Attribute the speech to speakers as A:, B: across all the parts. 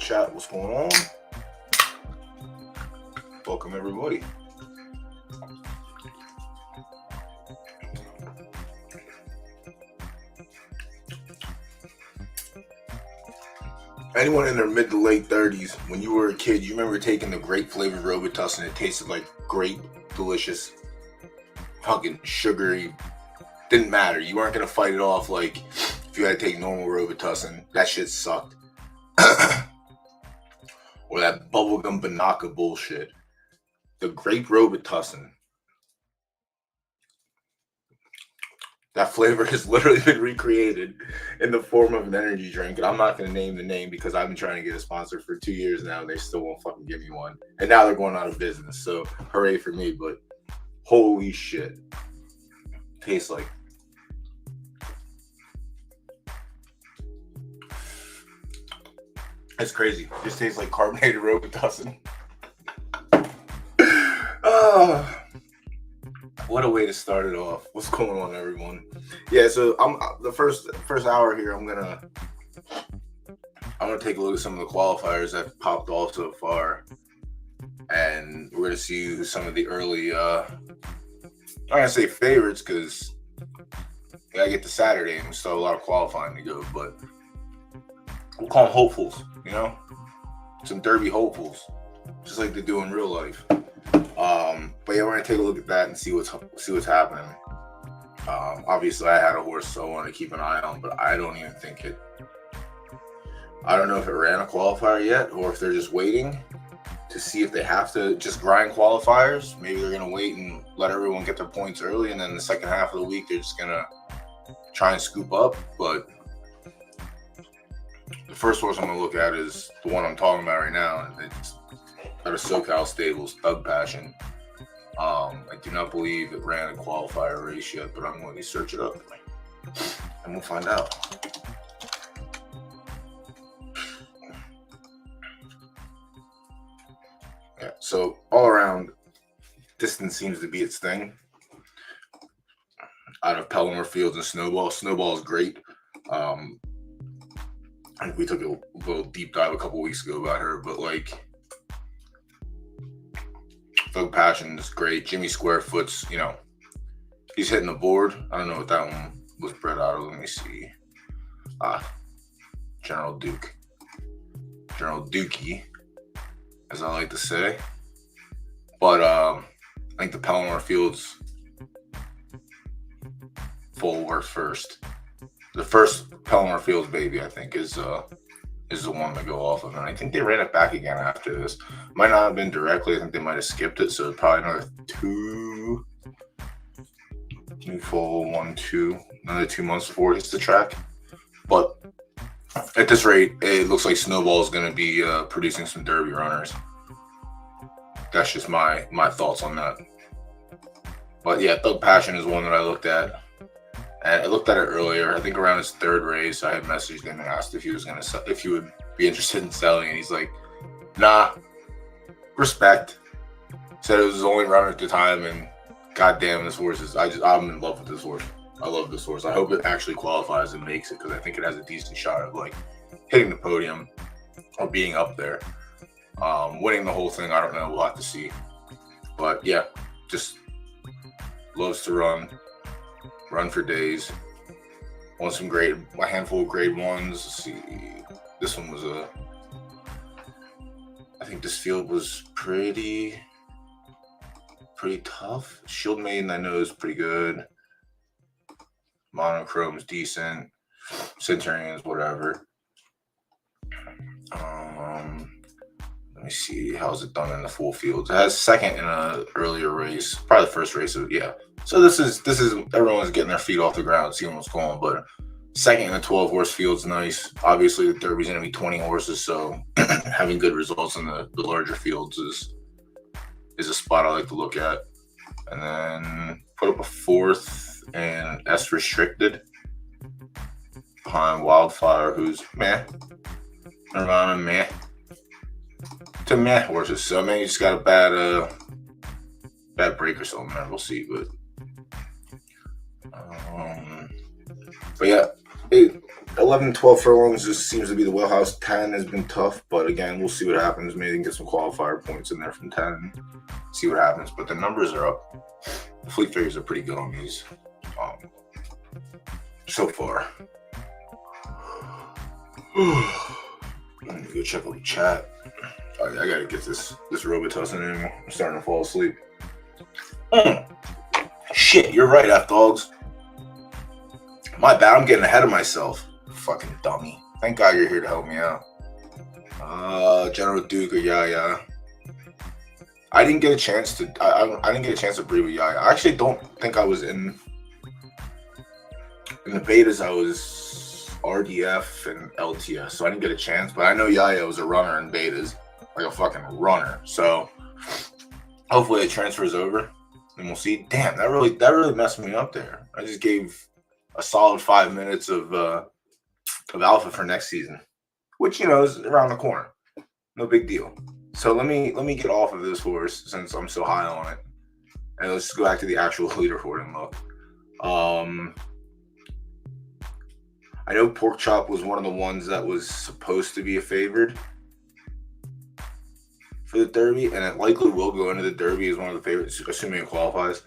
A: chat. What's going on? Welcome, everybody. Anyone in their mid to late 30s, when you were a kid, you remember taking the grape flavored Robitussin? It tasted like grape, delicious, fucking sugary. Didn't matter. You weren't gonna fight it off like if you had to take normal Robitussin. That shit sucked. Or that bubblegum Banaka bullshit. The grape Robitussin. That flavor has literally been recreated in the form of an energy drink. And I'm not going to name the name because I've been trying to get a sponsor for 2 years now. And they still won't fucking give me one. And now they're going out of business. So hooray for me. But holy shit. Tastes like. It's crazy. It just tastes like carbonated Robitussin. What a way to start it off. What's going on, everyone? Yeah, so I'm the first hour here. I'm gonna take a look at some of the qualifiers that popped off so far, and we're gonna see some of the early. I'm gonna say favorites because I get to Saturday and we still have a lot of qualifying to go, but we'll call them hopefuls. You know, some Derby hopefuls, just like they do in real life. But yeah, we're gonna take a look at that and see what's happening. Obviously, I had a horse, so I want to keep an eye on, but I don't even think it. I don't know if it ran a qualifier yet, or if they're just waiting to see if they have to just grind qualifiers. Maybe they're gonna wait and let everyone get their points early, and then the second half of the week they're just gonna try and scoop up. But the first horse I'm gonna look at is the one I'm talking about right now, and it's out of SoCal Stables, Thug Passion. I do not believe it ran a qualifier race yet, but I'm going to search it up and we'll find out. Yeah, so all around, distance seems to be its thing. Out of Pelham Fields and Snowball. Snowball is great. I think we took a little deep dive a couple weeks ago about her, but like, Thug Passion is great. Jimmy Squarefoot's, he's hitting the board. I don't know what that one was bred out of. Let me see. General Dookie, as I like to say. But I think the Pelham Fields full works first. The first Pelham Fields baby, I think, is the one to go off of, and I think they ran it back again after this. Might not have been directly. I think they might have skipped it, so probably another another 2 months before it hits the track. But at this rate, it looks like Snowball is going to be producing some Derby runners. That's just my thoughts on that. But yeah, Thug Passion is one that I looked at. And I looked at it earlier. I think around his third race, I had messaged him and asked if he would be interested in selling, and he's like, "Nah, respect." Said it was his only runner at the time, and goddamn, this horse is. I'm in love with this horse. I love this horse. I hope it actually qualifies and makes it because I think it has a decent shot of like hitting the podium or being up there. Winning the whole thing, I don't know. We'll have to see. But yeah, just loves to run for days. Want some a handful of grade ones. Let's see. This one was I think this field was pretty tough. Shield Maiden, I know, is pretty good. Monochrome's decent. Centurions, whatever. Let me see. How's it done in the full fields? It has second in an earlier race. Probably the first race. Yeah. So this is everyone's getting their feet off the ground, seeing what's going on. But second in a 12-horse field's nice. Obviously, the Derby's going to be 20 horses, so having good results in the larger fields is a spot I like to look at. And then put up a fourth in S Restricted behind Wildfire, who's meh. Nirvana, meh. To meh horses. So maybe he's got a bad break or something there. We'll see, but yeah, 11, 12 furlongs just seems to be the wheelhouse. 10 has been tough, but again, we'll see what happens. Maybe they can get some qualifier points in there from 10. See what happens. But the numbers are up. The fleet figures are pretty good on these so far. Let me go check out the chat. I gotta get this Robitussin in. I'm starting to fall asleep. Shit, you're right, F-Dogs. My bad, I'm getting ahead of myself. Fucking dummy. Thank God you're here to help me out. General Duke or Yaya. I didn't get a chance to I didn't get a chance to breed with Yaya. I actually don't think I was in the betas. I was RDF and LTS, so I didn't get a chance, but I know Yaya was a runner in betas. Like a fucking runner. So hopefully it transfers over and we'll see. Damn, that really messed me up there. I just gave a solid 5 minutes of alpha for next season, which is around the corner. No big deal. So let me get off of this horse since I'm so high on it, and let's go back to the actual leaderboard and look. I know Pork Chop was one of the ones that was supposed to be a favored for the Derby, and it likely will go into the Derby as one of the favorites, assuming it qualifies.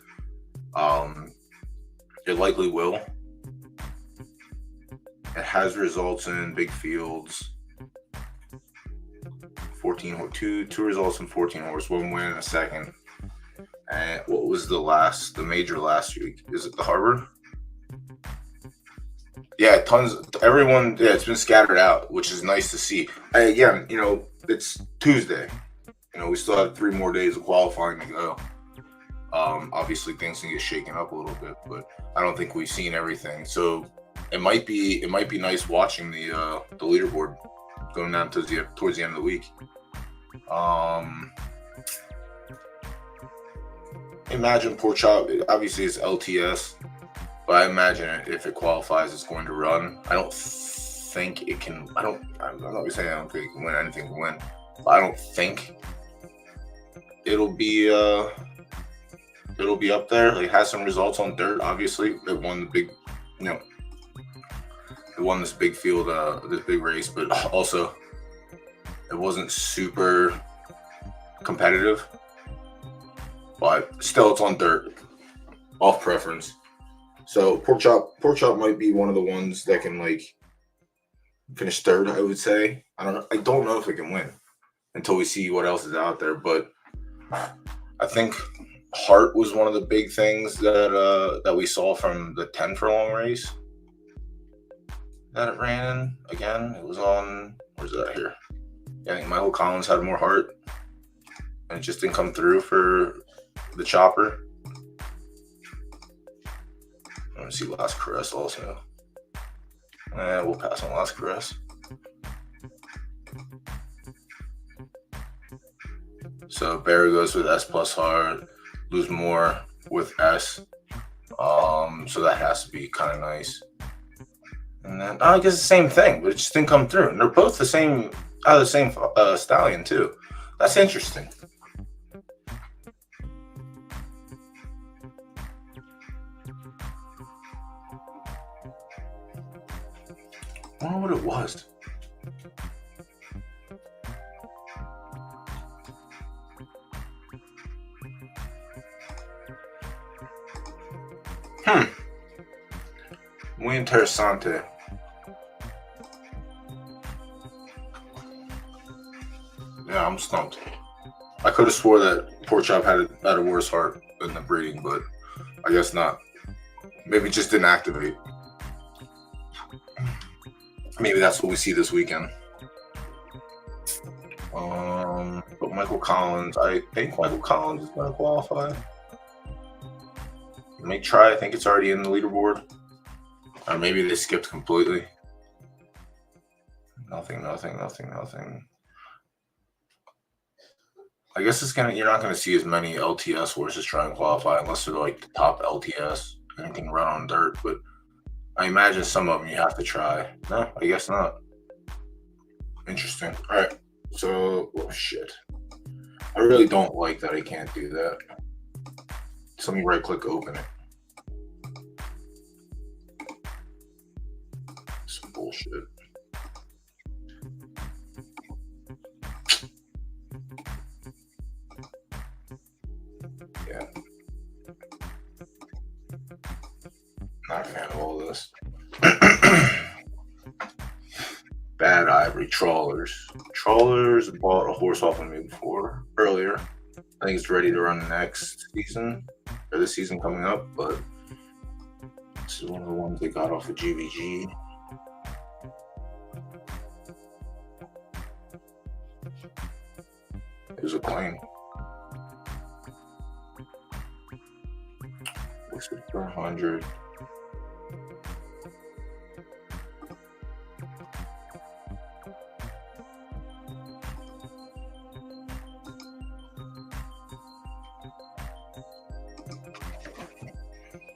A: It likely will. It has results in big fields. 2 results in 14 horse, 1 win and a second. And what was the major last week? Is it the Harbor? Yeah, tons. Everyone, yeah, it's been scattered out, which is nice to see. Again, it's Tuesday. We still have 3 more days of qualifying to go. Obviously, things can get shaken up a little bit, but I don't think we've seen everything. So it might be nice watching the leaderboard going down towards the end of the week. Imagine Pork Chop. Obviously, it's LTS, but I imagine if it qualifies, it's going to run. I don't think it can. I'm not saying I don't think it can win. Anything can win, but I don't think it'll be up there. Like, it has some results on dirt. Obviously, it won the big, it won this big field, this big race, but also it wasn't super competitive. But still, it's on dirt, off preference. So Pork Chop might be one of the ones that can finish third. I would say. I don't know if it can win until we see what else is out there, but I think Heart was one of the big things that we saw from the 10 furlong race that it ran in. Again, it was on, where's that here? Yeah, I think Michael Collins had more heart, and it just didn't come through for the Chopper. I want to see Last Caress also. We'll pass on Last Caress. So Barry goes with S plus Heart, Lose More with S. So that has to be kind of nice. And then I guess the same thing, but it just didn't come through. And they're both the same stallion too. That's interesting. I don't know what it was. Muy interesante. Yeah, I'm stumped. I could have swore that Pork Chop had a worse heart in the breeding, but I guess not. Maybe it just didn't activate. Maybe that's what we see this weekend. But Michael Collins, I think Michael Collins is going to qualify. Let me try. I think it's already in the leaderboard. Or maybe they skipped completely. Nothing. I guess you're not going to see as many LTS horses try and qualify unless they're the top LTS and can run on dirt. But I imagine some of them you have to try. No, I guess not. Interesting. All right. So, shit. I really don't like that I can't do that. So let me right-click open it. Some bullshit. Yeah. Not a fan of all this. Bad Ivory Trawlers. Trawlers bought a horse off of me earlier. I think it's ready to run next season, or this season coming up, but this is one of the ones they got off of GVG. It was a claim. Listed for 100.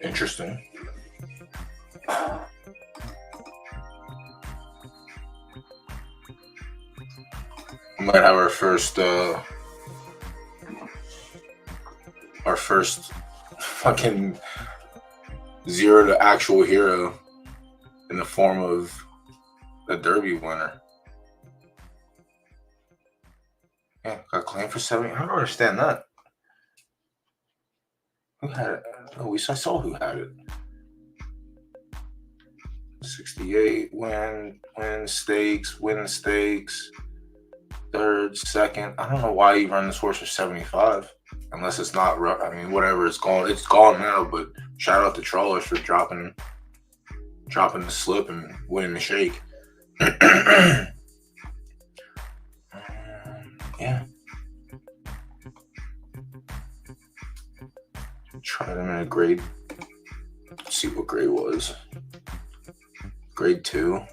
A: Interesting. We might have our first fucking zero to actual hero in the form of a Derby winner. Yeah, got claimed for 70. I don't understand that. Who had it? Oh, I saw who had it. 68, win stakes, third, second. I don't know why you run this horse for 75, unless it's not. I mean, whatever, it's gone. It's gone now. But shout out to Trawlers for dropping the slip and winning the shake. Yeah. Tried him in a grade. Let's see what grade was. Grade 2.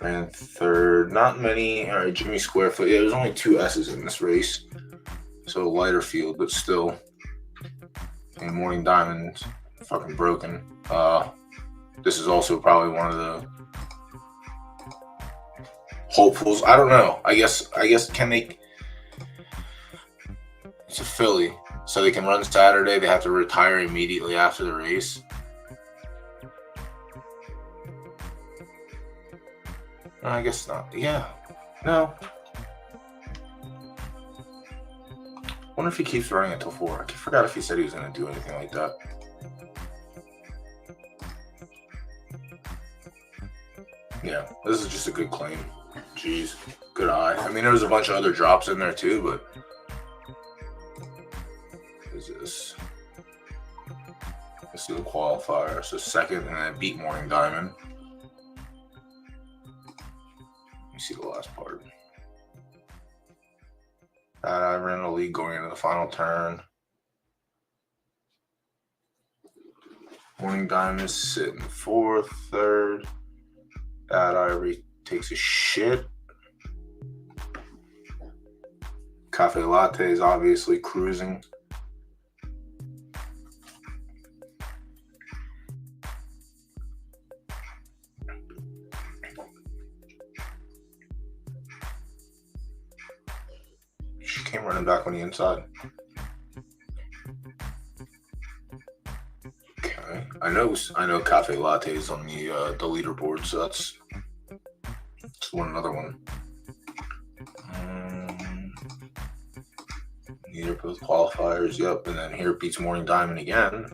A: Ran third. Not many. All right, Jimmy Squarefoot. Yeah, there's only 2 S's in this race. So a lighter field, but still. And Morning Diamond, fucking broken. This is also probably one of the hopefuls. I don't know. I guess can they? It's a filly. So they can run Saturday. They have to retire immediately after the race. No, I guess not. Yeah. No. Wonder if he keeps running until 4. I forgot if he said he was going to do anything like that. Yeah, this is just a good claim. Jeez, good eye. I mean, there was a bunch of other drops in there too, but what is this? Let's do the qualifier. So second, and then beat Morning Diamond. Let me see the last part. I ran the lead going into the final turn. Morning Diamond is sitting 4th, 3rd. Bad Ivory takes a shit. Cafe Latte is obviously cruising. She came running back on the inside. Okay, I know Cafe Latte is on the leaderboard, so that's another one. Neither both qualifiers, yep, and then here beats Morning Diamond again.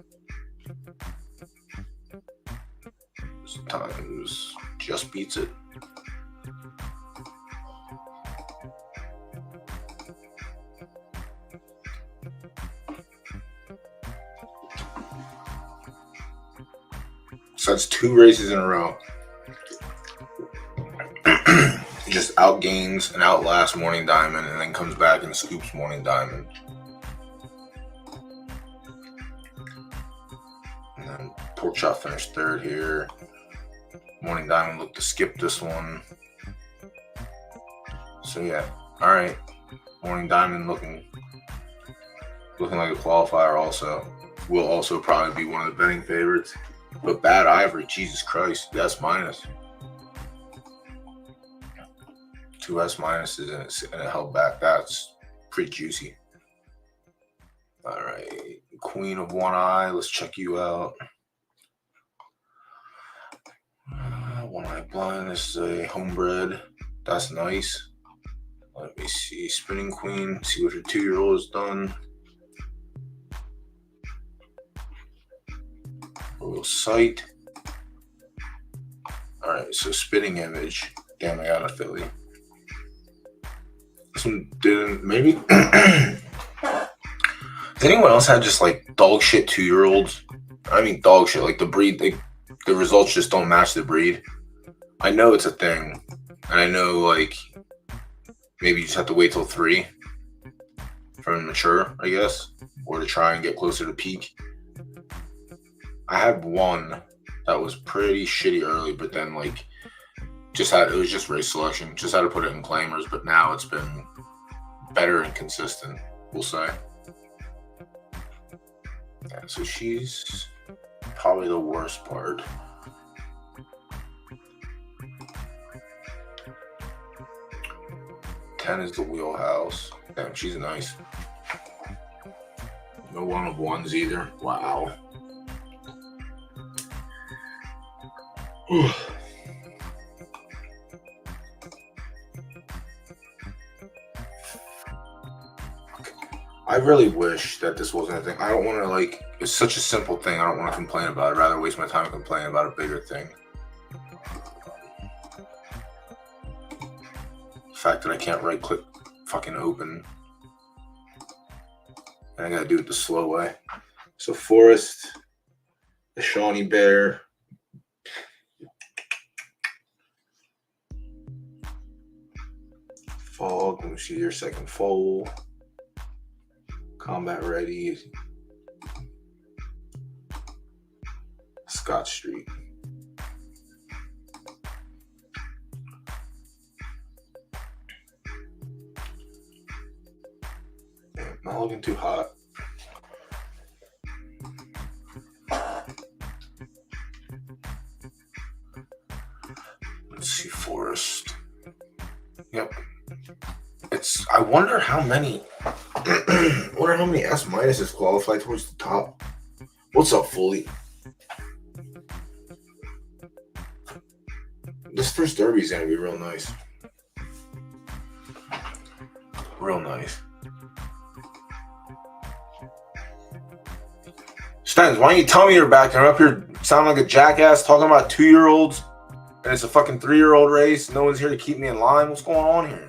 A: Sometimes just beats it. So that's 2 races in a row. He just outgains and outlasts Morning Diamond and then comes back and scoops Morning Diamond. And then Pork Chop finished 3rd here. Morning Diamond looked to skip this one. So yeah, all right. Morning Diamond looking like a qualifier also. Will also probably be one of the betting favorites. But Bad Ivory, Jesus Christ, that's minus. 2 S minuses and it held back. That's pretty juicy. All right, Queen of One Eye, let's check you out. One Eye Blind. This is a homebred. That's nice. Let me see. Spinning Queen. See what her 2-year-old has done. Royal Sight. Alright, so Spitting Image. Damn, I got a filly. This one didn't. Maybe. Does anyone else have just like dog shit 2-year-olds? I mean, dog shit. Like the breed, the results just don't match the breed. I know it's a thing. And I know, like, maybe you just have to wait till 3 for them to mature, I guess, or to try and get closer to peak. I had one that was pretty shitty early, but then, like, it was just race selection. Just had to put it in claimers, but now it's been better and consistent, we'll say. Yeah, so she's probably the worst part. Ten is the wheelhouse. Damn, she's nice. No 1 of 1s either. Wow. I really wish that this wasn't a thing. I don't want to, like, it's such a simple thing. I don't want to complain about it. I'd rather waste my time complaining about a bigger thing. The fact that I can't right click fucking open. And I gotta do it the slow way. So Forest, the Shawnee Bear. Fog, let me see your second foal. Combat Ready. Scott Street. Not looking too hot. Let's see, Forest. Yep. I wonder how many S minuses qualify towards the top. What's up, Foley? This first derby is gonna be real nice. Real nice. Stens, why don't you tell me you're back? I'm up here sounding like a jackass talking about 2-year-olds, and it's a fucking 3-year-old race. No one's here to keep me in line. What's going on here?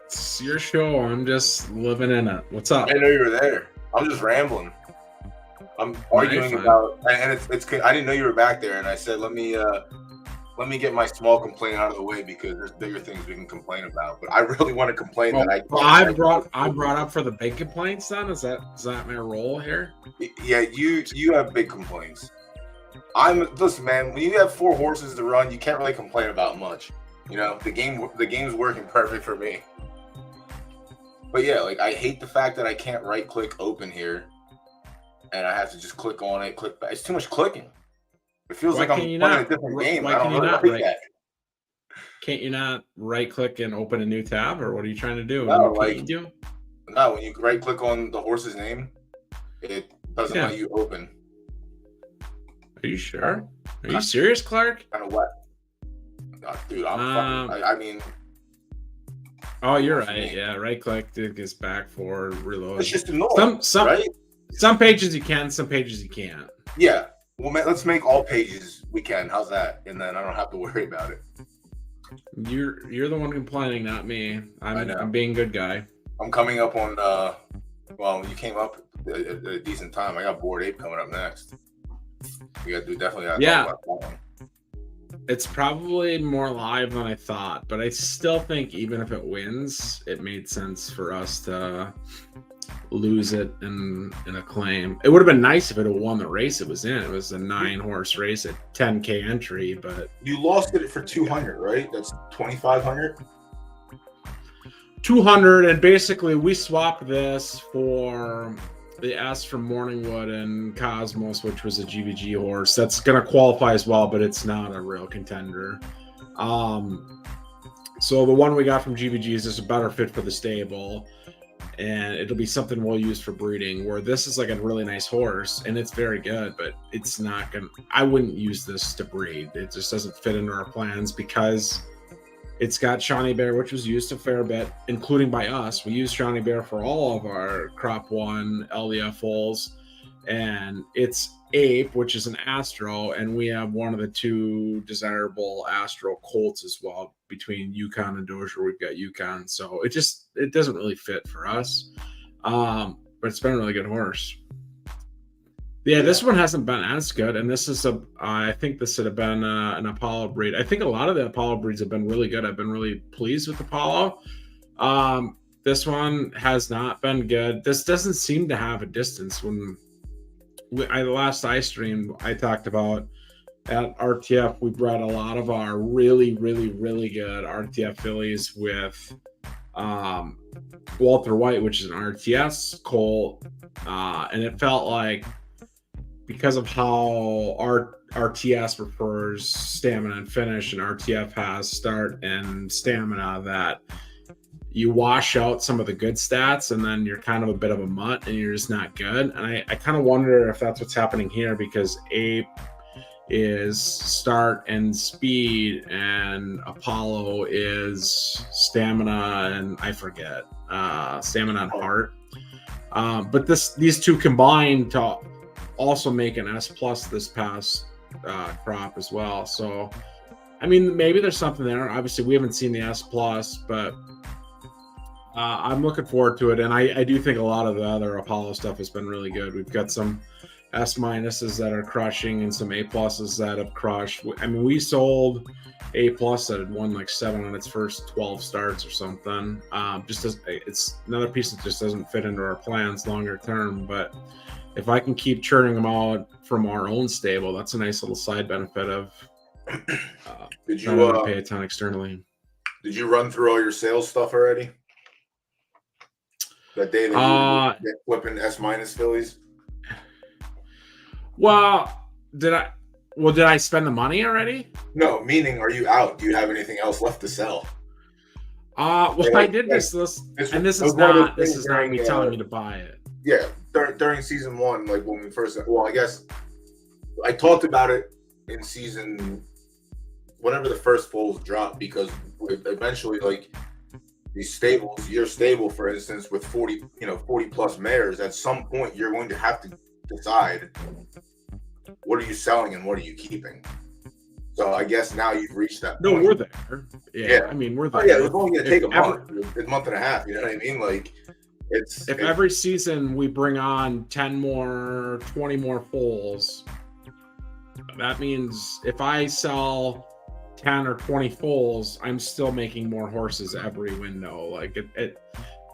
B: It's your show. I'm just living in it. What's up?
A: I didn't know you were there. I'm just rambling. I'm arguing about, and it's. I didn't know you were back there, and I said, let me get my small complaint out of the way because there's bigger things we can complain about. But I really want to complain
B: I brought up for the big complaints. Then is that my role here?
A: Yeah, you have big complaints. Listen, man. When you have 4 horses to run, you can't really complain about much. You know, the game's working perfect for me. But yeah, like I hate the fact that I can't right click open here, and I have to just click on it, click back. It's too much clicking. It feels like I'm playing a different game. I don't know that.
B: Can't you not right click and open a new tab, or what are you trying to do?
A: No, when you right click on the horse's name, it doesn't let you open.
B: Are you sure? Are you serious, Clark?
A: Kind of wet. No, dude, I'm fucking. I mean.
B: Oh, you're right. Yeah, right click, it gets back for reload.
A: It's just annoying.
B: Some pages you can, some pages you can't.
A: Yeah. Well, let's make all pages we can. How's that? And then I don't have to worry about it.
B: You're the one complaining, not me. I'm being good guy.
A: I'm coming up on. Well, you came up at a decent time. I got Bored Ape coming up next. We got to definitely. Talk about that one.
B: It's probably more live than I thought, but I still think even if it wins, it made sense for us to lose it in a claim. It would have been nice if it had won the race it was in. It was a 9-horse race at 10K entry, but
A: you lost it for 200, right? That's 2,500.
B: 200, and basically we swapped this for the S from Morningwood and Cosmos, which was a GVG horse. That's going to qualify as well, but it's not a real contender. So the one we got from GVG is just a better fit for the stable. and it'll be something we'll use for breeding. Where this is like a really nice horse, and it's very good, but it's not gonna. I wouldn't use this to breed. It just doesn't fit into our plans because it's got Shawnee Bear, which was used a fair bit, including by us. We use Shawnee Bear for all of our Crop 1 LDF foals, and it's Ape, which is an Astro, and we have one of the 2 desirable Astro colts as well. Between Yukon and Dozier, we've got Yukon, so it doesn't really fit for us. But it's been a really good horse. Yeah, this one hasn't been as good, and this is I think this would have been an Apollo breed. I think a lot of the Apollo breeds have been really good. I've been really pleased with Apollo. This one has not been good. This doesn't seem to have a distance. When the last I streamed, I talked about at RTF, we bred a lot of our really, really, really good RTF fillies with Walter White, which is an RTS colt, and it felt like, because of how RTS prefers stamina and finish, and RTF has start and stamina, that you wash out some of the good stats, and then you're kind of a bit of a mutt, and you're just not good. And I kind of wonder if that's what's happening here, because Ape is start and speed, and Apollo is stamina and I forget stamina and heart. But these 2 combined to also make an S+ this past crop as well. So I mean, maybe there's something there. Obviously we haven't seen the S+, but I'm looking forward to it. And I do think a lot of the other Apollo stuff has been really good. We've got some S- that are crushing and some A+ that have crushed. I mean, we sold A+ that had won like 7 on its first 12 starts or something. It's another piece that just doesn't fit into our plans longer term. But if I can keep churning them out from our own stable, that's a nice little side benefit of
A: did you
B: pay a ton externally.
A: Did you run through all your sales stuff already? That day that you flipping S- fillies?
B: Well, did I spend the money already?
A: No, meaning, are you out? Do you have anything else left to sell?
B: I did this list, and this is not me telling you to buy it.
A: Yeah, during season 1, like when we first, I guess I talked about it in season, whenever the first foals dropped, because eventually, like, these stables, your stable, for instance, with 40 plus mares, at some point you're going to have to decide, what are you selling and what are you keeping? So I guess now you've reached that point.
B: No, we're there. Yeah. I mean, we're there.
A: Oh, yeah, it's only going to take a month and a half. You know what I mean? Like, if
B: every season we bring on 10 more, 20 more foals, that means if I sell 10 or 20 foals, I'm still making more horses every window. Like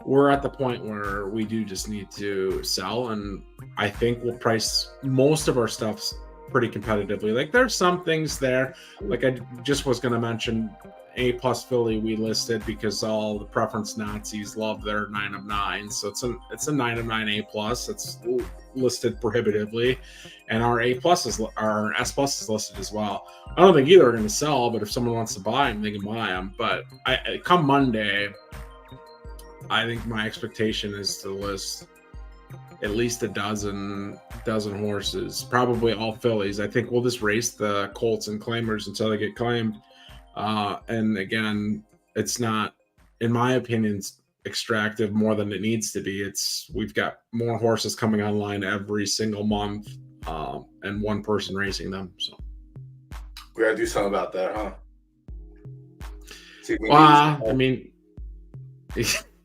B: we're at the point where we do just need to sell, and I think we'll price most of our stuff pretty competitively. Like, there's some things there, like I just was going to mention A+ filly we listed because all the preference Nazis love their 9 of 9, so it's a 9 of 9 A+. It's listed prohibitively, and our our S+ is listed as well. I don't think either are going to sell, but if someone wants to buy them, they can buy them. But come Monday, I think my expectation is to list at least a dozen horses, probably all fillies. I think we'll just race the colts and claimers until they get claimed. And again, it's not, in my opinion, extractive more than it needs to be. We've got more horses coming online every single month, and one person racing them. So
A: we gotta do something about that, huh?
B: I mean,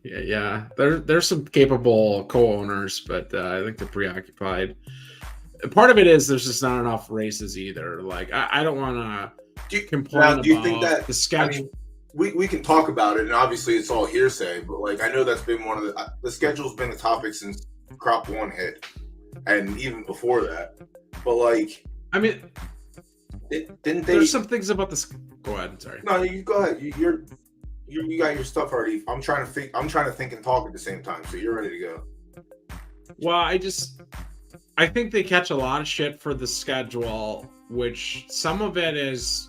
B: yeah. There's some capable co-owners, but I think they're preoccupied. Part of it is there's just not enough races either. Like, I don't want to complain about think that the schedule.
A: I mean, we can talk about it, and obviously it's all hearsay, but like, I know that's been one of the schedule's been a topic since Crop 1 hit, and even before that. But like,
B: I mean,
A: didn't they?
B: There's some things about this. Go ahead. Sorry.
A: No, you go ahead. You got your stuff already. I'm trying to think and talk at the same time, so you're ready to go.
B: Well, I think they catch a lot of shit for the schedule, which some of it is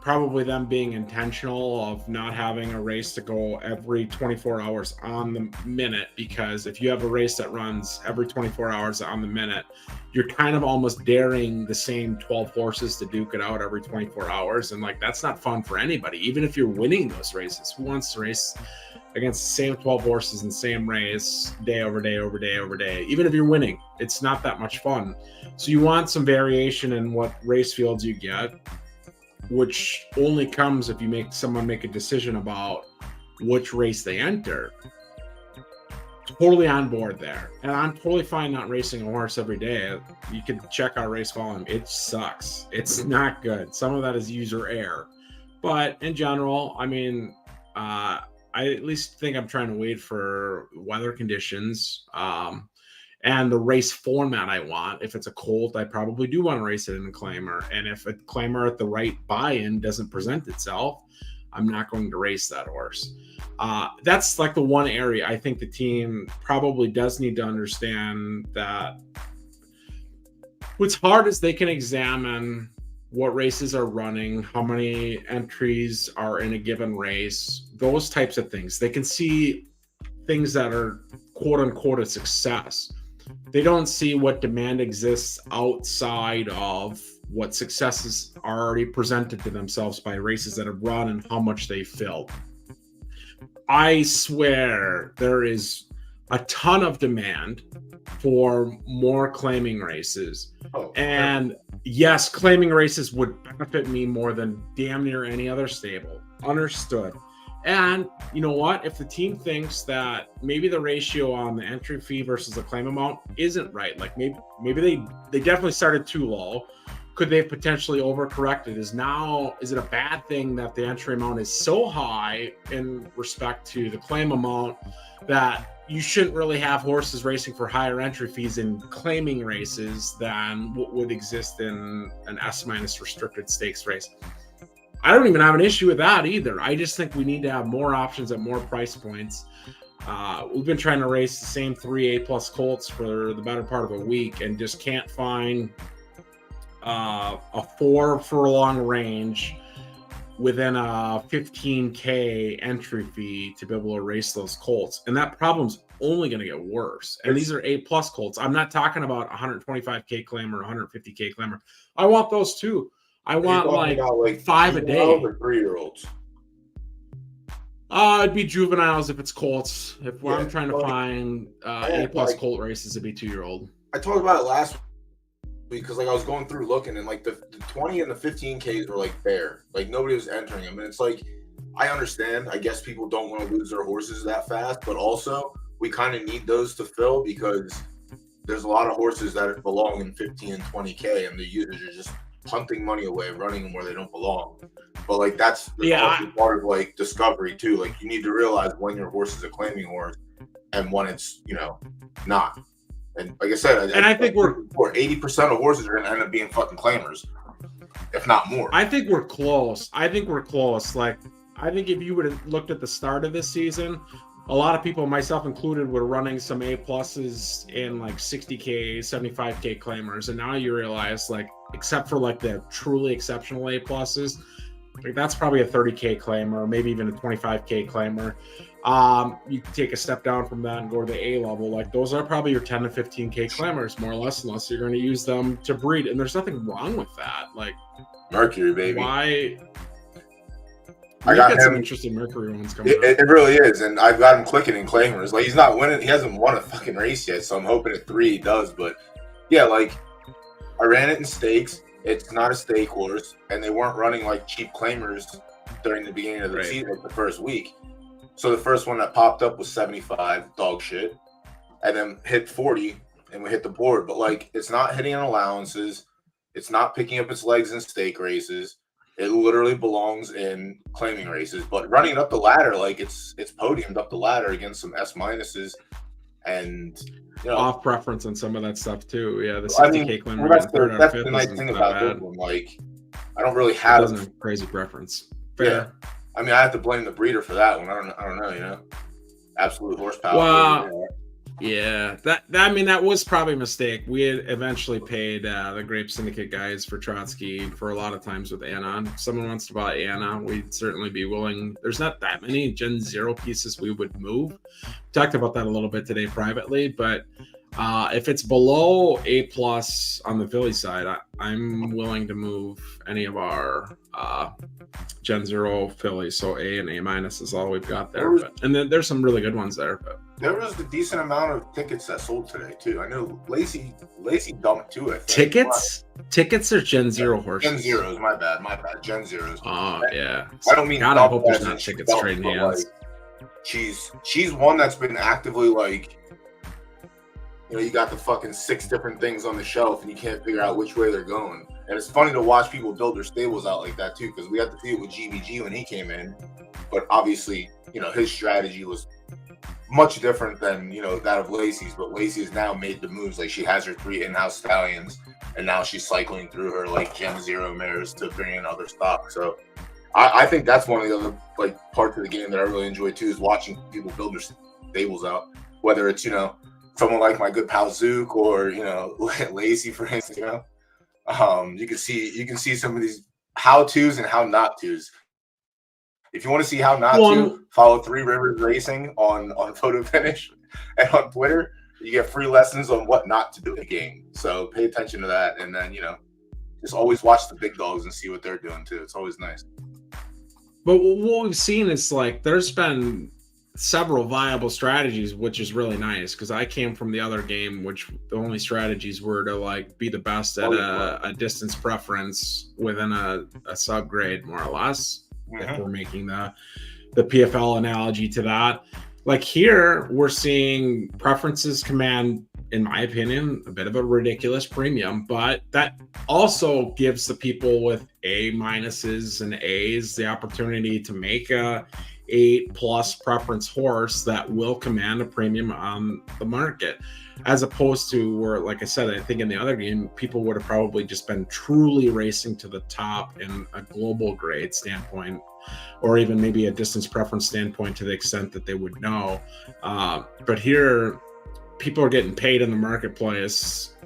B: probably them being intentional of not having a race to go every 24 hours on the minute, because if you have a race that runs every 24 hours on the minute, you're kind of almost daring the same 12 horses to duke it out every 24 hours. And like, that's not fun for anybody. Even if you're winning those races, who wants to race against the same 12 horses in the same race day over day over day over day? Even if you're winning, it's not that much fun. So you want some variation in what race fields you get, which only comes if you make someone make a decision about which race they enter. Totally on board there. And I'm totally fine not racing a horse every day. You can check our race volume. It sucks. It's not good. Some of that is user error. But in general, I mean, I at least think I'm trying to wait for weather conditions. And the race format I want. If it's a colt, I probably do want to race it in a claimer. And if a claimer at the right buy-in doesn't present itself, I'm not going to race that horse. That's like the one area I think the team probably does need to understand, that what's hard is they can examine what races are running, how many entries are in a given race, those types of things. They can see things that are quote unquote a success. They don't see what demand exists outside of what successes are already presented to themselves by races that have run and how much they filled. I swear there is a ton of demand for more claiming races. And yes, claiming races would benefit me more than damn near any other stable. Understood. And you know what? If the team thinks that maybe the ratio on the entry fee versus the claim amount isn't right, like maybe they definitely started too low. Could they have potentially overcorrected? Is it a bad thing that the entry amount is so high in respect to the claim amount that you shouldn't really have horses racing for higher entry fees in claiming races than what would exist in an S- restricted stakes race? I don't even have an issue with that either. I just think we need to have more options at more price points. We've been trying to race the same 3 A+ colts for the better part of a week and just can't find a 4 furlong range within a 15K entry fee to be able to race those colts. And that problem's only going to get worse. And these are A+ colts. I'm not talking about 125K claimer, 150K claimer. I want those too. I want like 5 a day.
A: Or 3-year-olds.
B: It'd be juveniles if it's colts. If I'm trying to find A+ colt races, it'd be 2-year-old.
A: I talked about it last week because like I was going through looking, and like the 20 and the 15Ks were like bare. Like nobody was entering them, and it's like I understand. I guess people don't want to lose their horses that fast, but also we kind of need those to fill because there's a lot of horses that belong in 15 and 20K, and the users are just punting money away, running them where they don't belong. But like that's part of like discovery too. Like you need to realize when your horse is a claiming horse and when it's not. And like I said,
B: I think we're
A: 80% of horses are gonna end up being fucking claimers, if not more.
B: I think we're close. Like I think if you would have looked at the start of this season, a lot of people, myself included, were running some A+ in like 60K, 75K claimers, and now you realize, like, except for like the truly exceptional A+, like that's probably a 30K claimer, maybe even a 25K claimer. You take a step down from that and go to the A level. Like those are probably your 10 to 15K claimers, more or less, unless you're going to use them to breed. And there's nothing wrong with that. Like
A: Mercury, baby.
B: Why?
A: I got
B: some interesting Mercury ones coming.
A: It really is, and I've got him clicking in claimers. Like he's not winning; he hasn't won a fucking race yet. So I'm hoping at 3 he does. But yeah, like I ran it in stakes. It's not a stake horse, and they weren't running like cheap claimers during the beginning of the season, like the first week. So the first one that popped up was 75, dog shit, and then hit 40, and we hit the board. But like, it's not hitting on allowances. It's not picking up its legs in stake races. It literally belongs in claiming races, but running up the ladder, like it's podiumed up the ladder against some S-minuses, and
B: off preference on some of that stuff too. Yeah, the 60K claimer.
A: That's the nice thing about this one. Like, I don't really have
B: a crazy preference. Fair.
A: Yeah, I mean, I have to blame the breeder for that one. I don't know. Absolute horsepower.
B: Well, Yeah, I mean that was probably a mistake. We had eventually paid the Grape Syndicate guys for Trotsky for a lot of times with Anna. If someone wants to buy Anna, we'd certainly be willing. There's not that many Gen Zero pieces we would move. Talked about that a little bit today privately, but if it's below A plus on the Philly side, I'm willing to move any of our Gen Zero Phillies. So A and A minus is all we've got there. And then there's some really good ones there. But
A: there was a decent amount of tickets that sold today too. I know Lacey dumped too. I think.
B: Tickets or Gen Zero horses?
A: Gen Zeros, my bad. Gen Zeros.
B: Oh yeah.
A: I don't mean.
B: God, I hope there's not tickets trading hands.
A: Like, she's one that's been actively like, you know, you got the fucking 6 different things on the shelf and you can't figure out which way they're going. And it's funny to watch people build their stables out like that too, because we had to see it with GBG when he came in. But obviously, you know, his strategy was much different than, you know, that of Lacey's. But Lacey has now made the moves. Like, she has her 3 in-house stallions, and now she's cycling through her like Gen Zero mares to bring in other stock. So I think that's one of the other like parts of the game that I really enjoy too, is watching people build their stables out. Whether it's, you know, someone like my good pal Zook or, you know, Lacey, for instance, you know. You can see some of these how-tos and how not tos. If you want to see how not to, follow 3 Rivers Racing on Photo Finish and on Twitter. You get free lessons on what not to do in the game. So pay attention to that, and then, you know, just always watch the big dogs and see what they're doing too. It's always nice.
B: But what we've seen is like there's been several viable strategies, which is really nice, because I came from the other game, which the only strategies were to like be the best at a distance preference within a subgrade, more or less. If we're making the PFL analogy to that. Like here, we're seeing preferences command, in my opinion, a bit of a ridiculous premium, but that also gives the people with A minuses and A's the opportunity to make a 8+ preference horse that will command a premium on the market, as opposed to where, like I said, I think in the other game, people would have probably just been truly racing to the top in a global grade standpoint, or even maybe a distance preference standpoint to the extent that they would know. But here, people are getting paid in the marketplace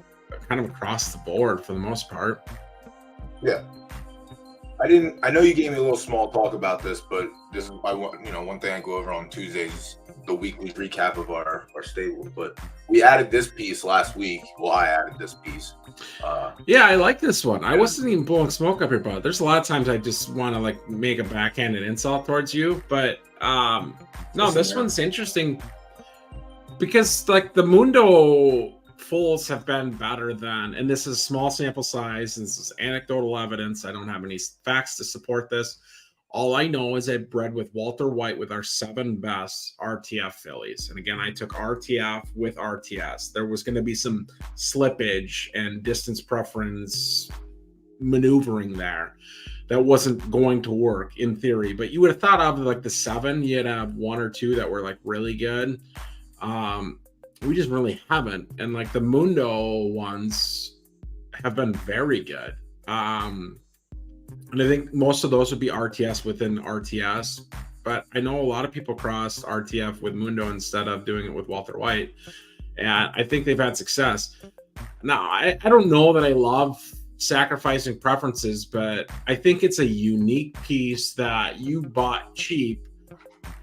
B: kind of across the board for the most part.
A: Yeah. I know you gave me a little small talk about this, but this is one thing I go over on Tuesdays is the weekly recap of our stable. But we added this piece last week. Well, I added this piece.
B: Yeah, I like this one. I wasn't even blowing smoke up your butt. There's a lot of times I just want to like make a backhanded insult towards you, but no, this one's interesting because like the Mundo fulls have been better than, and this is small sample size, and this is anecdotal evidence. I don't have any facts to support this. All I know is I bred with Walter White with our 7 best RTF fillies. And again, I took RTF with RTS. There was going to be some slippage and distance preference maneuvering there that wasn't going to work in theory. But you would have thought of like the 7, you'd have 1 or 2 that were like really good. We just really haven't. And like the Mundo ones have been very good. And I think most of those would be RTS within RTS. But I know a lot of people crossed RTF with Mundo instead of doing it with Walter White. And I think they've had success. Now, I don't know that I love sacrificing preferences, but I think it's a unique piece that you bought cheap.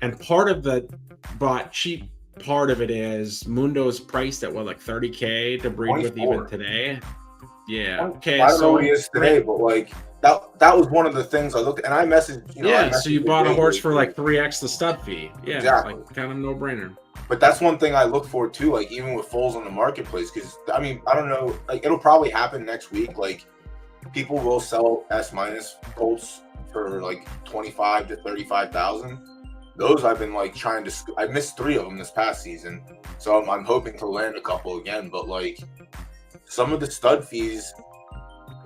B: And part of the bought cheap part of it is Mundo's priced at what, like $30K to breed 24. With even today. Yeah. Okay.
A: I don't know what he is today, but like that was one of the things I looked at, and I messaged.
B: So you bought a horse for like 3x the stud fee. Yeah, exactly. Like kind of no brainer.
A: But that's one thing I look for too. Like even with foals on the marketplace, because I mean I don't know. Like it'll probably happen next week. Like people will sell S- colts for like 25 to 35,000. Those I've been like trying to. I missed 3 of them this past season, so I'm hoping to land a couple again. But like some of the stud fees,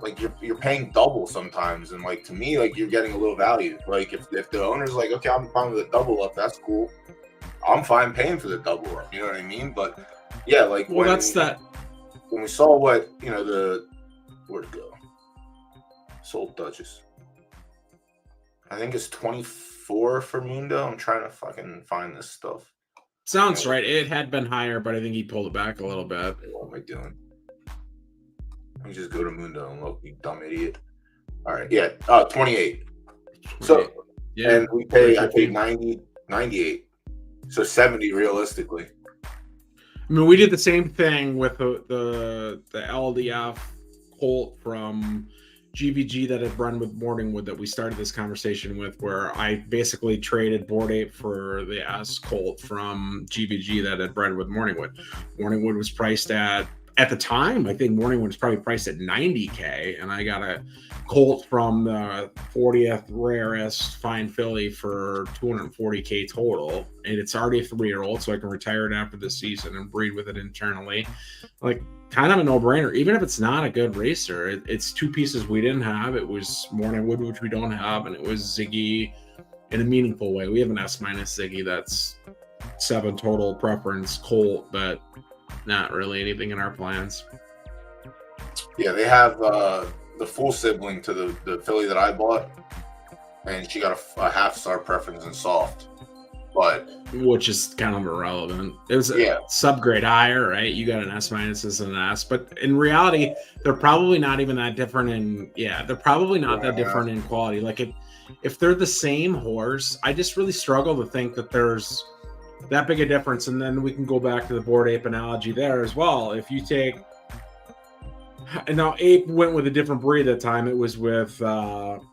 A: like you're paying double sometimes, and like to me, like you're getting a little value. Like if the owner's like, okay, I'm fine with the double up, that's cool. I'm fine paying for the double up. You know what I mean? But yeah, like
B: when
A: we saw what where'd it go? Sold Duchess. I think it's 24 for Mundo. I'm trying to fucking find this stuff.
B: Sounds right. It had been higher, but I think he pulled it back a little bit.
A: What am I doing? Let me just go to Mundo and look, you dumb idiot. All right, yeah, 28. So,
B: yeah,
A: and I paid 90, 98. So 70 realistically.
B: I mean, we did the same thing with the LDF Colt from GVG that had run with Morningwood that we started this conversation with, where I basically traded Bored Ape for the S Colt from GVG that had bred with Morningwood. Morningwood was priced at the time, I think Morningwood was probably priced at $90K, and I got a Colt from the 40th rarest fine filly for $240K total, and it's already a 3-year-old, so I can retire it after the season and breed with it internally. Like, kind of a no-brainer. Even if it's not a good racer, it's two pieces we didn't have. It was Morningwood, which we don't have, and it was Ziggy in a meaningful way. We have an S- Ziggy that's 7 total preference Colt, but not really anything in our plans.
A: Yeah, they have the full sibling to the filly that I bought, and she got a half-star preference in soft, but
B: which is kind of irrelevant. It was a subgrade higher, right? You got an S- and an S, but in reality, they're probably not even that different they're probably not that different in quality. Like if they're the same horse, I just really struggle to think that there's that big a difference. And then we can go back to the Bored Ape analogy there as well. If you take, and now Ape went with a different breed at the time. It was with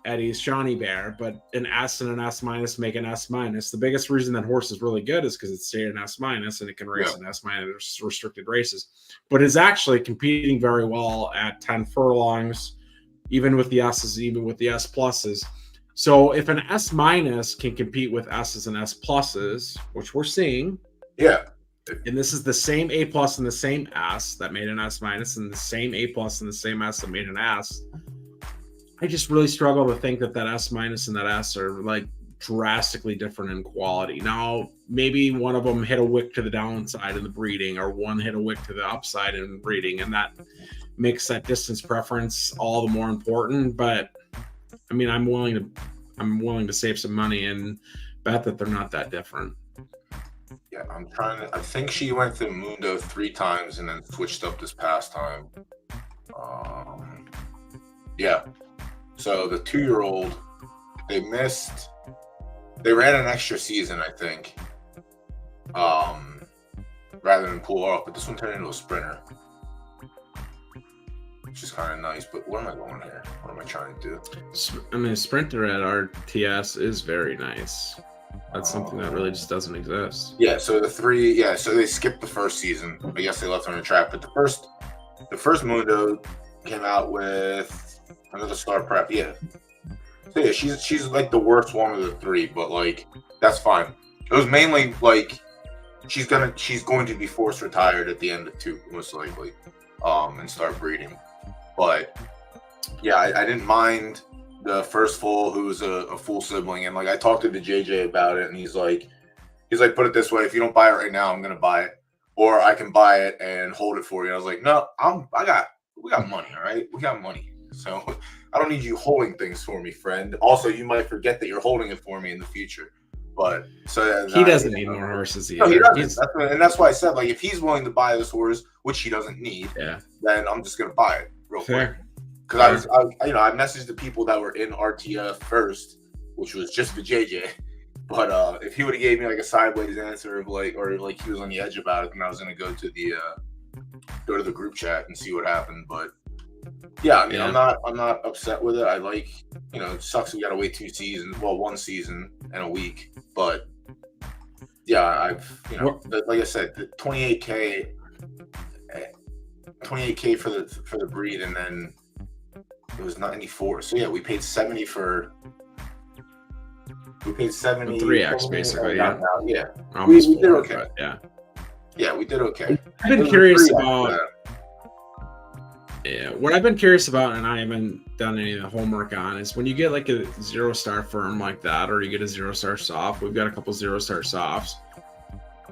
B: Eddie's Shawnee Bear, but an S and an S- make an S-. The biggest reason that horse is really good is because it's stayed an S- and it can race an S- restricted races, but it's actually competing very well at 10 furlongs, even with the S's, even with the S pluses. So if an S- can compete with S's and S pluses, which we're seeing, and this is the same A plus and the same S that made an S-, and the same A plus and the same S that made an S, I just really struggle to think that S- and that S are like drastically different in quality. Now, maybe one of them hit a wick to the downside in the breeding, or one hit a wick to the upside in breeding, and that makes that distance preference all the more important. But I mean, I'm willing to save some money and bet that they're not that different.
A: Yeah, I think she went to Mundo 3 times and then switched up this past time. Yeah. So the 2-year-old, they ran an extra season, I think, rather than pull off, but this one turned into a sprinter, which is kind of nice. But what am I going here? What am I trying to do?
B: I mean, a sprinter at RTS is very nice. That's something that really just doesn't exist.
A: Yeah, so so they skipped the first season. I guess they left her on the track, but the first Mundo came out with another star prep. Yeah. So yeah, she's like the worst one of the 3, but like that's fine. It was mainly like she's going to be forced retired at the end of 2, most likely, and start breeding. But yeah, I didn't mind the first foal, who was a full sibling, and like I talked to the JJ about it, and he's like, put it this way: if you don't buy it right now, I'm gonna buy it, or I can buy it and hold it for you. And I was like, no, we got money, all right, we got money, so I don't need you holding things for me, friend. Also, you might forget that you're holding it for me in the future. But so
B: he doesn't need more horses either.
A: No, he doesn't. That's why I said, like, if he's willing to buy this horse, which he doesn't need, then I'm just gonna buy it real quick. Because I messaged the people that were in RTF first, which was just the JJ. But if he would have gave me like a sideways answer of like, or like he was on the edge about it, then I was gonna go to the group chat and see what happened. But yeah, I mean, I'm not upset with it. I like, it sucks we gotta wait 2 seasons, well, 1 season and a week. But yeah, like I said, the 28K for the breed, and then it was 94. So yeah, we paid 70 for. We paid 70.
B: 3x basically. Yeah.
A: Yeah.
B: We
A: did okay.
B: Yeah.
A: Yeah, we did okay.
B: I've been curious about. Yeah, what I've been curious about, and I haven't done any of the homework on, is when you get like a 0-star firm like that, or you get a 0-star soft. We've got a couple 0-star softs.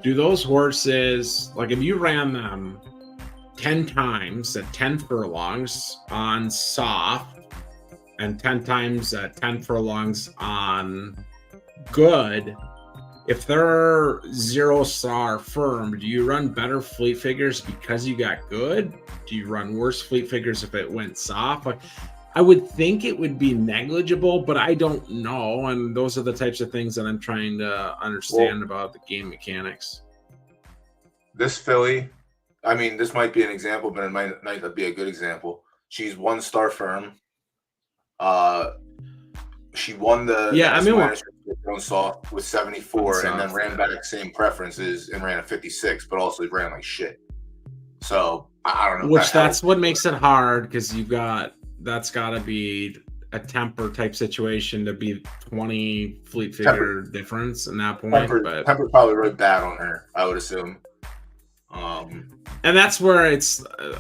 B: Do those horses, like if you ran them 10 times at 10 furlongs on soft and 10 times at 10 furlongs on good, if they're 0-star firm, do you run better fleet figures because you got good? Do you run worse fleet figures if it went soft? Like, I would think it would be negligible, but I don't know. And those are the types of things that I'm trying to understand about the game mechanics.
A: This filly, I mean, this might be an example, but it might not be a good example. She's 1-star firm. She won the soft with 74 and then ran back same preferences and ran a 56, but also ran like shit. So I don't know.
B: Which that's what makes it hard, because that's got to be a temper type situation to be 20 fleet figure difference in that point.
A: Temper probably really bad on her, I would assume.
B: And that's where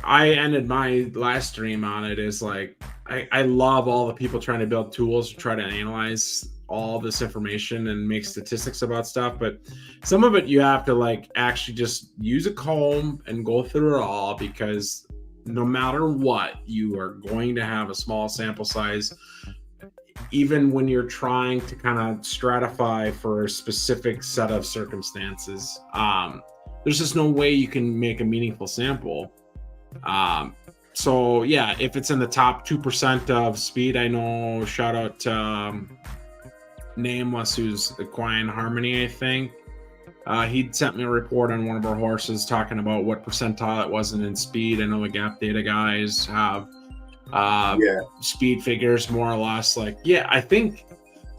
B: I ended my last stream on it, is like, I love all the people trying to build tools to try to analyze all this information and make statistics about stuff, but some of it you have to like actually just use a comb and go through it all, because no matter what, you are going to have a small sample size, even when you're trying to kind of stratify for a specific set of circumstances. There's just no way you can make a meaningful sample. So yeah, if it's in the top 2% of speed, I know, shout out to Nameless, who's Equine Harmony, I think. He'd sent me a report on one of our horses talking about what percentile it wasn't in speed. I know the Gap Data guys have speed figures more or less. Like, yeah, I think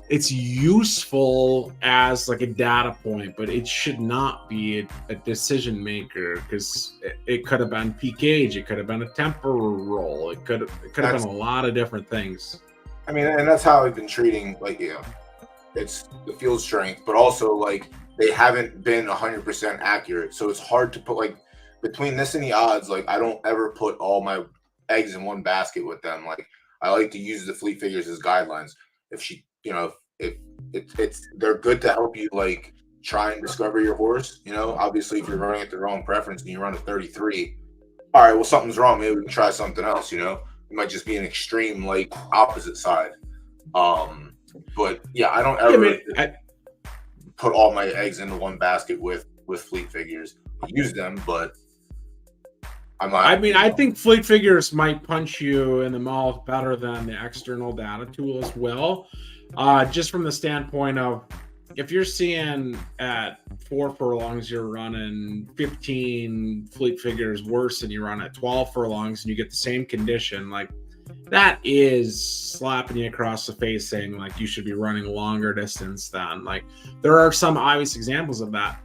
B: it's useful as like a data point, but it should not be a decision maker, because it could have been peak age, it could have been a temper roll, it could have been a lot of different things.
A: I mean, and that's how I've been treating, like, it's the field strength, but also like they haven't been 100% accurate, so it's hard to put, like, between this and the odds, like I don't ever put all my eggs in one basket with them. Like, I like to use the fleet figures as guidelines. If she, if they're good to help you like try and discover your horse. Obviously, if you're running at the wrong preference and you run a 33, all right, well, something's wrong. Maybe we can try something else. It might just be an extreme like opposite side. But yeah, I don't ever put all my eggs into one basket with fleet figures. I use them, but I'm not.
B: I mean, I think fleet figures might punch you in the mouth better than the external data tool as well. Just from the standpoint of, if you're seeing at 4 furlongs, you're running 15 fleet figures worse than you run at 12 furlongs, and you get the same condition, like, that is slapping you across the face, saying like you should be running longer distance than. Like, there are some obvious examples of that,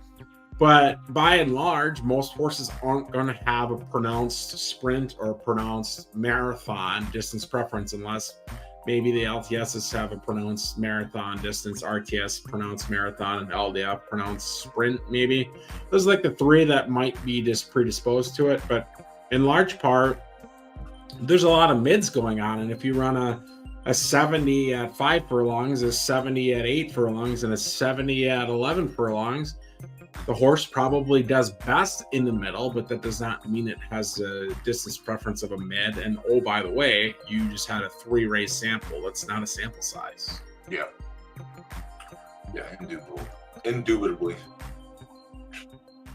B: but by and large, most horses aren't going to have a pronounced sprint or pronounced marathon distance preference, unless maybe the LTSs have a pronounced marathon distance, RTS pronounced marathon, and LDF pronounced sprint. Maybe those are like the three that might be just predisposed to it, but in large part, there's a lot of mids going on. And if you run a 70 at 5 furlongs, a 70 at 8 furlongs, and a 70 at 11 furlongs, the horse probably does best in the middle, but that does not mean it has a distance preference of a mid. And oh, by the way, you just had a 3-race sample. That's not a sample size.
A: Yeah, indubitably.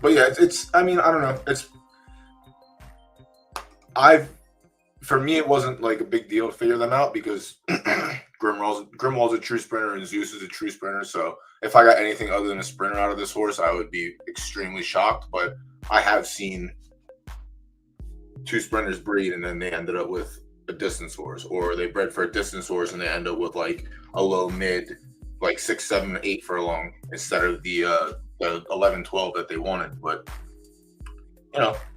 A: But yeah, it's I mean, I don't know. For me, it wasn't like a big deal to figure them out, because Grimwald's a true sprinter and Zeus is a true sprinter. So if I got anything other than a sprinter out of this horse, I would be extremely shocked. But I have seen 2 sprinters breed and then they ended up with a distance horse, or they bred for a distance horse and they end up with like a low mid, like 6, 7, 8 furlong instead of the 11, 12 that they wanted. But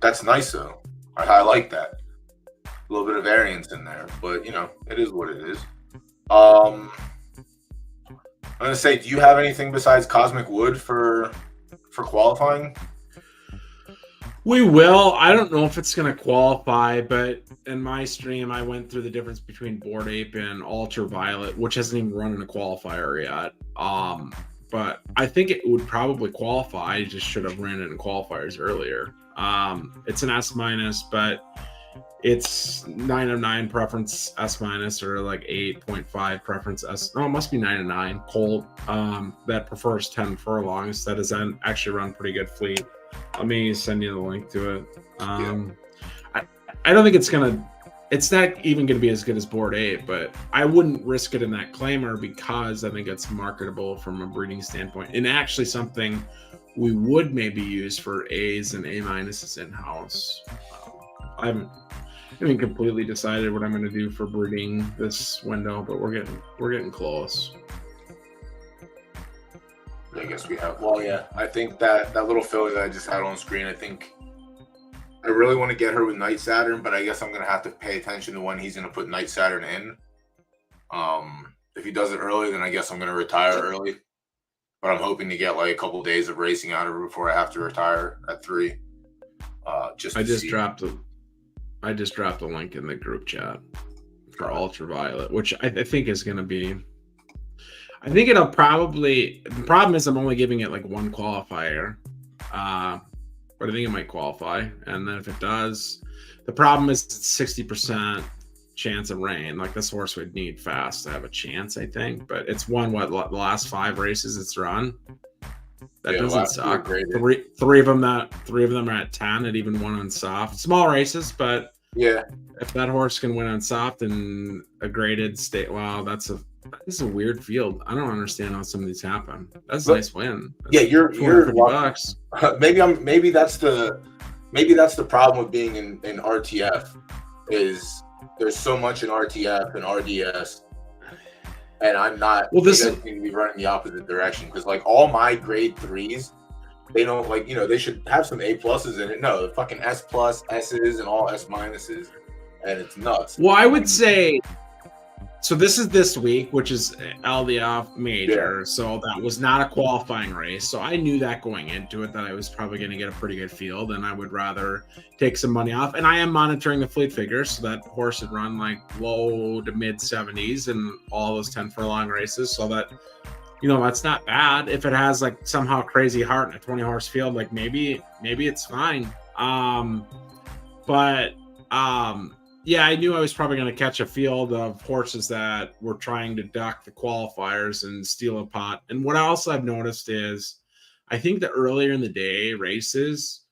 A: that's nice though. I like that. A little bit of variance in there, but it is what it is. I'm gonna say, do you have anything besides Cosmic Wood for qualifying?
B: We will. I don't know if it's gonna qualify, but in my stream, I went through the difference between Bored Ape and Ultraviolet, which hasn't even run in a qualifier yet. But I think it would probably qualify. I just should have ran it in qualifiers earlier. It's an S-, but It's 9 of 9 preference S minus, or like 8.5 preference S. No, it must be 9 of 9. Colt that prefers 10 furlongs. That is actually run pretty good fleet. Let me send you the link to it. I don't think it's not even gonna be as good as Board 8, but I wouldn't risk it in that claimer because I think it's marketable from a breeding standpoint, and actually something we would maybe use for A's and A minuses in house. I haven't completely decided what I'm going to do for breeding this window, but we're getting close.
A: I guess we have. Well, yeah, I think that little filly that I just had on screen, I think I really want to get her with Night Saturn, but I guess I'm going to have to pay attention to when he's going to put Night Saturn in. If he does it early, then I guess I'm going to retire early. But I'm hoping to get like a couple days of racing out of her before I have to retire at 3. I just
B: dropped a link in the group chat for Ultraviolet, which I think is going to be. I think it'll probably. The problem is I'm only giving it like one qualifier, but I think it might qualify. And then if it does, the problem is it's 60% chance of rain. Like this horse would need fast to have a chance, I think. But it's won the last 5 races it's run. That doesn't suck. Three of them are at 10. It even won on soft. Small races, but
A: yeah,
B: if that horse can win on soft and a graded state, wow, this is a weird field. I don't understand how some of these happen. That's a nice win.
A: Yeah, you're
B: $50.
A: Maybe that's the problem with being in RTF is there's so much in RTF and RDS. And I'm not. Well, this is going to be running the opposite direction because, like, all my grade 3s, they don't they should have some A pluses in it. No, fucking S plus, S's, and all S minuses, and it's nuts.
B: Well, I would say. So this is this week, which is LDF major. Yeah. So that was not a qualifying race. So I knew that going into it that I was probably going to get a pretty good field, and I would rather take some money off. And I am monitoring the fleet figures. So that horse had run like low to mid 70s in all those 10 furlong races. So that, that's not bad. If it has like somehow crazy heart in a 20 horse field, like maybe it's fine. Yeah, I knew I was probably going to catch a field of horses that were trying to duck the qualifiers and steal a pot. And what else I've noticed is I think the earlier in the day races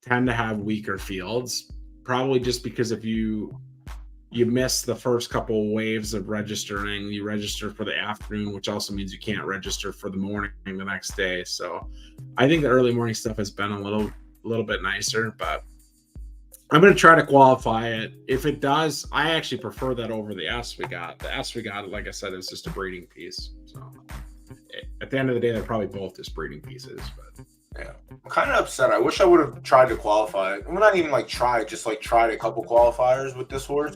B: tend to have weaker fields, probably just because if you miss the first couple waves of registering, you register for the afternoon, which also means you can't register for the morning the next day. So I think the early morning stuff has been a little bit nicer, but I'm going to try to qualify it. If it does, I actually prefer that over the S we got. The S we got, like I said, is just a breeding piece. So at the end of the day, they're probably both just breeding pieces. But
A: yeah, I'm kind of upset. I wish I would have tried to qualify. Well, not even like tried, just like tried a couple qualifiers with this horse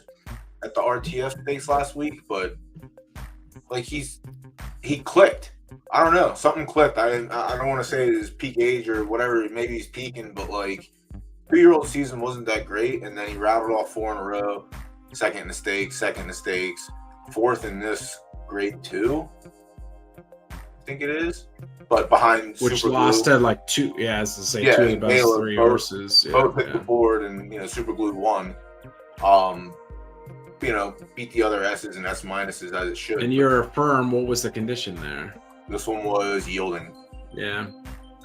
A: at the RTF stakes last week. But like he clicked. I don't know, something clicked. I don't want to say his peak age or whatever. Maybe he's peaking, but like. 2-year-old season wasn't that great, and then he rattled off 4 in a row. Second in the stakes, fourth in this grade 2, I think it is. But behind
B: which
A: Super
B: lost
A: Glue.
B: At like 2, yeah, as to say 2 of the best
A: Taylor,
B: 3 horses.
A: Both hit the board, and Super Glue won. Beat the other S's and S minuses as it should.
B: And you're a firm. What was the condition there?
A: This one was yielding.
B: Yeah.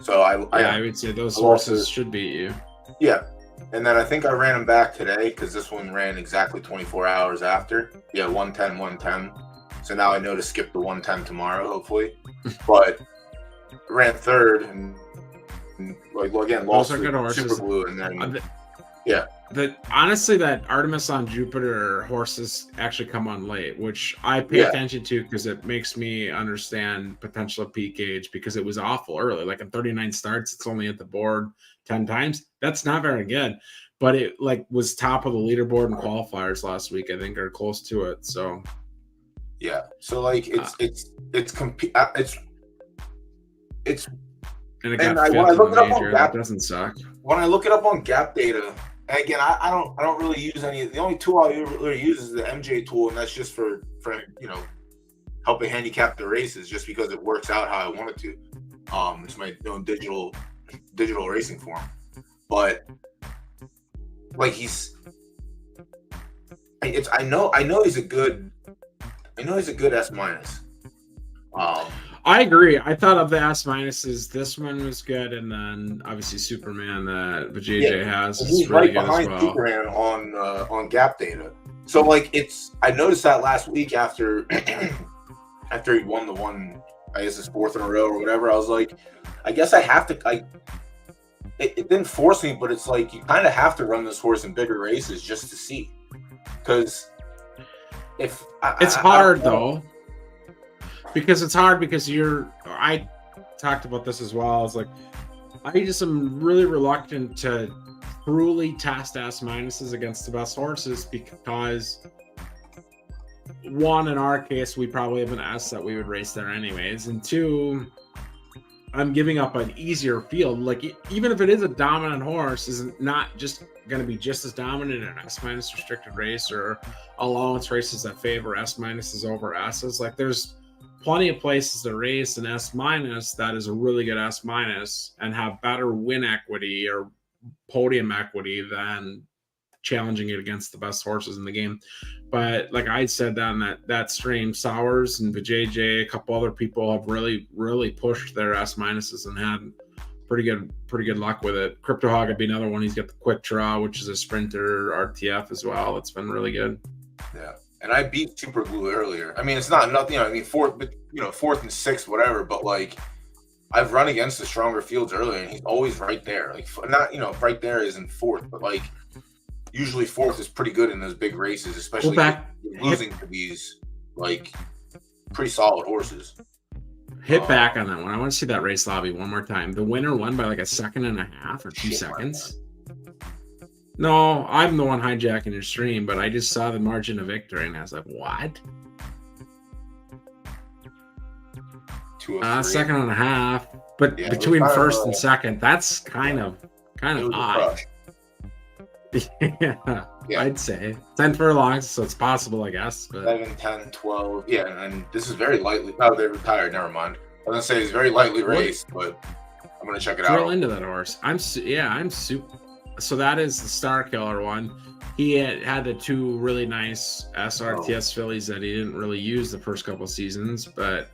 A: So I
B: would say those horses should beat you.
A: Yeah, and then I think I ran them back today because this one ran exactly 24 hours after. Yeah, 110. So now I know to skip the 110 tomorrow, hopefully. But ran third and lost to Super Glue, and then
B: honestly, that Artemis on Jupiter horses actually come on late, which I pay attention to because it makes me understand potential peak age because it was awful early. Like in 39 starts, it's only at the board 10 times. That's not very good, but it was top of the leaderboard in qualifiers last week, I think, or close to it. So
A: yeah, so it's and when I look it up on Gap,
B: that doesn't suck.
A: When I look it up on Gap data, and again, I don't really use any. The only tool I really use is the MJ tool, and that's just for helping handicap the races, just because it works out how I want it to. It's my own digital racing form, but I know he's a good S minus.
B: I agree. I thought of the S minuses. This one was good, and then obviously Superman that JJ has
A: and
B: is
A: he's
B: really
A: right
B: good as
A: behind
B: well.
A: Superman on Gap Data. So like I noticed that last week after after he won the one, I guess his fourth in a row or whatever. I was like, I guess I have to. It didn't force me, but it's like you kind of have to run this horse in bigger races just to see, because if
B: it's hard though. Because it's hard because I talked about this as well. I was like, I just am really reluctant to truly test S minuses against the best horses because one, in our case, we probably have an S that we would race there anyways. And two, I'm giving up an easier field. Like even if it is a dominant horse, is not just going to be just as dominant in an S minus restricted race or allowance races that favor S minuses over S's. Like there's plenty of places to race an S minus that is a really good S minus and have better win equity or podium equity than challenging it against the best horses in the game. But like I said that in that stream, Sowers and JJ, a couple other people have really pushed their S minuses and had pretty good luck with it. Crypto Hog would be another one. He's got the Quick Draw, which is a sprinter RTF as well. It's been really good.
A: Yeah. And I beat Super Glue earlier. I mean, it's not nothing. I mean, fourth and sixth, whatever. But like, I've run against the stronger fields earlier, and he's always right there. Like, not right there isn't fourth, but like, usually fourth is pretty good in those big races, especially losing to these like pretty solid horses.
B: Hit back on that one. I want to see that race lobby one more time. The winner won by like a second and a half or 2 seconds. No, I'm the one hijacking your stream, but I just saw the margin of victory and I was like, what? Second and a half. But yeah, between first and second, that's kind of odd. Yeah, I'd say 10 furlongs, so it's possible, I guess. But
A: 11, 10, 12. Yeah, and this is very lightly. Oh, they retired. Never mind. I was gonna say it's very lightly raced, but I'm gonna check it out.
B: Drill into that horse. I'm super. So that is the Star Killer one. He had the two really nice SRTS fillies that he didn't really use the first couple seasons, but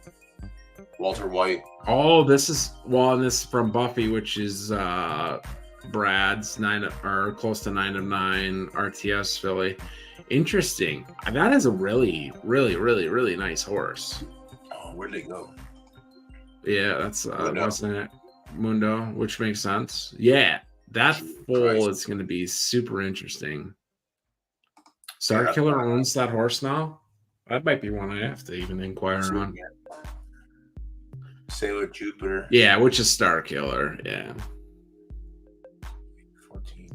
A: Walter White.
B: Oh, this is from Buffy, which is Brad's 9 or close to 9 of 9 RTS filly. Interesting. That is a really nice horse.
A: Oh, where'd they go?
B: Yeah, that's wasn't it Mundo, which makes sense. Yeah. That foal is going to be super interesting. Star Killer owns that horse now. That might be one I have to even inquire on.
A: Sailor Jupiter.
B: Yeah, which is Star Killer. Yeah.
A: 14.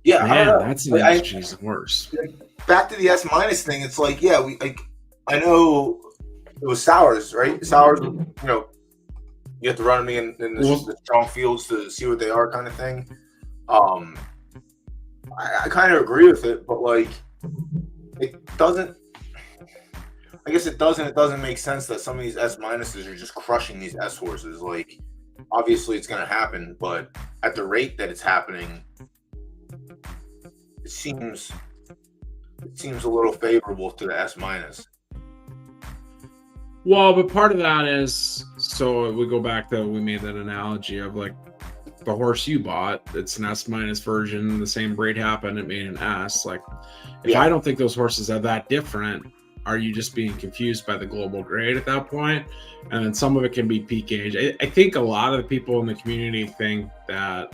A: Yeah,
B: man, that's an interesting horse.
A: Back to the S minus thing. It's like, yeah, I know it was Sowers, right? Sowers, you have to run me in the strong fields to see what they are, kind of thing. I kind of agree with it, but like, it doesn't. I guess it doesn't. It doesn't make sense that some of these S minuses are just crushing these S horses. Like, obviously, it's going to happen, but at the rate that it's happening, it seems a little favorable to the S minus.
B: Well, but part of that is, so we go back to, we made that analogy of like the horse you bought, it's an S minus version, the same breed happened, it made an S. Like, if I don't think those horses are that different, are you just being confused by the global grade at that point? And then some of it can be peak age. I think a lot of the people in the community think that,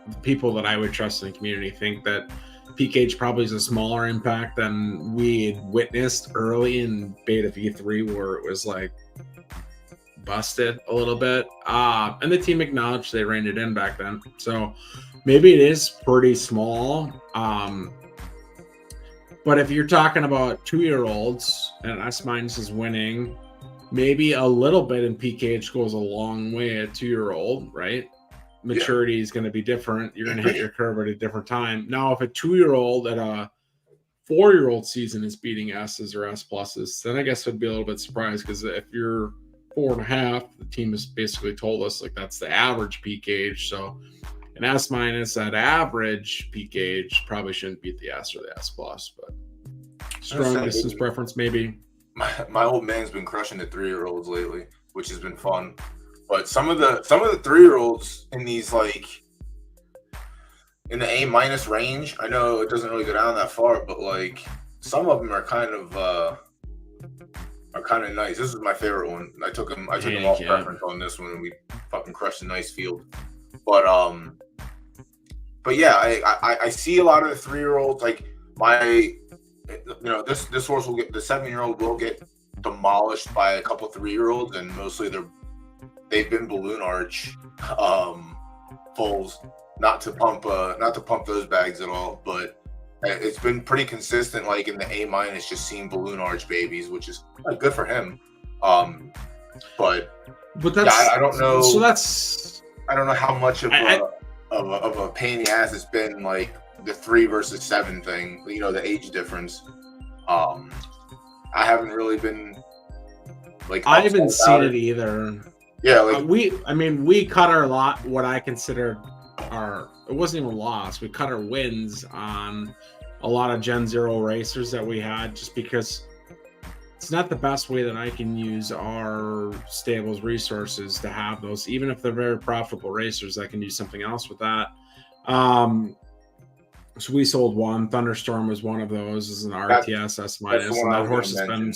B: the people that I would trust in the community think that peak age probably is a smaller impact than we had witnessed early in Beta V3, where it was like busted a little bit. And the team acknowledged they reined it in back then. So maybe it is pretty small. But if you're talking about 2-year-olds and S minus is winning, maybe a little bit in peak age goes a long way at 2-year-old, right? Maturity is going to be different. You're going to hit your curve at a different time. Now, if a 2-year-old at a 4-year-old season is beating S's or S pluses, then I guess I'd be a little bit surprised, because if you're 4.5, the team has basically told us like that's the average peak age. So an S minus at average peak age probably shouldn't beat the S or the S plus, but strong distance preference maybe.
A: My old man's been crushing the 3-year-olds lately, which has been fun. But some of the 3-year-olds in these like in the A minus range, I know it doesn't really go down that far, but like some of them are kind of nice. This is my favorite one. I took him off preference on this one, and we fucking crushed a nice field. But yeah, I see a lot of the 3-year-olds. Like this horse will get, the 7-year-old will get demolished by a couple 3-year-olds, and mostly they've been balloon arch foals. Not to pump those bags at all, but it's been pretty consistent. Like in the A minus, just seeing balloon arch babies, which is good for him. But that's I don't know.
B: So
A: I don't know how much of a pain in the ass it's been, like the 3 versus 7 thing. You know, the age difference. I haven't really been like.
B: I haven't seen it either.
A: Yeah, like
B: we cut our lot. What I considered it wasn't even a loss. We cut our wins on a lot of Gen 0 racers that we had, just because it's not the best way that I can use our stable's resources to have those, even if they're very profitable racers. I can do something else with that. So we sold one. Thunderstorm was one of those, as an RTS S minus, and that horse has been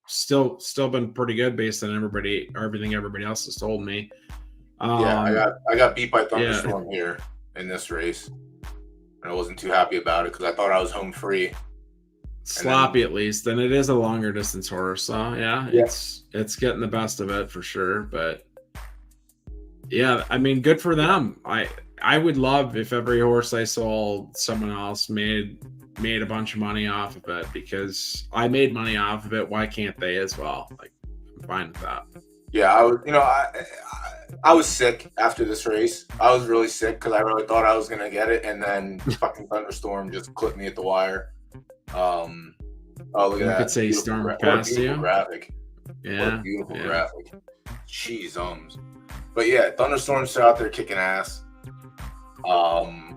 B: still been pretty good based on everything everybody else has told me.
A: I got beat by Thunderstorm here in this race, and I wasn't too happy about it because I thought I was home free.
B: Sloppy at least, and it is a longer distance horse, so it's getting the best of it for sure. But yeah, I mean, good for them. I would love if every horse I sold, someone else made a bunch of money off of it, because I made money off of it. Why can't they as well? Like, I'm fine with that.
A: Yeah, I was sick after this race. I was really sick because I really thought I was gonna get it, and then fucking Thunderstorm just clipped me at the wire. Oh, look at that!
B: Could say storm past you.
A: Graphic.
B: Yeah,
A: beautiful graphic. Jeez, But yeah, Thunderstorm's still out there kicking ass. I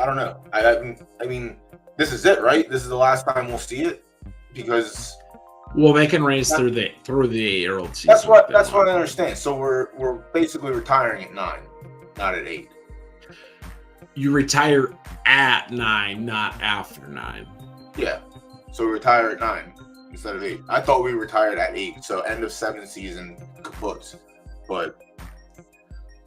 A: don't know. I mean, this is it, right? This is the last time we'll see it, because.
B: Well, they can race through the 8-year-old season.
A: That's what I understand. So we're basically retiring at 9, not at 8.
B: You retire at 9, not after 9.
A: Yeah. So we retire at 9 instead of 8. I thought we retired at 8. So end of 7th season kaputs. But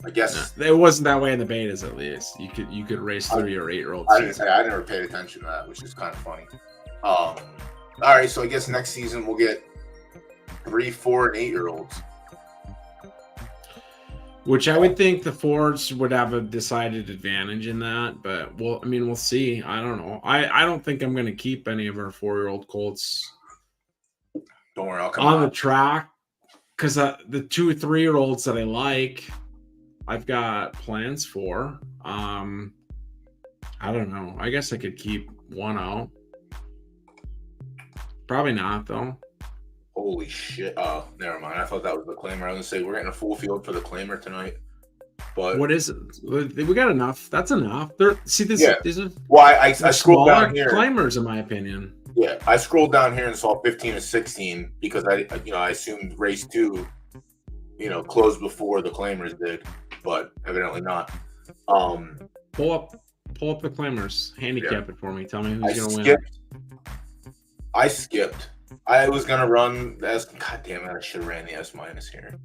A: I guess
B: it wasn't that way in the betas. At least you could race through your 8-year-old season.
A: I never paid attention to that, which is kind of funny. All right, so I guess next season we'll get 3, 4, and 8-year-olds.
B: Which I would think the Fords would have a decided advantage in that, but we'll see. I don't know. I don't think I'm going to keep any of our 4-year-old colts.
A: Don't worry, I'll come
B: on the track, because the 2 or 3-year-olds that I like, I've got plans for. I don't know. I guess I could keep one out. Probably not, though.
A: Holy shit. Oh, never mind. I thought that was the claimer. I was going to say, we're getting a full field for the claimer tonight. But
B: what is it? We got enough. That's enough. These are
A: I scrolled down here.
B: Claimers, in my opinion.
A: Yeah, I scrolled down here and saw 15 to 16 because I assumed race 2, closed before the claimers did, but evidently not.
B: Pull up the claimers. Handicap it for me. Tell me who's going to win.
A: I skipped. I was gonna run the S. God damn it! I should have ran the S minus here.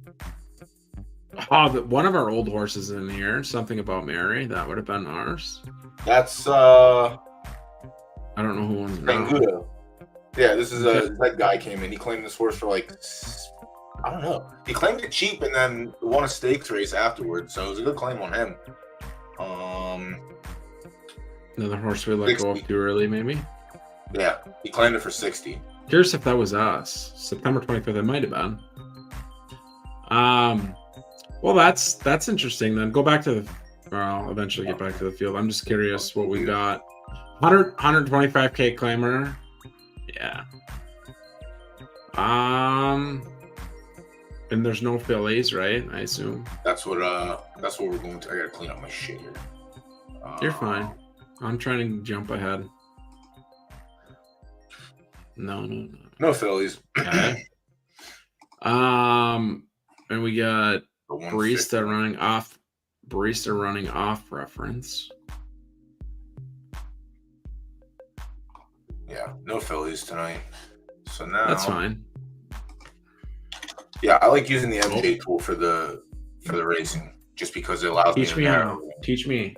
B: One of our old horses in here. Something about Mary. That would have been ours.
A: That's
B: I don't know who owns it.
A: Rangudo. Yeah, this is that guy came in. He claimed this horse for like, I don't know. He claimed it cheap and then won a stakes race afterwards. So it was a good claim on him.
B: Another horse we let go off too early, maybe.
A: Yeah, he claimed it for 60.
B: Curious if that was us. September 25th, it might have been. Well, that's interesting. Then go back to I'll eventually get back to the field. I'm just curious what we got. 125K claimer. Yeah. And there's no fillies, right? I assume.
A: That's what we're going to. I gotta clean up my shit here.
B: You're fine. I'm trying to jump ahead. No.
A: No Phillies.
B: Okay. And we got
A: The
B: barista running off. Barista running off reference.
A: Yeah, no Phillies tonight. So now
B: That's fine.
A: Yeah, I like using the MJ tool for the racing, just because it allows
B: Teach
A: me
B: me
A: to
B: how.
A: narrow.
B: Teach me.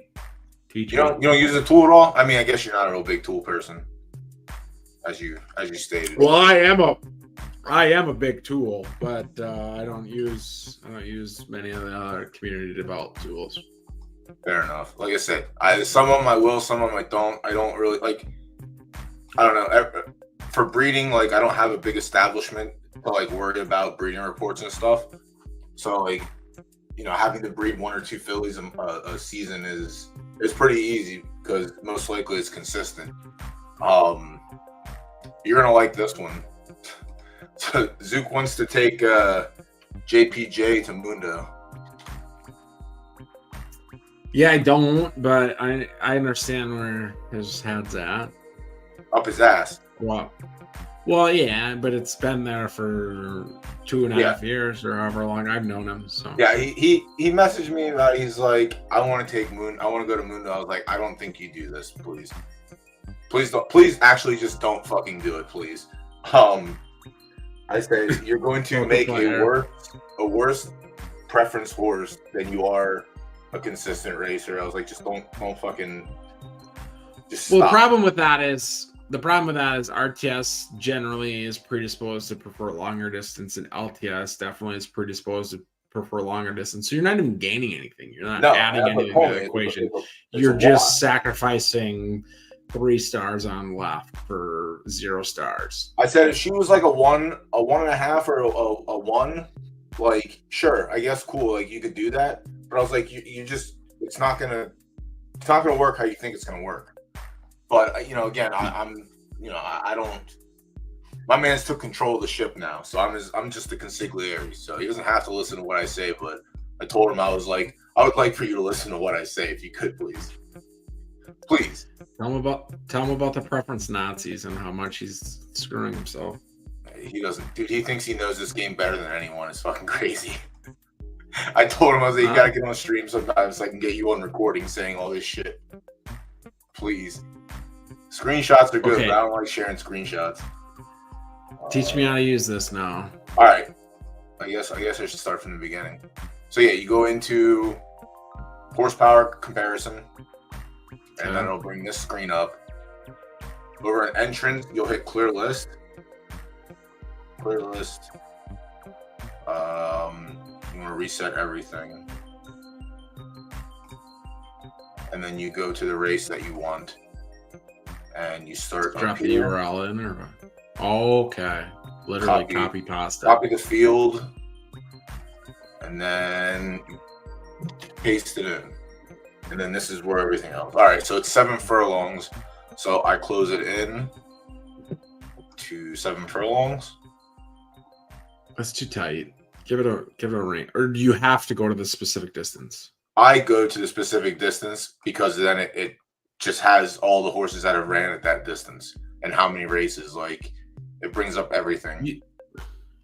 A: You don't use the tool at all? I mean, I guess you're not a real big tool person, as you stated.
B: Well, I am a big tool, but I don't use many of the other community developed tools.
A: Fair enough. Like I said, some of them I will, some of them I don't. I don't really like. I don't know. For breeding, like I don't have a big establishment to like worry about breeding reports and stuff. So like, having to breed 1 or 2 fillies a season is pretty easy because most likely it's consistent. You're gonna like this one. So Zook wants to take JPJ to Mundo.
B: Yeah, I don't, but I understand where his head's at.
A: Up his ass.
B: Well, yeah, but it's been there for 2.5 years or however long I've known him. So
A: yeah, he messaged me about it. He's like, I want to go to Mundo. I was like, I don't think you do this, please. Please don't. Please, actually, just don't fucking do it, please. I said you're going to make a worse preference horse than you are a consistent racer. I was like, just don't fucking just stop.
B: Well, the problem with that is RTS generally is predisposed to prefer longer distance, and LTS definitely is predisposed to prefer longer distance. So you're not even gaining anything. You're not adding anything to the equation. You're just sacrificing 3 stars on left for 0 stars.
A: I said if she was like a 1.5 or a 1, like sure, I guess cool, like you could do that. But I was like, you just it's not gonna work how you think it's gonna work. But again, I don't. My man's took control of the ship now, so I'm just the consigliere. So he doesn't have to listen to what I say. But I told him I was like, I would like for you to listen to what I say, if you could, please. Please.
B: Tell him about the preference Nazis and how much he's screwing himself.
A: He doesn't, dude. He thinks he knows this game better than anyone. It's fucking crazy. I told him I was like, you gotta get on stream sometimes so I can get you on recording saying all this shit. Please. Screenshots are good,
B: Okay.
A: but I don't like sharing screenshots.
B: Teach me how to use this now.
A: All right. I guess I should start from the beginning. So yeah, you go into horsepower comparison, and then it'll bring this screen up. Over an entrance, you'll hit clear list. Clear list. You want to reset everything, and then you go to the race that you want, and you start.
B: Drop the URL in, or okay, literally copy pasta.
A: Copy the field, and then paste it in, and then this is where everything else. All right, so it's 7 furlongs. So I close it in to 7 furlongs.
B: That's too tight. Give it a ring, or do you have to go to the specific distance?
A: I go to the specific distance because then it just has all the horses that have ran at that distance and how many races. Like it brings up everything.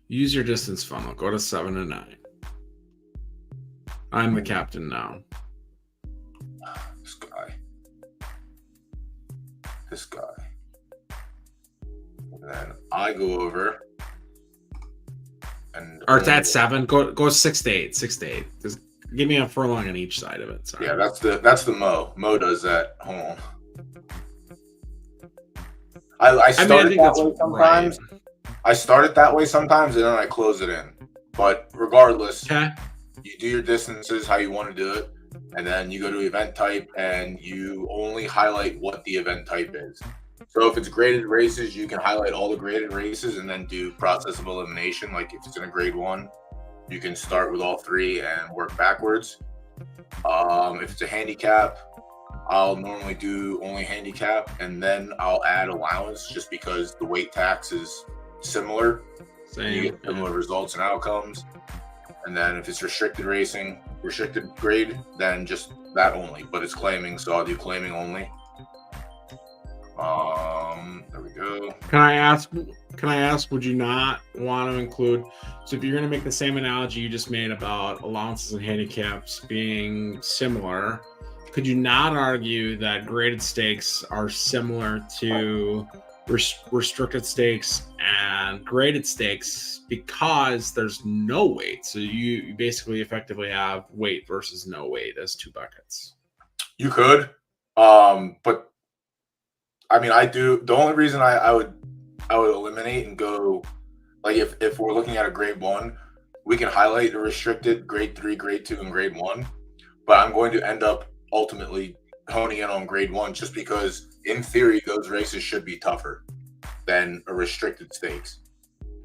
B: Use your distance funnel. Go to 7 and 9. I'm the captain now. This guy. And then I go over. Or it's at 7. Go 6 to 8. 6 to 8. Just give me a furlong on each side of it. Sorry.
A: Yeah, that's the Mo. Mo does that. Hold on. I start it that way sometimes. Right. I start it that way sometimes, and then I close it in. But regardless, you do your distances how you want to do it, and then you go to event type, and you only highlight what the event type is. So if it's graded races, you can highlight all the graded races and then do process of elimination. Like if it's in a grade 1, you can start with all 3 and work backwards. If it's a handicap, I'll normally do only handicap, and then I'll add allowance just because the weight tax is similar.
B: Same.
A: You get similar results and outcomes. And then if it's restricted racing, restricted grade, then just that only. But it's claiming, so I'll do claiming only. There we go.
B: Can I ask, would you not want to include, so if you're going to make the same analogy you just made about allowances and handicaps being similar, could you not argue that graded stakes are similar to restricted stakes and graded stakes because there's no weight? So you basically effectively have weight versus no weight as two buckets.
A: You could, but I mean, I do. The only reason I would eliminate and go, like, if we're looking at a grade 1, we can highlight the restricted grade 3, grade 2, and grade 1. But I'm going to end up ultimately honing in on grade 1 just because, in theory, those races should be tougher than a restricted stakes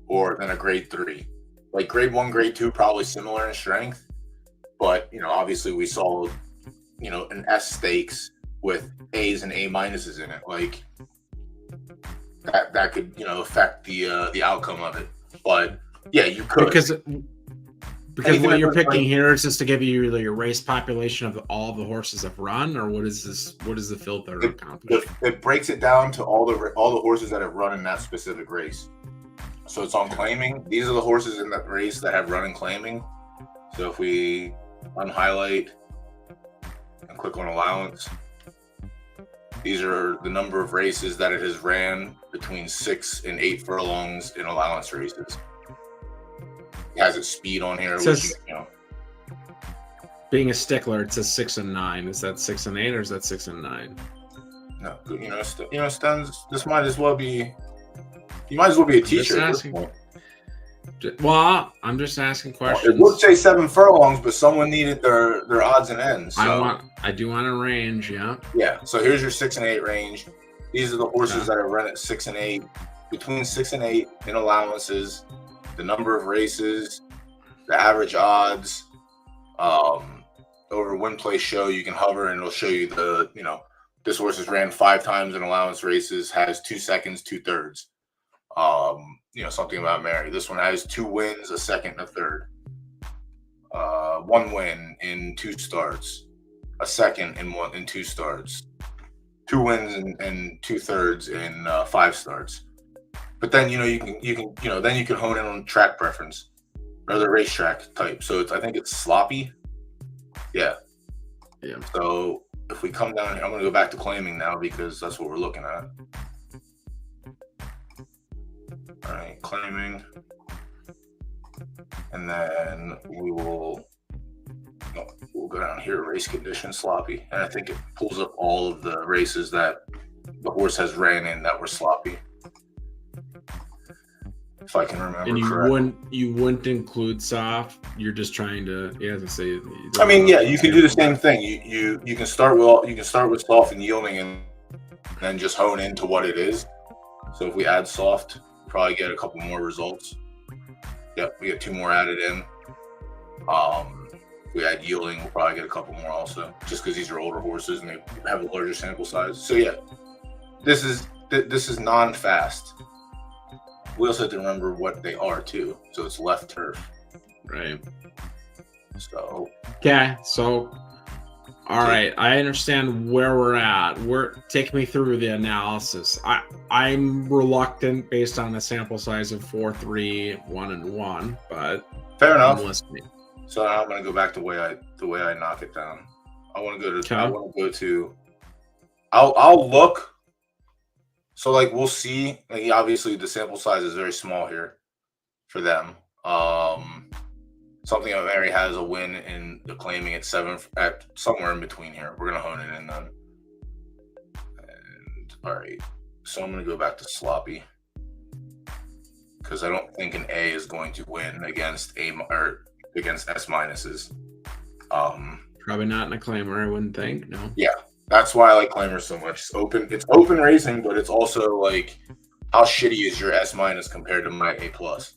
A: or than a grade 3. Like grade 1, grade 2, probably similar in strength, but obviously we saw an S stakes with A's and A minuses in it, like that could affect the outcome of it. But yeah, you could,
B: because what you're picking here is just to give you your race population of all the horses that run, or what is this? What is the filter accomplish?
A: It breaks it down to all the horses that have run in that specific race. So it's on claiming. These are the horses in that race that have run in claiming. So if we unhighlight and click on allowance, these are the number of races that it has ran between 6 and 8 furlongs in allowance races. It has its speed on here.
B: Says, being a stickler, it says 6 and 9. Is that 6 and 8 or is that 6 and 9?
A: No, Stens, this might as well be. You might as well be a teacher.
B: Well, I'm just asking questions.
A: It would say 7 furlongs, but someone needed their odds and ends. So.
B: I do want a range, yeah.
A: Yeah. So here's your 6 and 8 range. These are the horses that have run at 6 and 8, between 6 and 8 in allowances, the number of races, the average odds. Over win place show, you can hover and it'll show you this horse has ran 5 times in allowance races, has 2 seconds, 2/3. Something about Mary. This one has 2 wins, a second, and a third. 1 win in 2 starts, a second in 2 starts, 2 wins and 2/3 in 5 starts. But then you can hone in on track preference or the racetrack type. So I think it's sloppy. Yeah.
B: Yeah.
A: So if we come down here, I'm going to go back to claiming now because that's what we're looking at. All right, claiming, and then we'll go down here, race condition sloppy, and I think it pulls up all of the races that the horse has ran in that were sloppy, if I can remember.
B: And you wouldn't include soft. You're just trying to, say.
A: I mean, yeah, you can do the same thing. You can start with soft and yielding, and then just hone into what it is. So if we add soft, probably get a couple more results. Yep, we get 2 more added in. If we add yielding, we'll probably get a couple more also, just because these are older horses and they have a larger sample size. So yeah, this is non-fast. We also have to remember what they are too. So it's left turf.
B: Right.
A: So.
B: Okay. So. All right, I understand where we're at. Take me through the analysis. I'm reluctant based on a sample size of 4, 3, 1, and 1, but
A: fair enough.
B: I'm listening.
A: So now I'm going to go back the way I knock it down. I want to go to. I'll look. So we'll see. Obviously the sample size is very small here for them. Something that Mary has a win in the claiming at 7 at somewhere in between here. We're gonna hone it in then. And all right, so I'm gonna go back to sloppy because I don't think an A is going to win against against S minuses.
B: Probably not in a claimer, I wouldn't think. No.
A: Yeah, that's why I like claimers so much. It's open racing, but it's also how shitty is your S minus compared to my A plus.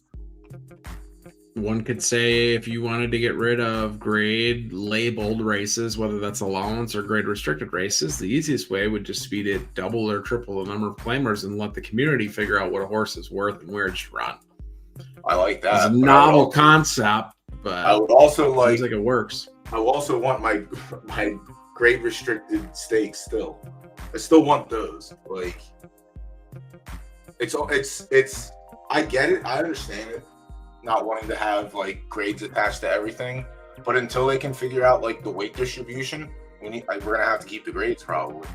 B: One could say if you wanted to get rid of grade labeled races, whether that's allowance or grade restricted races, the easiest way would just be to double or triple the number of claimers and let the community figure out what a horse is worth and where it should run.
A: I like that.
B: It's a novel concept, but
A: I would also
B: seems like it works.
A: I would also want my great restricted stakes still. I still want those. Like it's I get it. I understand it. Not wanting to have like grades attached to everything, but until they can figure out like the weight distribution, we're gonna have to keep the grades probably.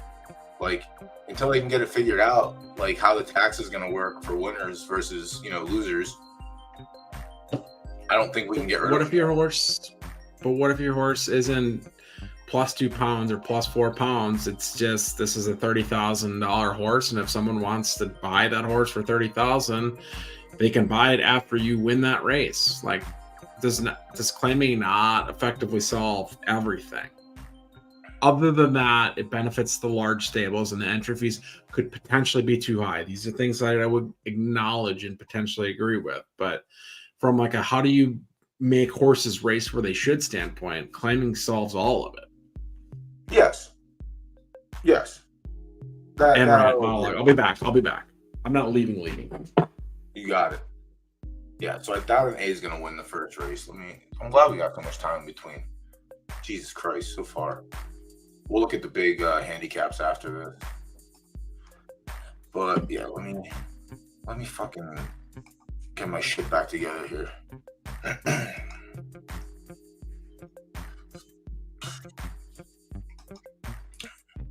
A: Like until they can get it figured out, like how the tax is gonna work for winners versus losers. I don't think we can get rid
B: What
A: of
B: if your horse? But what if your horse isn't plus 2 pounds or plus 4 pounds? It's just this is a $30,000 horse, and if someone wants to buy that horse for $30,000, they can buy it after you win that race. Like, does claiming not effectively solve everything? Other than that, it benefits the large stables, and the entry fees could potentially be too high. These are things that I would acknowledge and potentially agree with. But from like a how do you make horses race where they should standpoint, claiming solves all of it.
A: Yes.
B: And right, I'll be back. I'm not leaving.
A: You got it. Yeah, so I doubt an A is gonna win the first race. I'm glad we got so much time in between. Jesus Christ, so far. We'll look at the big handicaps after this. But yeah, let me fucking get my shit back together here.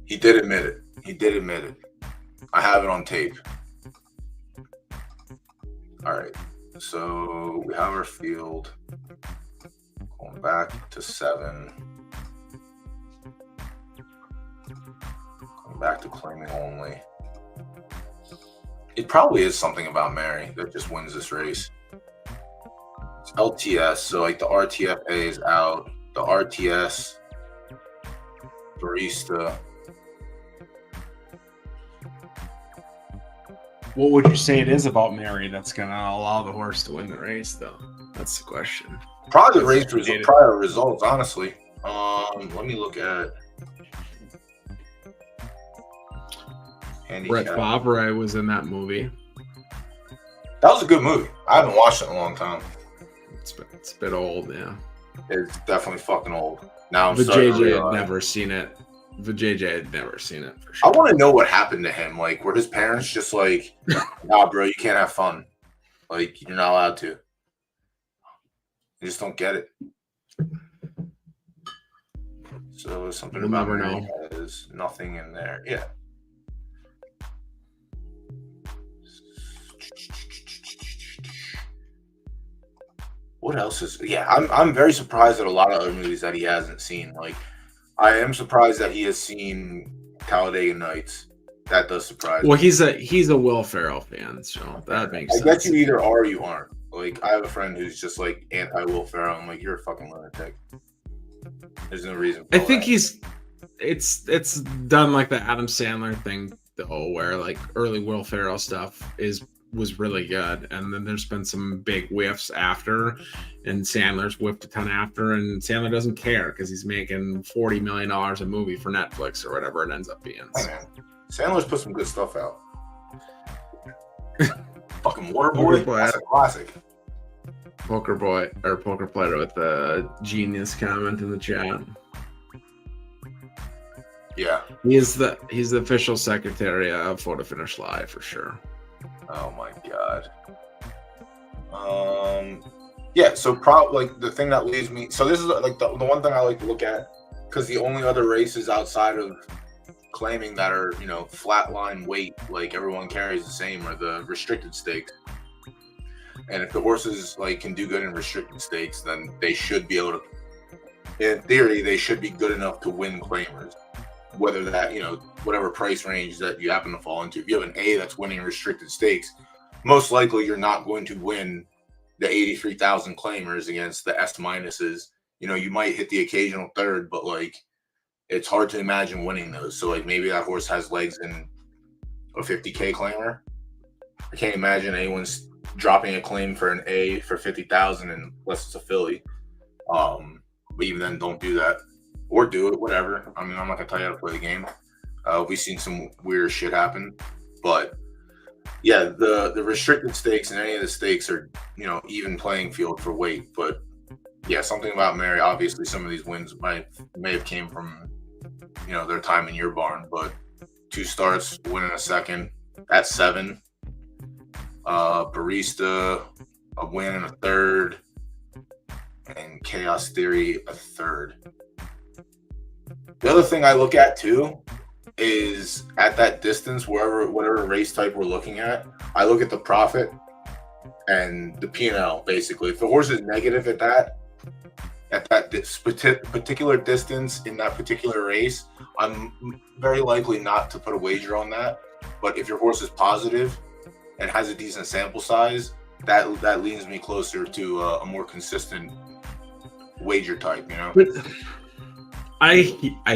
A: He did admit it. I have it on tape. All right. So we have our field. Going back to 7. Going back to claiming only. It probably is something about Mary that just wins this race. It's LTS, so like the RTFA is out. The RTS, barista.
B: What would you say it is about Mary that's going to allow the horse to win the race, though? That's the question.
A: Probably the race prior results, honestly. Let me look at
B: Brett Favre was in that movie.
A: That was a good movie. I haven't watched it in a long time.
B: It's a bit old, yeah.
A: It's definitely fucking old. Now
B: The JJ had never seen it. The JJ had never seen it for sure.
A: I want to know what happened to him. Like, were his parents just like, nah, bro, you can't have fun. Like, you're not allowed to. You just don't get it. So something
B: We'll
A: about
B: never
A: Mary
B: know.
A: has nothing in there. Yeah. What else is? Yeah, I'm very surprised at a lot of other movies that he hasn't seen. Like, I am surprised that he has seen Talladega Nights. That does surprise me.
B: Well, he's a Will Ferrell fan, so that makes sense.
A: I guess you either are or you aren't. Like, I have a friend who's just like anti-Will Ferrell. I'm like, you're a fucking lunatic. There's no reason.
B: I think it's done like the Adam Sandler thing though, where like early Will Ferrell stuff was really good, and then there's been some big whiffs after, and Sandler's whiffed a ton after, and Sandler doesn't care because he's making $40 million a movie for Netflix or whatever it ends up being.
A: Hey, man. Sandler's put some good stuff out. Fucking Waterboy, that's a classic.
B: Poker Player with a genius comment in the chat.
A: Yeah,
B: he's the official secretary of Photo Finish Live for sure.
A: Oh my god. Yeah, so probably like the thing that leaves me. So this is like the one thing I like to look at, because the only other races outside of claiming that are flatline weight, like everyone carries the same, are the restricted stakes. And if the horses like can do good in restricted stakes, then they should be able to. In theory, they should be good enough to win claimers. Whether that, whatever price range that you happen to fall into. If you have an A that's winning restricted stakes, most likely you're not going to win the 83,000 claimers against the S minuses. You might hit the occasional third, but like it's hard to imagine winning those. So like maybe that horse has legs in a 50K claimer. I can't imagine anyone's dropping a claim for an A for 50,000 unless it's a filly. But even then, don't do that. Or do it, whatever. I mean, I'm not gonna tell you how to play the game. We've seen some weird shit happen, but yeah, the restricted stakes and any of the stakes are even playing field for weight. But yeah, something about Mary. Obviously, some of these wins may have came from their time in your barn, but 2 starts, winning a second at 7. Barista, a win and a third, and Chaos Theory a third. The other thing I look at too is at that distance, whatever race type we're looking at, I look at the profit and the P&L basically. If the horse is negative at that particular distance in that particular race, I'm very likely not to put a wager on that. But if your horse is positive and has a decent sample size, that leans me closer to a more consistent wager type,
B: But I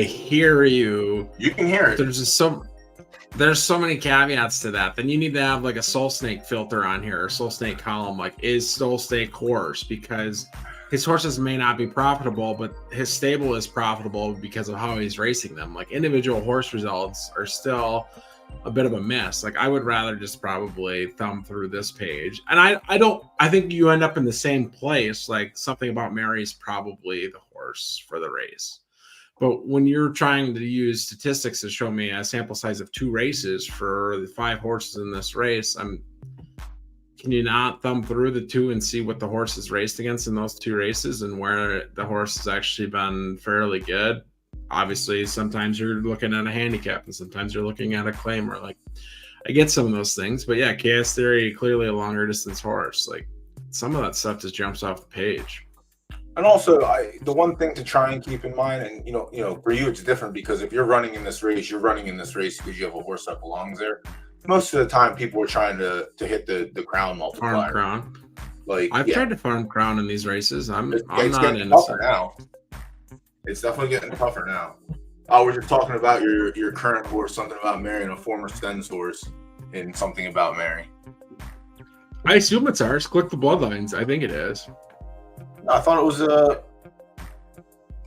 B: hear you.
A: You can hear it.
B: There's so many caveats to that. Then you need to have like a Soul Snake filter on here, or Soul Snake column. Like, is Soul Snake horse? Because his horses may not be profitable, but his stable is profitable because of how he's racing them. Like, individual horse results are still a bit of a miss. Like, I would rather just probably thumb through this page. And I think you end up in the same place. Like, something about Mary's probably the horse for the race. But when you're trying to use statistics to show me a sample size of 2 races for the 5 horses in this race, can you not thumb through the 2 and see what the horse is raced against in those 2 races and where the horse has actually been fairly good? Obviously, sometimes you're looking at a handicap and sometimes you're looking at a claimer. Like, I get some of those things, but yeah, Chaos Theory, clearly a longer distance horse. Like, some of that stuff just jumps off the page.
A: And also, the one thing to try and keep in mind, and for you it's different because if you're running in this race, you're running in this race because you have a horse that belongs there. Most of the time, people are trying to hit the crown multiplier.
B: Farm crown.
A: Like,
B: I've tried to farm crown in these races. I'm
A: it's
B: not
A: getting tougher now. It's definitely getting tougher now. Oh, we're just talking about your current horse, something about Mary, and a former Sten's horse in something about Mary.
B: I assume it's ours. Click the bloodlines. I think it is.
A: No, I thought it was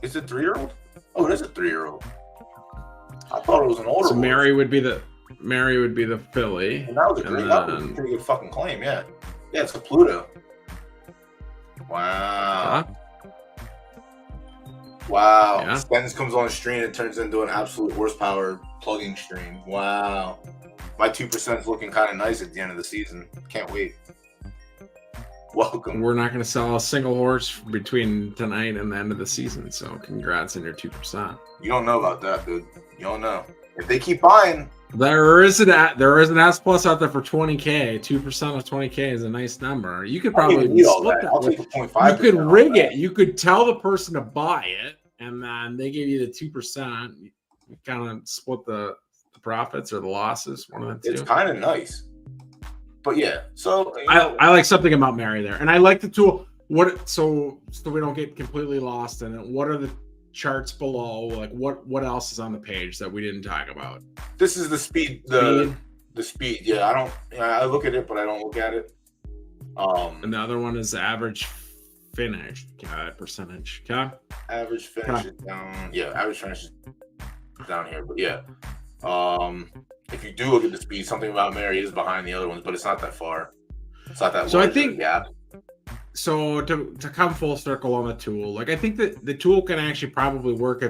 A: is it 3-year-old? Oh, it is a 3-year-old. I thought it was an older.
B: So Mary would be the filly.
A: And that was a pretty good fucking claim, yeah. Yeah, it's a Pluto. Wow.
B: Huh?
A: Wow.
B: Yeah.
A: Sten's comes on stream, it turns into an absolute horsepower plugging stream. Wow. My 2% is looking kind of nice at the end of the season. Can't wait. Welcome.
B: We're not going to sell a single horse between tonight and the end of the season, so congrats on your 2%.
A: You don't know about that, dude. You don't know. If they keep buying,
B: there is an S plus out there for 20K. 2% of 20K is a nice number. You could probably split that.
A: I'll take a 0.5%.
B: You could rig it. You could tell the person to buy it, and then they give you the 2%. You kind of split the profits or the losses. One of the two.
A: It's kind of nice. But yeah, so
B: I like something about Mary there, and I like the tool. So we don't get completely lost in it. What are the charts below? Like what else is on the page that we didn't talk about?
A: This is the speed. The speed. Yeah, I look at it, but I don't look at it.
B: And the other one is the average finish percentage. Okay.
A: Average finish is down. Yeah, average finish is down here, but yeah. If you do look at the speed, something about Mary is behind the other ones, but it's not that far. It's not that.
B: So I think.
A: Yeah.
B: So to come full circle on the tool, like I think that the tool can actually probably work.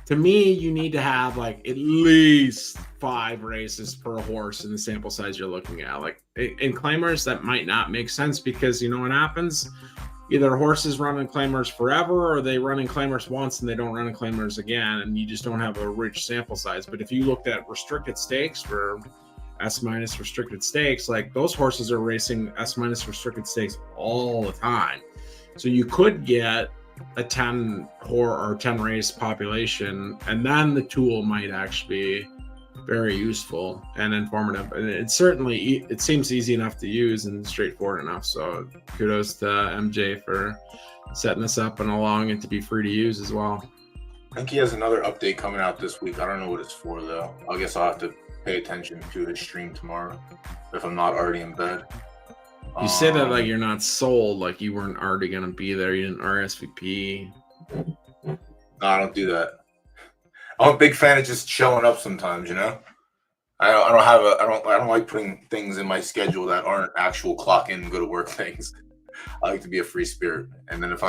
B: To me, you need to have like at least 5 races per horse in the sample size you're looking at. Like in claimers, that might not make sense because you know what happens. Either horses run in claimers forever or they run in claimers once and they don't run in claimers again, and you just don't have a rich sample size. But if you looked at restricted stakes for S- restricted stakes, like those horses are racing S- restricted stakes all the time. So you could get a 10 or 10 race population, and then the tool might actually be very useful and informative. And it seems easy enough to use and straightforward enough. So kudos to MJ for setting this up and allowing it to be free to use as well.
A: I think he has another update coming out this week. I don't know what it's for though. I guess I'll have to pay attention to his stream tomorrow if I'm not already in bed.
B: You say that like you're not sold, like you weren't already gonna be there. You didn't RSVP.
A: No, I don't do that. I'm a big fan of just showing up sometimes, you know. I don't like putting things in my schedule that aren't actual clock in, go to work things. I like to be a free spirit. And then if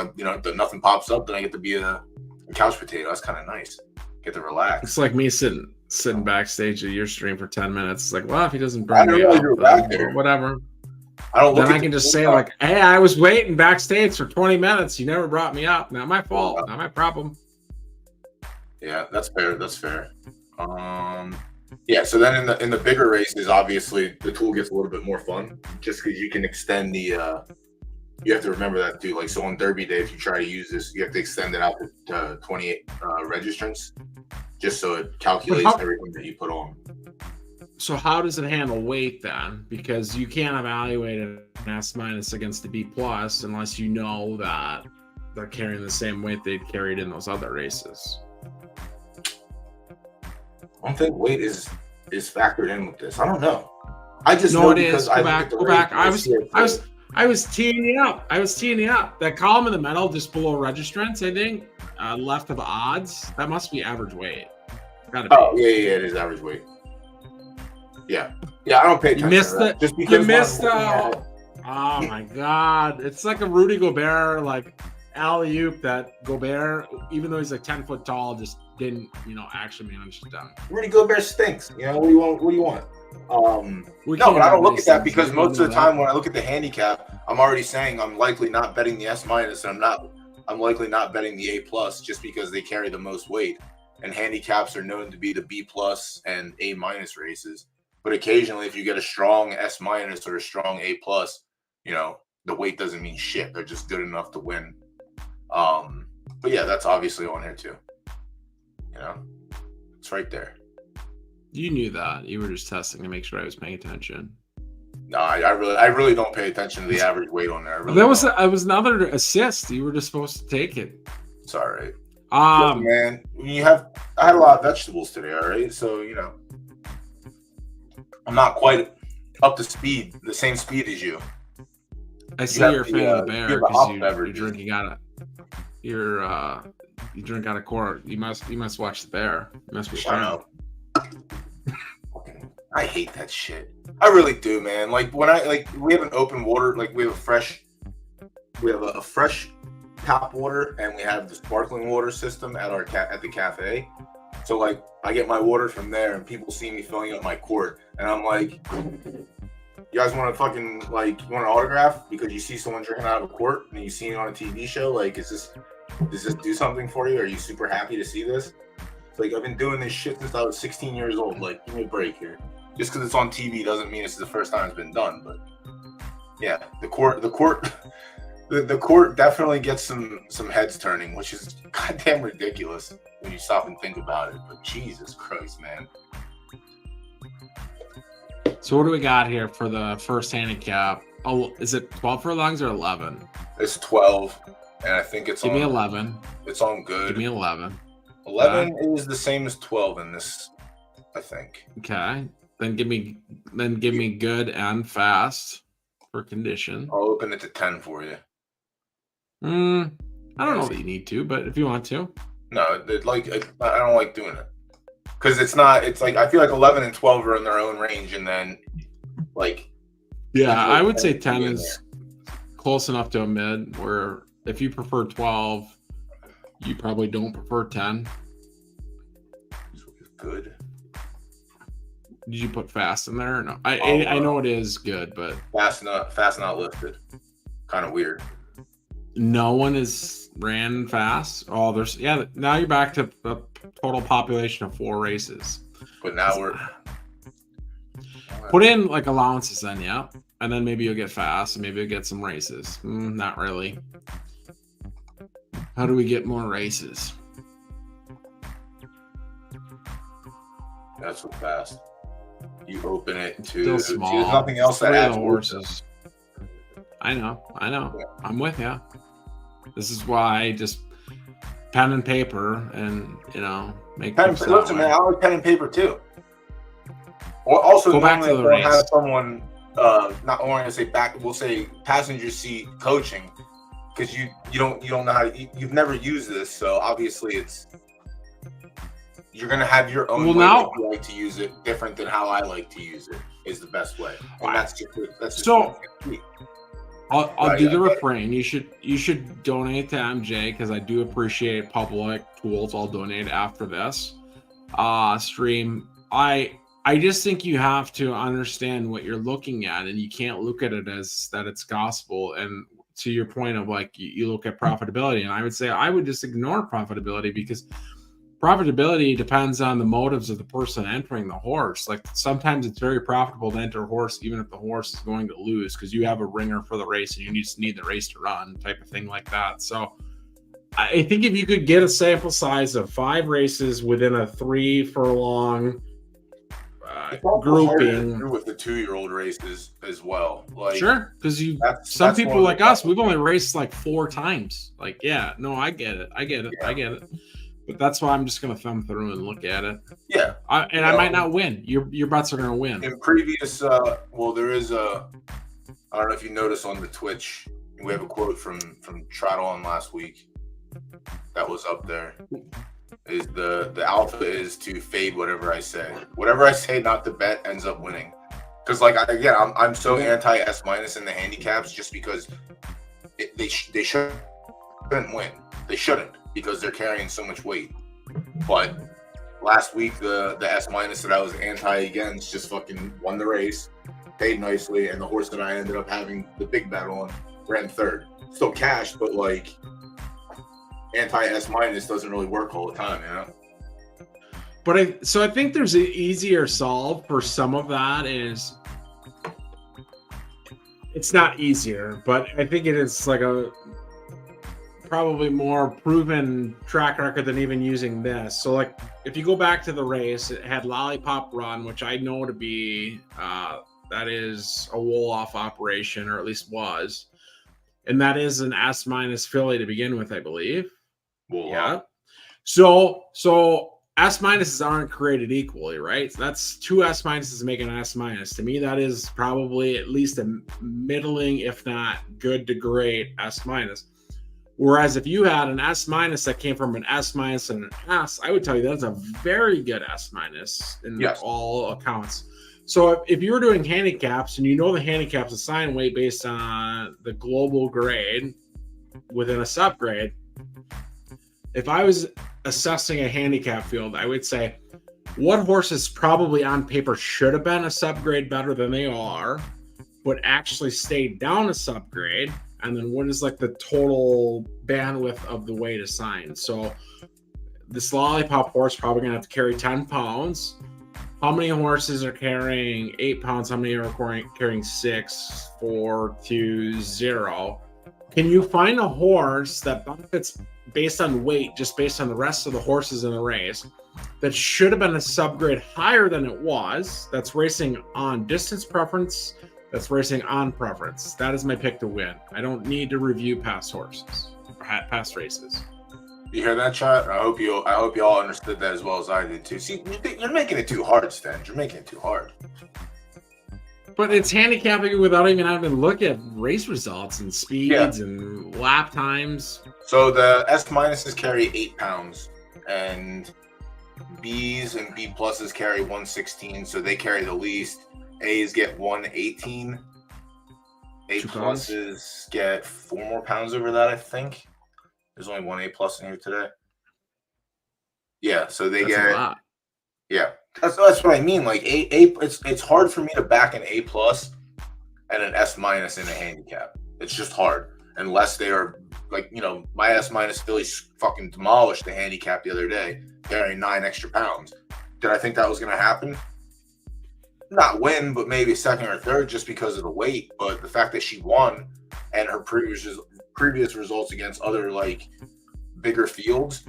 A: nothing pops up, then I get to be a couch potato. That's kind of nice. Get to relax.
B: It's like me sitting backstage at your stream for 10 minutes. It's like, well, if he doesn't bring me up, then whatever. Then I can just say like, hey, I was waiting backstage for 20 minutes. You never brought me up. Not my fault. Not my problem.
A: Yeah, that's fair. That's fair. Yeah. So then in the bigger races, obviously the tool gets a little bit more fun, just because you can extend the. You have to remember that too. Like, so on Derby Day, if you try to use this, you have to extend it out to 28 registrants, just so it calculates everything that you put on.
B: So how does it handle weight then? Because you can't evaluate an S- against a B+ unless you know that they're carrying the same weight they carried in those other races.
A: I don't think weight is factored in with this. I don't know. I just
B: know it is. Go back. I was teeing you up. That column in the middle, just below registrants, I think, left of odds, that must be average weight. Gotta be.
A: Oh, yeah, it is average weight. Yeah, I don't pay attention to that. Just because
B: you missed oh my God. It's like a Rudy Gobert, like, alley-oop that Gobert, even though he's like 10 foot tall, just didn't, actually manage to dunk.
A: Rudy Gobert stinks. What do you want? No, but I don't look at that because most of the time when I look at the handicap, I'm already saying I'm likely not betting the S-, and I'm likely not betting the A+ just because they carry the most weight. And handicaps are known to be the B+ and A- races. But occasionally, if you get a strong S- or a strong A+, the weight doesn't mean shit. They're just good enough to win. But yeah, that's obviously on here too. It's right there.
B: You knew that. You were just testing to make sure I was paying attention.
A: No, I really don't pay attention to the average weight on there.
B: That was another assist. You were just supposed to take it.
A: It's all right. Listen, man, I had a lot of vegetables today. All right, so I'm not quite up to speed, the same speed as you.
B: I see you're a fan of the bear because you're drinking out of you drink out of quart. You must watch the bear. You must be a fan.
A: I hate that shit. I really do, man. Like when we have an open water, like we have a fresh tap water, and we have the sparkling water system at the cafe. So like I get my water from there, and people see me filling up my quart, and I'm like, you guys want to fucking you want an autograph because you see someone drinking out of a quart and you see it on a TV show? Like, does this do something for you? Are you super happy to see this? Like, I've been doing this shit since I was 16 years old. Like, give me a break here. Just because it's on TV doesn't mean it's the first time it's been done. But yeah, the court definitely gets some heads turning, which is goddamn ridiculous when you stop and think about it. But Jesus Christ, man.
B: So what do we got here for the first handicap? Oh, is it 12 furlongs or 11?
A: It's 12, and I think it's
B: Give me 11.
A: It's on good.
B: Give me 11.
A: 11 is the same as 12 in this, I think.
B: Okay. Then give me good and fast for condition.
A: I'll open it to 10 for you.
B: I don't know that you need to, but if you want to.
A: No, I don't like doing it. Because it's like I feel like 11 and 12 are in their own range, and then
B: I would say 10 is close enough to a mid, where if you prefer 12, you probably don't prefer 10.
A: Good.
B: Did you put fast in there or no? I know it is good, but
A: fast not listed. Kind of weird.
B: No one is ran fast. Oh, now you're back to a total population of 4 races.
A: But now we're
B: put in like allowances then, yeah. And then maybe you'll get fast and maybe you'll get some races. Not really. How do we get more races?
A: That's what fast. You open it to
B: still small.
A: There's nothing else that adds
B: horses. I know. Yeah. I'm with you. This is why I just pen and paper and make
A: pen. Listen, man, I like pen and paper too. Or also,
B: go back to the race.
A: Have someone, not only to say back, we'll say passenger seat coaching, because you don't know how to. You've never used this, so obviously you're gonna have your own way that you like to use it, different than how I like to use it. Is the best way, and that's just
B: so. I'll
A: Right,
B: do the
A: I get it.
B: refrain. You should donate to MJ because I do appreciate public tools. I'll donate after this stream. I just think you have to understand what you're looking at, and you can't look at it as that it's gospel. And to your point of like you look at profitability, and I would say I would just ignore profitability because profitability depends on the motives of the person entering the horse. Like sometimes it's very profitable to enter a horse even if the horse is going to lose because you have a ringer for the race and you just need the race to run, type of thing like that. So I think if you could get a sample size of 5 races within a 3 furlong
A: It's also harder to
B: grouping.
A: do with the 2-year-old races as well. Like
B: Sure, because some
A: that's one
B: people
A: of the
B: like us,
A: toughest
B: we've only
A: things.
B: raced like 4 times. Like, yeah, no, I get it. I get it. I
A: Yeah,
B: get it. But that's why I'm just gonna thumb through and look at it.
A: yeah.
B: And I might not win. Your bets are gonna win.
A: In previous, well, there is a. I don't know if you noticed on the Twitch, we have a quote from Trot On last week that was up there. Is the alpha is to fade whatever I say. Whatever I say not to bet ends up winning. Because like I'm so anti S minus in the handicaps just because they shouldn't win. They shouldn't because they're carrying so much weight. But last week the S minus that I was anti against just fucking won the race, paid nicely, and the horse that I ended up having the big bet on ran third. Still cashed, but like anti S minus doesn't really work all the time, you know.
B: But I think there's an easier solve for some of that is it's not easier, but I think it is like a probably more proven track record than even using this. So like if you go back to the race, it had Lollipop Run, which I know to be that is a Wolof operation, or at least was. And that is an S minus filly to begin with, I believe.
A: Well,
B: Yeah. So S minuses aren't created equally, right? So that's 2 S minuses make an S minus. To me, that is probably at least a middling, if not good to great S minus. Whereas if you had an S minus that came from an S minus and an S, I would tell you that's a very good S minus in all accounts. So if you were doing handicaps and you know the handicaps assign weight based on the global grade within a subgrade, if I was assessing a handicap field, I would say what horses probably on paper should have been a subgrade better than they are, but actually stayed down a subgrade, and then what is like the total bandwidth of the weight assigned. So this Lollipop horse probably gonna have to carry 10 pounds. How many horses are carrying 8 pounds? How many are carrying 6, 4, 2, 0? Can you find a horse that benefits based on weight, just based on the rest of the horses in the race, that should have been a subgrade higher than it was, that's racing on distance preference, that's racing on preference? That is my pick to win. I don't need to review past horses, past races.
A: you hear that, Chat? I hope you all understood that as well as I did too. See, you're making it too hard, Stan. You're making it too hard.
B: But it's handicapping without even having to look at race results and speeds and lap times.
A: So the S minuses carry 8 pounds, and B's and B pluses carry 116, so they carry the least. A's get 118. A pluses get 4 more pounds over that, I think. There's only 1 A plus in here today. Yeah, so they get a lot. Yeah. That's what I mean. Like it's hard for me to back an A plus and an S minus in a handicap. It's just hard unless they are like, you know, my S minus Phillies fucking demolished the handicap the other day, carrying 9 extra pounds. Did I think that was going to happen? Not win, but maybe second or third just because of the weight. But the fact that she won and her previous results against other like bigger fields.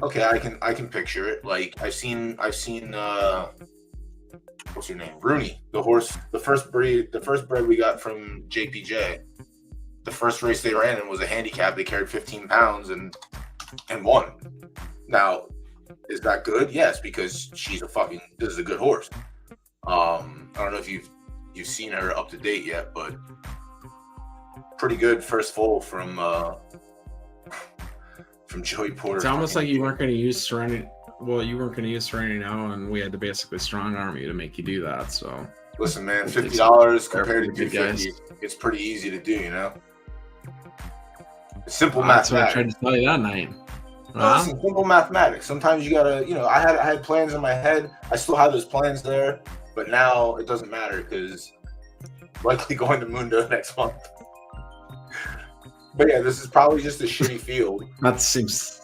A: Okay, I can picture it. Like I've seen what's your name? Rooney, the horse, the first bred we got from JPJ. The first race they ran in was a handicap. They carried 15 pounds and won. Now, is that good? Yes, because this is a good horse. I don't know if you've seen her up to date yet, but pretty good first foal from Joey Porter.
B: It's almost like you weren't going to use Serenity. Well, you weren't going to use Serenity now, and we had to basically strong arm you to make you do that. So
A: Listen, man, $50
B: They're
A: compared to
B: pretty good guys.
A: $250, it's pretty easy to do, you know. It's simple
B: That's what I
A: mathematics.
B: tried to tell you that night.
A: No, listen, simple mathematics. Sometimes you gotta, I had plans in my head. I still have those plans there, but now it doesn't matter because likely going to Mundo next month. But yeah, this is probably just a shitty field.
B: That seems.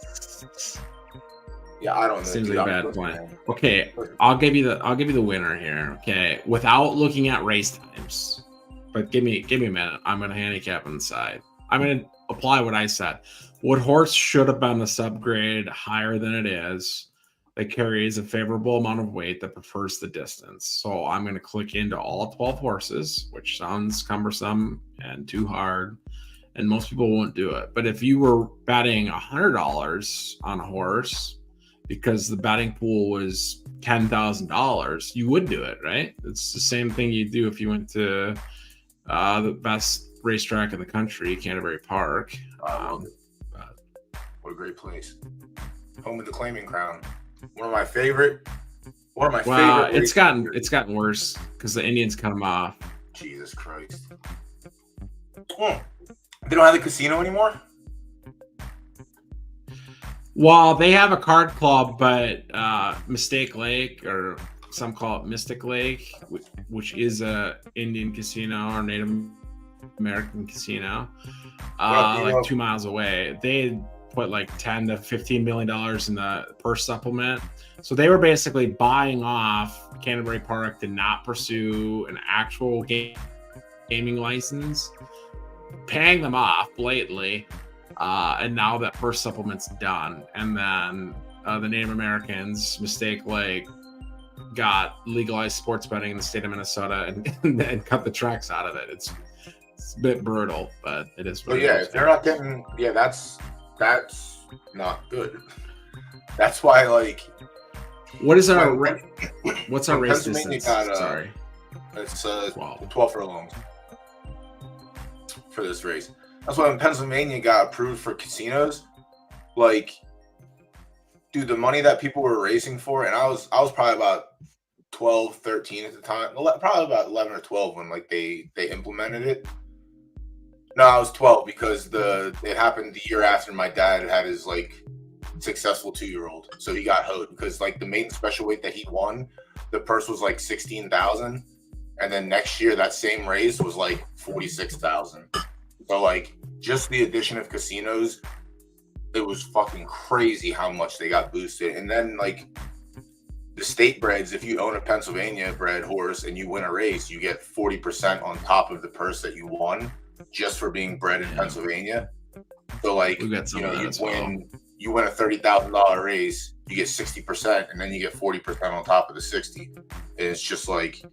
A: Yeah, I don't know.
B: Seems
A: dude.
B: like a bad plan. Okay, I'll give you the winner here. Okay, without looking at race times, but give me a minute. I'm gonna handicap inside. I'm gonna apply what I said. What horse should have been a subgrade higher than it is that carries a favorable amount of weight that prefers the distance. So I'm going to click into all 12 horses, which sounds cumbersome and too hard, and most people won't do it. But if you were betting $100 on a horse because the betting pool was $10,000, you would do it, right? It's the same thing you do if you went to the best racetrack in the country, Canterbury Park.
A: What a great place. Home of the Claiming Crown. One of my favorite.
B: Well, it's gotten worse because the Indians cut them off.
A: Jesus Christ. They don't have the casino anymore?
B: Well, they have a card club, but Mistake Lake, or some call it Mystic Lake, which is a Indian casino or Native American casino, like 2 miles away. They put like $10 to $15 million in the purse supplement. So they were basically buying off Canterbury Park to not pursue an actual gaming license, paying them off blatantly. And now that purse supplement's done. And then the Native Americans, Mistake Lake, got legalized sports betting in the state of Minnesota and cut the tracks out of it. It's a bit brutal, but it is.
A: But yeah, if they're not getting, that's not good. That's why, like,
B: what's our race distance?
A: Sorry, it's 12 furlongs for this race. That's why when Pennsylvania got approved for casinos, like, dude, the money that people were racing for, and I was probably about 12, 13 at the time, probably about 11 or 12 when like they implemented it. No, I was 12 because it happened the year after my dad had his like successful 2-year-old, so he got hoed because like the main special weight that he won, the purse was like 16,000, and then next year that same race was like 46,000. So like just the addition of casinos, it was fucking crazy how much they got boosted. And then like the state breds, if you own a Pennsylvania bred horse and you win a race, you get 40% on top of the purse that you won just for being bred in Pennsylvania. So like, you win a $30,000 race, you get 60%, and then you get 40% on top of the 60. And it's just like,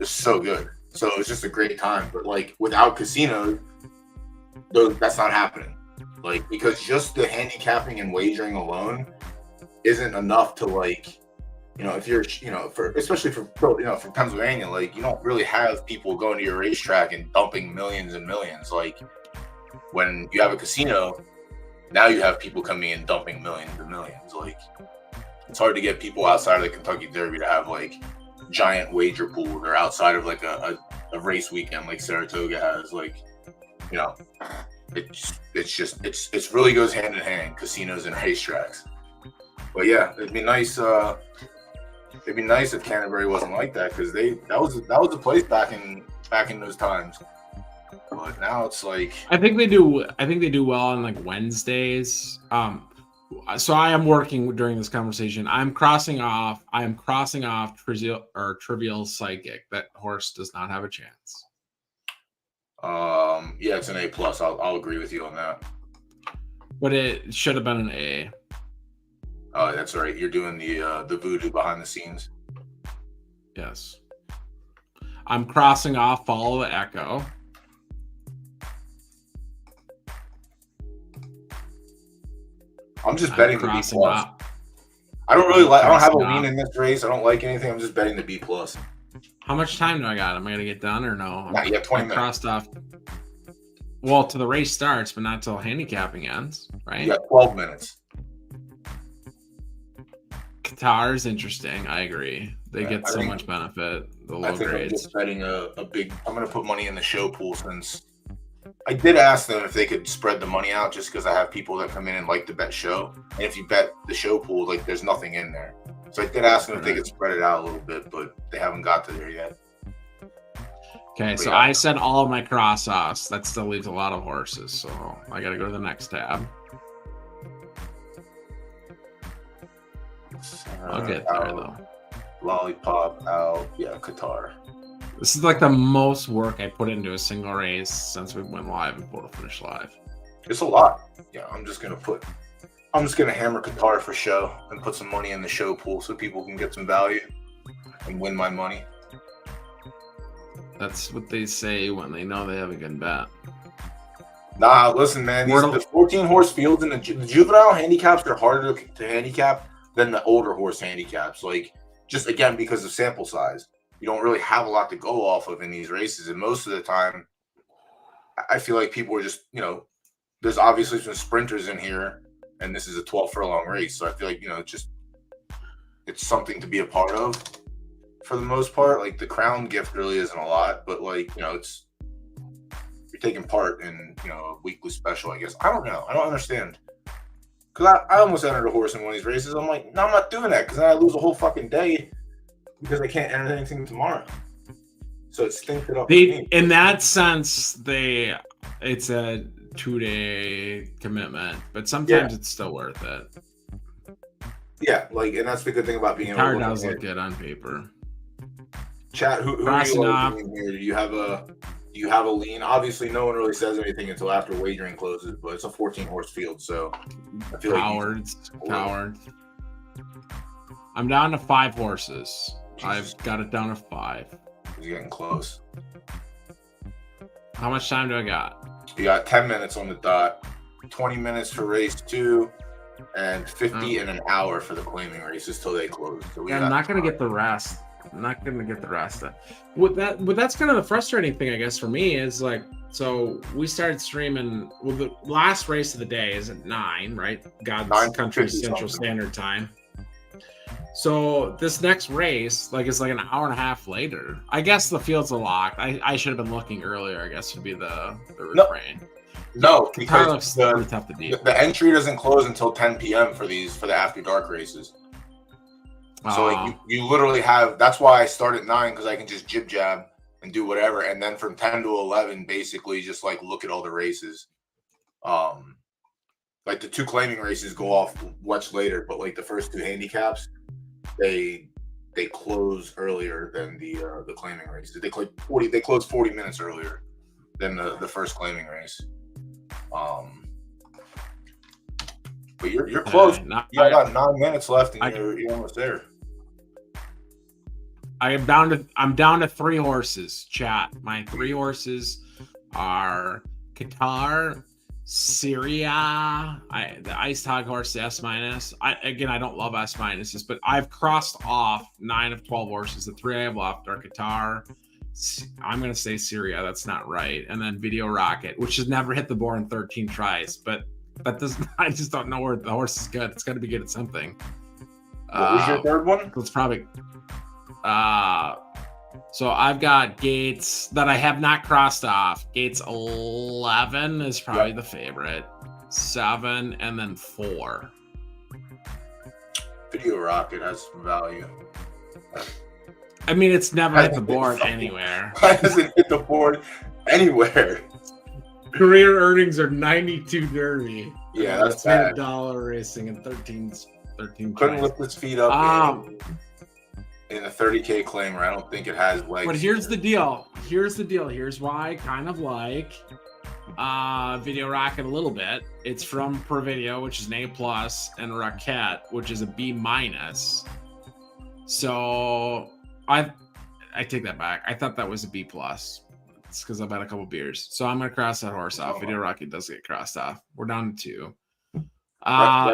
A: it's so good. So it's just a great time. But like without casinos, that's not happening. Like, because just the handicapping and wagering alone isn't enough to like, if you're, especially for Pennsylvania, like you don't really have people going to your racetrack and dumping millions and millions. Like when you have a casino, now you have people coming in dumping millions and millions. Like it's hard to get people outside of the Kentucky Derby to have like giant wager pool or outside of like a race weekend like Saratoga has. Like, it really goes hand in hand, casinos and racetracks. But yeah, it'd be nice if Canterbury wasn't like that, because that was the place back in those times. But now it's like,
B: I think they do well on like Wednesdays. So I am working during this conversation. I am crossing off Trivial Psychic. That horse does not have a chance.
A: Yeah, it's an A+. I'll agree with you on that.
B: But it should have been an A.
A: Oh, that's right. You're doing the voodoo behind the scenes.
B: Yes. I'm crossing off Follow the Echo.
A: I'm just betting the B+. I don't have a lean in this race. I don't like anything. I'm just betting the B+.
B: How much time do I got? Am I gonna get done or no?
A: You got 20 minutes.
B: Crossed off. Well, till the race starts, but not till handicapping ends, right?
A: You got 12 minutes.
B: Qatar is interesting. I agree. They
A: Yeah,
B: get
A: I
B: so
A: think-
B: much benefit. The
A: I
B: low
A: think I'm
B: grades.
A: just betting a big. I'm going to put money in the show pool since I did ask them if they could spread the money out, just because I have people that come in and like to bet show. And if you bet the show pool, like there's nothing in there. So I did ask them if they could spread it out a little bit, but they haven't got to there yet.
B: Okay,
A: But
B: so
A: yeah.
B: I said all of my cross-offs. That still leaves a lot of horses, so I got to go to the next tab. I'll get there, though.
A: Lollipop out. Yeah, Qatar.
B: This is like the most work I put into a single race since we went live and photo finish live.
A: It's a lot. Yeah, I'm just gonna hammer Qatar for show and put some money in the show pool so people can get some value and win my money.
B: That's what they say when they know they have a good bet.
A: Nah, listen, man. The 14 horse fields and the juvenile handicaps are harder to handicap than the older horse handicaps. Like, just again, because of sample size, you don't really have a lot to go off of in these races. And most of the time, I feel like people are just, there's obviously some sprinters in here, and this is a 12 furlong race. So I feel like, it's something to be a part of for the most part. Like, the crown gift really isn't a lot, but like, it's, you're taking part in, a weekly special, I guess. I don't know. I don't understand. Because I almost entered a horse in one of these races. I'm like, no, I'm not doing that, because then I lose a whole fucking day because I can't enter anything tomorrow. So it stinks it up.
B: In that sense, it's a 2-day commitment, but sometimes it's still worth it.
A: Yeah, like, and that's the good thing about being able to
B: Car does look good on paper.
A: Chat, who are you looking here? Do you have a lean? Obviously, no one really says anything until after wagering closes, but it's a 14 horse field, so I feel
B: Cowards. I'm down to 5 horses. I've got it down to 5.
A: You're getting close.
B: How much time do I got?
A: You got 10 minutes on the dot, 20 minutes for race 2, and 50 and an hour for the claiming races till they close. So
B: I'm not going to get the rest. That's kind of the frustrating thing, I guess, for me is like, so we started streaming. Well, the last race of the day is at 9, right? God's country Central Standard Time. So this next race, is like an hour and a half later. I guess the field's a lock. I should have been looking earlier, I guess would be the refrain.
A: No, because
B: tough to beat.
A: The entry doesn't close until 10 p.m. for the after dark races. So you literally have. That's why I start at 9, because I can just jib jab and do whatever, and then from 10 to 11, basically just look at all the races. Like the 2 claiming races go off much later, but like the first 2 handicaps, they close earlier than the claiming races. They close 40 minutes earlier than the first claiming race. But you're close. You got 9 minutes left, and you're almost there.
B: I'm down to 3 horses. Chat. My 3 horses are Qatar, Syria, the Iced Hog horse, the S-. I don't love S-, but I've crossed off 9 of 12 horses. The 3 I have left are Qatar. I'm going to say Syria. That's not right. And then Video Rocket, which has never hit the board in 13 tries. But I just don't know where the horse is good. It's got to be good at something.
A: What was your third one?
B: It's probably... so I've got Gates that I have not crossed off. Gates 11 is probably the favorite. 7 and then 4.
A: Video Rocket has some value.
B: I mean, it's never hit the board anywhere.
A: Why does it hit the board anywhere?
B: Career earnings are 92 Derby.
A: Yeah, that's bad.
B: $1 racing and 13
A: Couldn't lift its feet up in a 30K claimer. I don't think it has legs.
B: But here's the deal. Here's why I kind of like Video Rocket a little bit. It's from Per Video, which is an A+, and Rocket, which is a B-. So I take that back. I thought that was a B+. It's because I've had a couple beers. So I'm going to cross that horse off. Video Rocket does get crossed off. We're down to 2.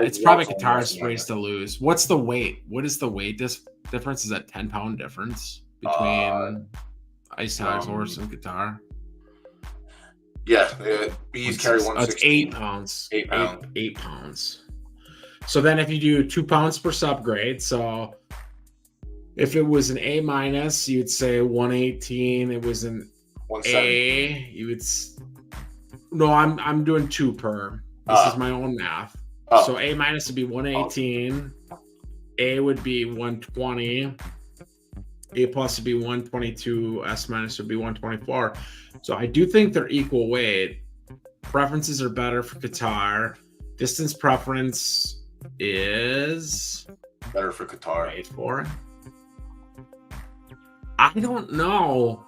B: It's probably Qatar's race to lose. What's the weight? What is the weight difference? Is that 10-pound difference between Ice Hogs horse and Qatar?
A: Yeah, B's carry 116.
B: It's 8 pounds.
A: 8 pounds.
B: 8 pounds. So then if you do 2 pounds per subgrade, so if it was an A minus, you'd say 118. It was an
A: 170.
B: A, you would. No, I'm doing 2 per. This is my own math. So A minus would be 118. A would be 120. A plus would be 122. S minus would be 124. So I do think they're equal weight. Preferences are better for Qatar. Distance preference is
A: better for Qatar.
B: Wait for it. I don't know.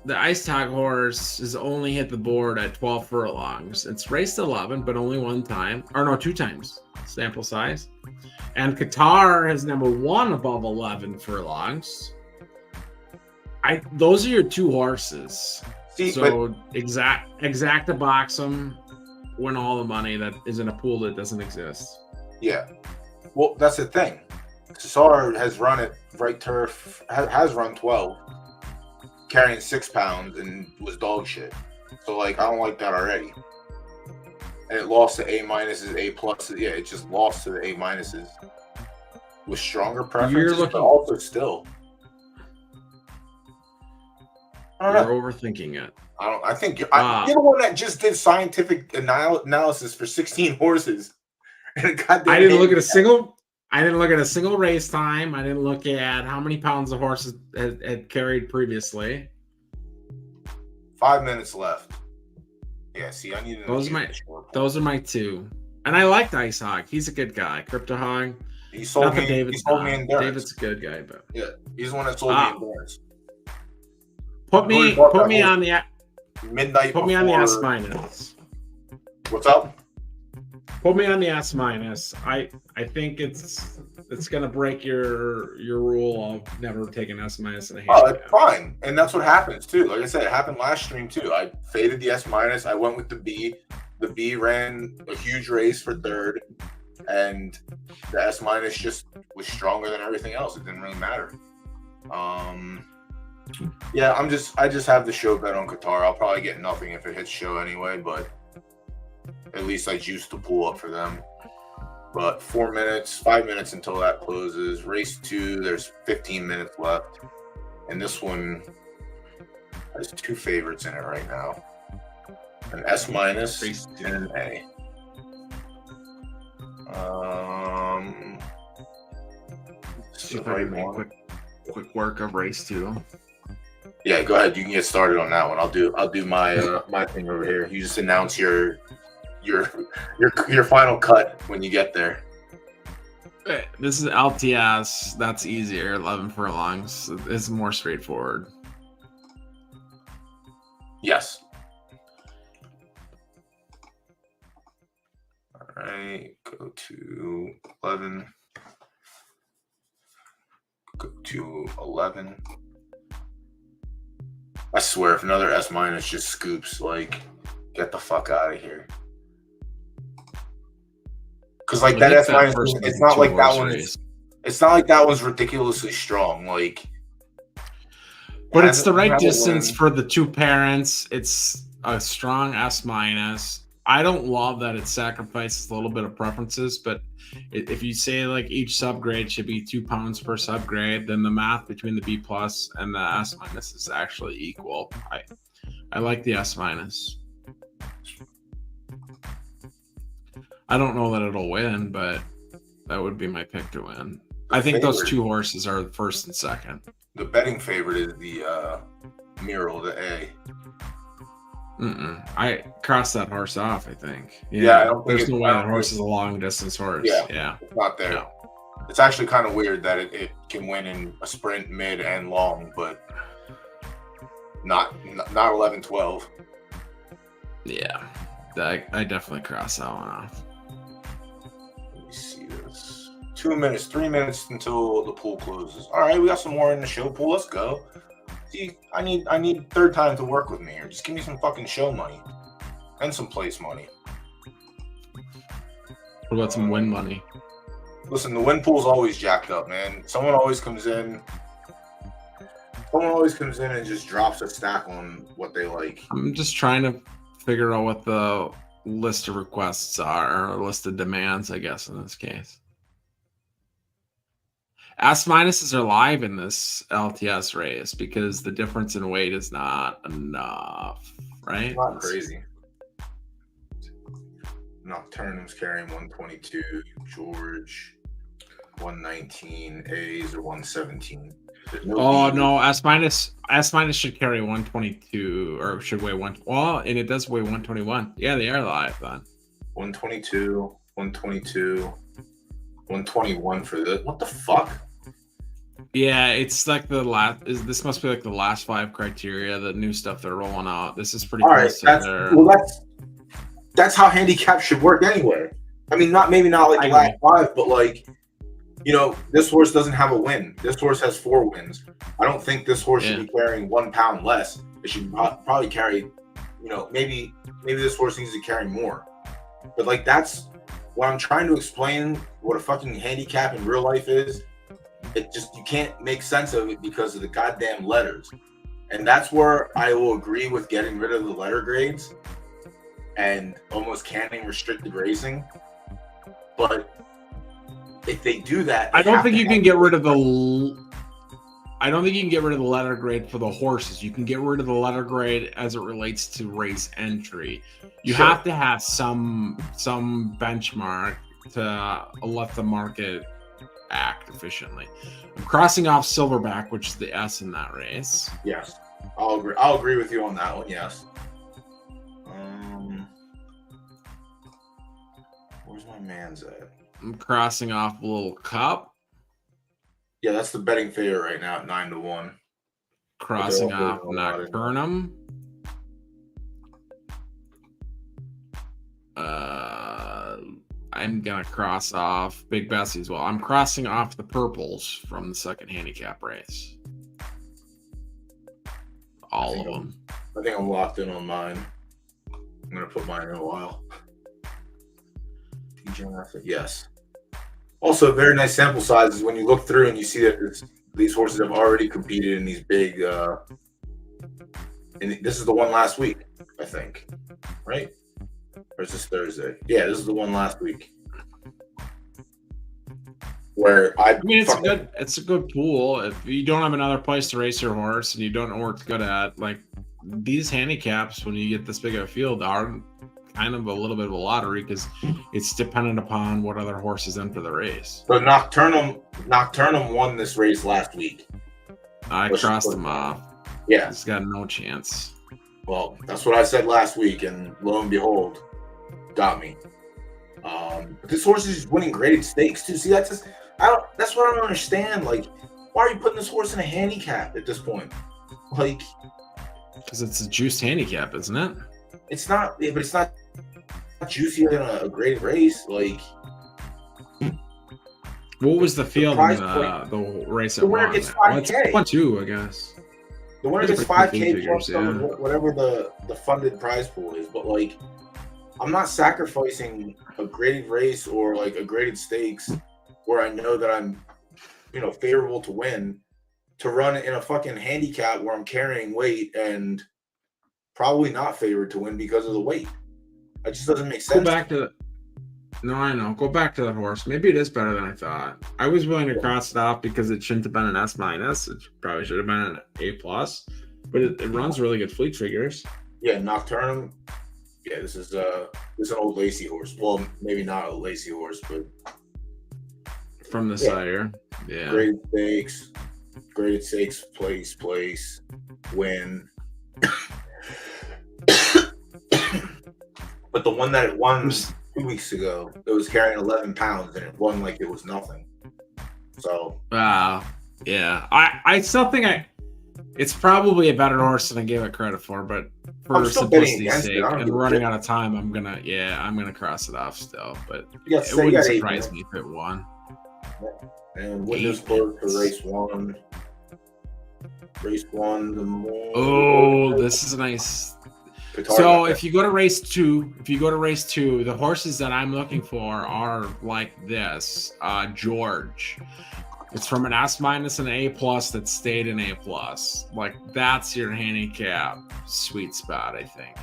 B: The ice tag horse has only hit the board at 12 furlongs. It's raced 11, but only 1 time. Or no, 2 times. Sample size. And Qatar has number 1 above 11 furlongs. Those are your 2 horses.
A: See,
B: so exacta box them, win all the money that is in a pool that doesn't exist.
A: Yeah. Well, that's the thing. Qatar has run at right turf, has run 12, carrying 6 pounds, and was dog shit. So, like, I don't like that already. And it lost to A minuses, A pluses. Yeah, it just lost to the A minuses with stronger preferences, but also still.
B: You're overthinking it.
A: I think you're the one that just did scientific analysis for 16 horses. And
B: I didn't look at a single race time. I didn't look at how many pounds the horses had carried previously.
A: 5 minutes left. Yeah, see, I need
B: those are my 2. And I liked Ice Hog. He's a good guy. Crypto Hog.
A: He sold me endurance.
B: David's a good guy, but
A: yeah, he's the one that sold me endurance.
B: Put me on the
A: midnight.
B: Put me on the S minus.
A: What's up?
B: Put me on the S minus. I think it's gonna break your rule of never taking S minus in a handicap.
A: Oh, it's fine, and that's what happens too. Like I said, it happened last stream too. I faded the S minus. I went with the B. The B ran a huge race for 3rd, and the S minus just was stronger than everything else. It didn't really matter. Yeah, I just have the show bet on Qatar. I'll probably get nothing if it hits show anyway, but at least I juiced the pool up for them. But 5 minutes until that closes. Race 2, there's 15 minutes left. And this one has 2 favorites in it right now. An S minus and an A.
B: See if I can make quick work of race 2.
A: Yeah, go ahead. You can get started on that one. I'll do my my thing over here. You just announce your final cut when you get there.
B: This is LTS. That's easier. 11 furlongs. It's more straightforward.
A: Yes. All right. Go to 11. Go to 11. I swear, if another S minus just scoops, like, get the fuck out of here. Because like that S minus, it's not like that one's. It's not like that one's ridiculously strong. Like,
B: but it's the right distance for the 2 parents. It's a strong S minus. I don't love that it sacrifices a little bit of preferences, but if you say like each subgrade should be 2 pounds per subgrade, then the math between the B plus and the S minus is actually equal. I like the S minus. I don't know that it'll win, but that would be my pick to win. I think those 2 horses are first and second.
A: The betting favorite is the Mural, the A.
B: I crossed that horse off, I think.
A: Yeah, I don't think
B: there's no way that horse is a long distance horse. Yeah.
A: It's not there.
B: No.
A: It's actually kind of weird that it can win in a sprint, mid, and long, but not 11-12.
B: Yeah, I definitely crossed that one off.
A: Let me see this. 2 minutes, 3 minutes until the pool closes. All right, we got some more in the show pool. Let's go. See, I need third time to work with me here. Just give me some fucking show money and some place money.
B: What about some win money?
A: Listen, the win pool's always jacked up, man. Someone always comes in and just drops a stack on what they like.
B: I'm just trying to figure out what the list of requests are, or list of demands, I guess, in this case. S minuses are live in this LTS race because the difference in weight is not enough, right?
A: It's not crazy. Nocturnum's carrying 122, George 119, A's are 117.
B: No, S minus should carry 122 or should weigh one. Well, and it does weigh 121. Yeah, they are live then.
A: 122, 122, 121 for this. What the fuck?
B: Yeah, it's like the last. This must be like the last 5 criteria, the new stuff they're rolling out. This is pretty close to
A: that's how handicap should work anyway. I mean, maybe not like the last 5, but like, you know, this horse doesn't have a win. This horse has 4 wins. I don't think this horse should be carrying 1 pound less. It should probably carry, you know, maybe this horse needs to carry more. But like, that's what I'm trying to explain. What a fucking handicap in real life is. It just, you can't make sense of it because of the goddamn letters. And that's where I will agree with getting rid of the letter grades and almost canning restricted racing. But if they do that,
B: I don't think you can get rid of the letter grade for the horses. You can get rid of the letter grade as it relates to race entry. You have to have some benchmark to let the market act efficiently. I'm crossing off Silverback, which is the S in that race.
A: Yes, I'll agree with you on that one. Yes. Where's my man's at?
B: I'm crossing off Little Cup.
A: Yeah, that's the betting favorite right now at 9-1.
B: Crossing off Nocturnum. I'm gonna cross off Big Bessie as well. I'm crossing off the purples from the second handicap race. All of them.
A: I think I'm locked in on mine. I'm gonna put mine in a while. Yes. Also, very nice sample sizes when you look through and you see that these horses have already competed in these big. And this is the one last week, I think, right? Or is this Thursday? Yeah, this is the one last week. Where I mean,
B: it's a good pool. If you don't have another place to race your horse and you don't know what it's good at, like these handicaps, when you get this big of a field, are kind of a little bit of a lottery because it's dependent upon what other horse is in for the race.
A: So Nocturnum won this race last week.
B: I crossed him off.
A: Yeah,
B: he's got no chance.
A: Well, that's what I said last week, and lo and behold, got me. But this horse is winning graded stakes too. See, that's what I don't understand. Like, why are you putting this horse in a handicap at this point? Like,
B: because it's a juiced handicap, isn't it?
A: It's not, but it's not juicier than a graded race. Like,
B: what was the field in the race at
A: winner gets 5K.
B: It's 1-2, I guess.
A: The winner gets 5K plus whatever the funded prize pool is. But like, I'm not sacrificing a graded race or like a graded stakes where I know that I'm, you know, favorable to win, to run in a fucking handicap where I'm carrying weight and probably not favored to win because of the weight. It just doesn't make sense.
B: Go back to the horse. Maybe it is better than I thought. I was willing to cross it off because it shouldn't have been an S minus. It probably should have been an A plus. But it runs really good fleet figures.
A: Yeah, Nocturnum. Yeah, this is an old Lacey horse. Well, maybe not a Lacey horse, but
B: from the sire. Yeah.
A: Graded stakes, place, win. But the one that it won 2 weeks ago, it was carrying 11 pounds and it won like it was nothing. So
B: yeah. I still think it's probably a better horse than I gave it credit for, but for simplicity's sake and running out of time, I'm gonna cross it off still. But it wouldn't surprise me if it won.
A: And witness board for race one. Race one, the more.
B: Oh, this is nice. So if you go to race two, the horses that I'm looking for are like this. George. It's from an S minus and an A plus that stayed an A plus. Like that's your handicap sweet spot, I think.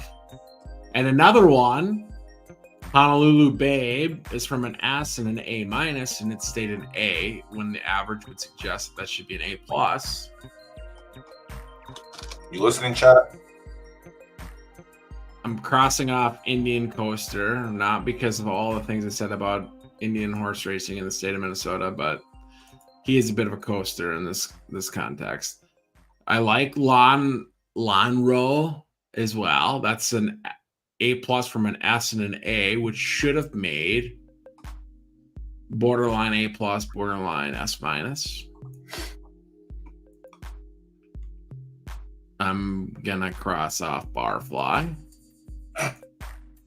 B: And another one Honolulu Babe is from an S and an A minus, and it stayed an A when the average would suggest that should be an A plus.
A: You listening, chat?
B: I'm crossing off Indian Coaster, not because of all the things I said about Indian horse racing in the state of Minnesota, but he is a bit of a coaster in this context. I like Lonro as well. That's an A plus from an S and an A, which should have made borderline A plus, borderline S minus. I'm gonna cross off Barfly.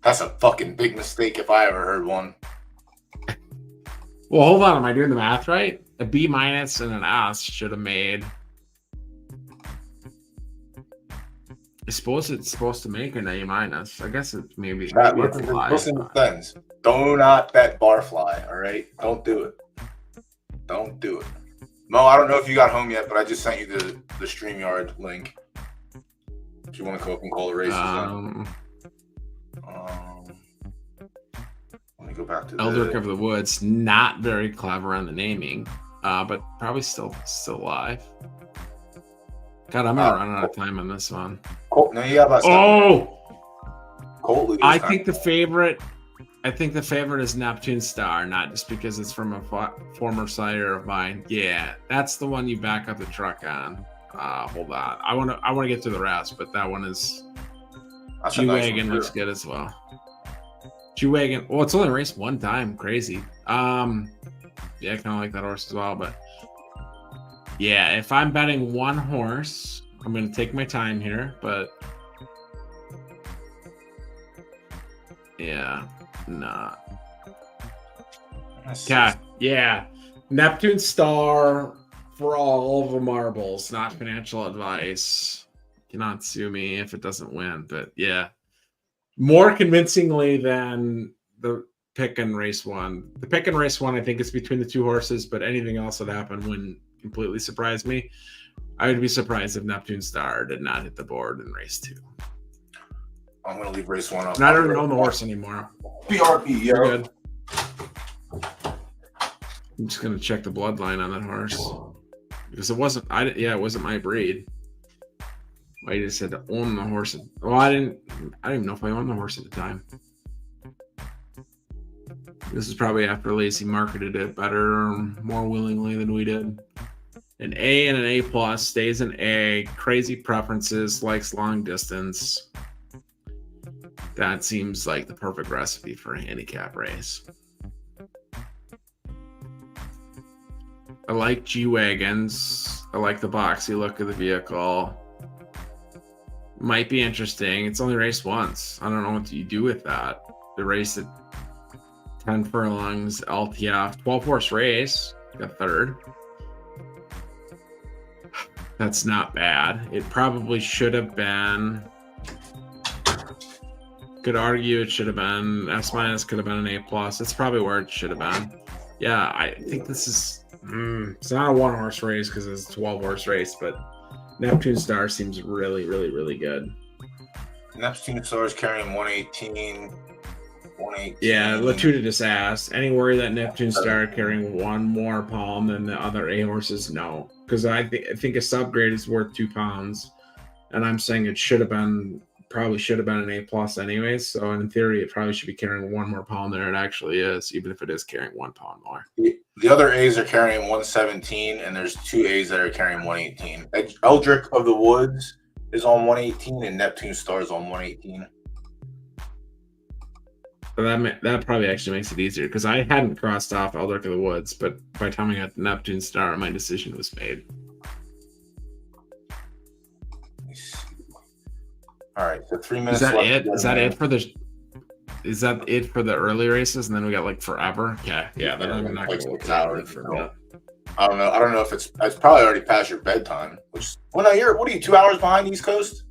A: That's a fucking big mistake if I ever heard one.
B: Well, hold on. Am I doing the math right? A B minus and an S should have made. I suppose it's supposed to make an A minus. I guess it's maybe.
A: Chat, listen to things. Do not bet Barfly, all right? Don't do it. Don't do it. Mo, I don't know if you got home yet, but I just sent you the StreamYard link. If you want to go up and call the races. Let me go back to
B: Eldrick of the Woods. Not very clever on the naming, but probably still alive. God, I'm gonna run out of time on this one.
A: Colt, no, you got about Colt.
B: I think the favorite is Neptune Star, not just because it's from a former sire of mine. Yeah, that's the one you back up the truck on. Hold on, I want to get to the rest, but that one is. G-Wagon looks good as well. G-Wagon. Well, it's only raced one time. Crazy. Yeah, I kind of like that horse as well. But yeah, if I'm betting one horse, I'm going to take my time here. But yeah, nah. Okay, yeah. Neptune Star for all of the marbles, not financial advice. Cannot sue me if it doesn't win, but yeah, more convincingly than the pick and race one. The pick and race one, I think it's between the two horses, but anything else that happened wouldn't completely surprise me. I would be surprised if Neptune Star did not hit the board in race 2.
A: I'm going to leave race 1 up.
B: I don't even own the horse anymore.
A: BRP, yeah.
B: Good. I'm just going to check the bloodline on that horse because it wasn't my breed. I just had to own the horse. Well, I didn't even know if I owned the horse at the time. This is probably after Lacey marketed it better or more willingly than we did. An A and an A plus, stays an A. Crazy preferences, likes long distance. That seems like the perfect recipe for a handicap race. I like G-Wagons. I like the boxy look of the vehicle. Might be interesting. It's only raced once. I don't know what you do with that. The race at 10 furlongs, LTF, 12-horse race. Got third. That's not bad. It probably should have been. Could argue it should have been S minus. Could have been an A plus. It's probably where it should have been. Yeah, I think this is. It's not a 1-horse race because it's a 12-horse race, but Neptune Star seems really, really, really good.
A: Neptune Star is carrying 118. 118.
B: Yeah, Latuda just asked. Any worry that Neptune Star carrying one more palm than the other A horses? No, because I think a subgrade is worth 2 pounds, and I'm saying it probably should have been an A plus anyways. So in theory, it probably should be carrying 1 more pound than it actually is, even if it is carrying 1 pound more.
A: The other A's are carrying 117, and there's 2 A's that are carrying 118. Eldrick of the Woods is on 118, and Neptune Star is on 118.
B: So that probably actually makes it easier because I hadn't crossed off Eldrick of the Woods, but by the time I got the Neptune Star, my decision was made.
A: All right, so 3 minutes.
B: Is that it? Is that it for the? Is that it for the early races? And then we got like forever. Okay, yeah. Then I'm not gonna look at it for that.
A: I don't know. I don't know if it's probably already past your bedtime. What are you 2 hours behind East Coast?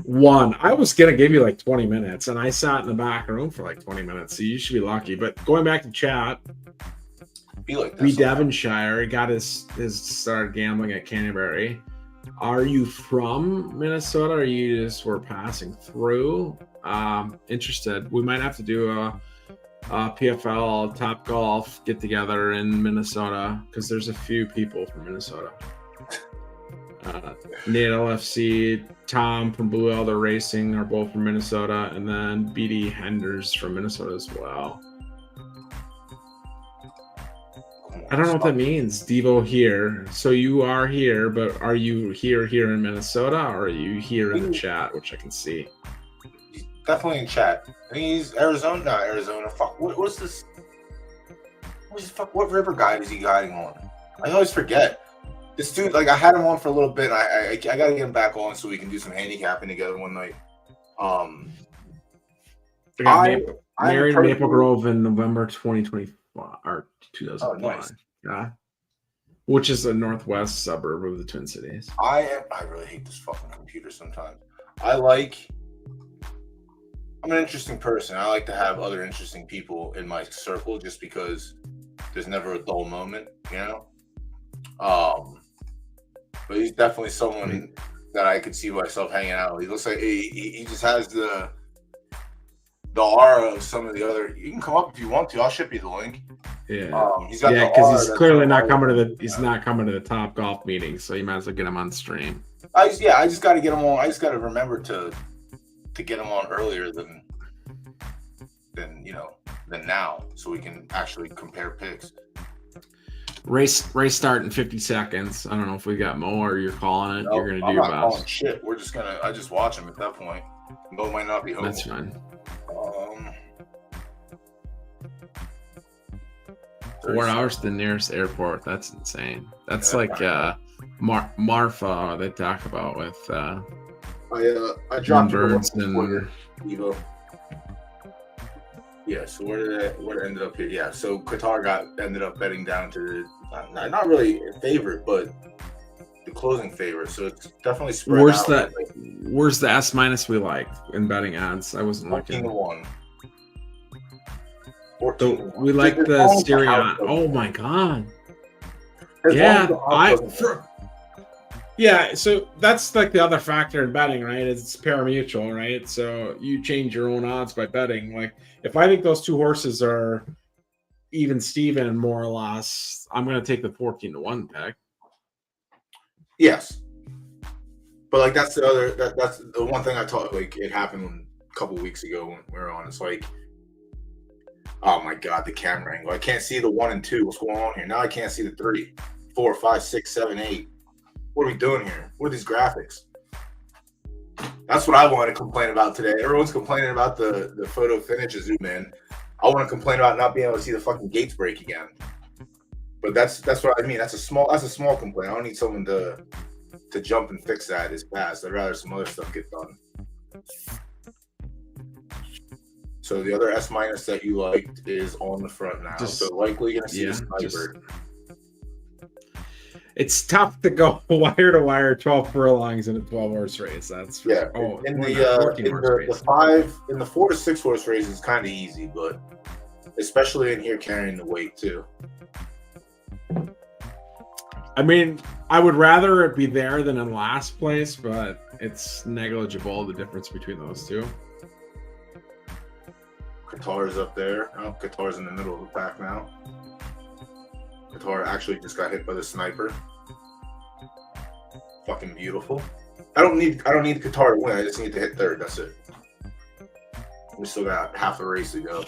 B: 1. I was gonna give you like 20 minutes, and I sat in the back room for like 20 minutes. So you should be lucky. But going back to chat, Devonshire got his started gambling at Canterbury. Are you from Minnesota, or you just were passing through? interested. We might have to do a PFL Top Golf get together in Minnesota because there's a few people from Minnesota. Nate LFC, Tom from Blue Elder Racing are both from Minnesota, and then BD Henders from Minnesota as well. I don't know what that means. Devo here. So you are here, but are you here in Minnesota, or are you here in the chat, which I can see?
A: He's definitely in chat. I think he's Arizona. No, Arizona. Fuck. What's this? What river guide is he guiding on? I always forget. This dude, like, I had him on for a little bit. I gotta get him back on so we can do some handicapping together one night.
B: Married in Maple Grove in November 2025 or 2005.
A: Oh, nice.
B: Yeah, which is a northwest suburb of the Twin Cities.
A: I really hate this fucking computer sometimes. I'm an interesting person. I like to have other interesting people in my circle just because there's never a dull moment, you know? But he's definitely someone that I could see myself hanging out with. He looks like he just has the aura of some of the other. You can come up if you want to. I'll ship you the link.
B: Yeah,
A: he's got
B: because he's clearly not coming to the. He's not coming to the Top Golf meeting, so you might as well get him on stream.
A: I just got to get him on. I just got to remember to get him on earlier than now, so we can actually compare picks.
B: Race start in 50 seconds. I don't know if we got Mo or you're calling it.
A: No,
B: you're gonna do
A: I'm
B: your
A: not
B: best.
A: calling shit. I just watch him at that point. Mo might not be home.
B: That's fine. 4 hours to the nearest airport. That's insane. That's like Marfa they talk about with
A: I dropped
B: Burns and
A: Evo. Yeah, so where it ended up here? Yeah, so Qatar ended up betting down to not really a favorite, but the closing favorite. So it's definitely spread out.
B: Where's the S minus we like in betting odds? I wasn't
A: 14 to
B: looking.
A: 1. 14 to 1.
B: We like the Styrian. Oh my god. Yeah, so that's like the other factor in betting, right? It's pari-mutuel, right? So you change your own odds by betting. Like if I think those two horses are even Steven more or less, I'm going to take the 14 to 1 pick.
A: Yes. But like that's the one thing I taught, like it happened a couple weeks ago when we were on. It's like, oh my god, the camera angle. I can't see the 1 and 2. What's going on here? Now I can't see the 3, 4, 5, 6, 7, 8. What are we doing here? What are these graphics? That's what I want to complain about today. Everyone's complaining about the photo finish zoom in. I want to complain about not being able to see the fucking gates break again. But that's what I mean. That's a small complaint. I don't need someone to jump and fix that as fast. I'd rather some other stuff get done. So the other S minus that you liked is on the front now. So likely you're gonna see the sniper. It's
B: tough to go wire to wire 12 furlongs in a 12-horse race. That's
A: in the 4 to 6 horse race is kind of easy, but especially in here carrying the weight too.
B: I mean, I would rather it be there than in last place, but it's negligible the difference between those two.
A: Qatar's up there. Oh, Qatar's in the middle of the pack now. Qatar actually just got hit by the sniper. Fucking beautiful. I don't need Qatar to win. I just need to hit third. That's it. We still got half a race to go.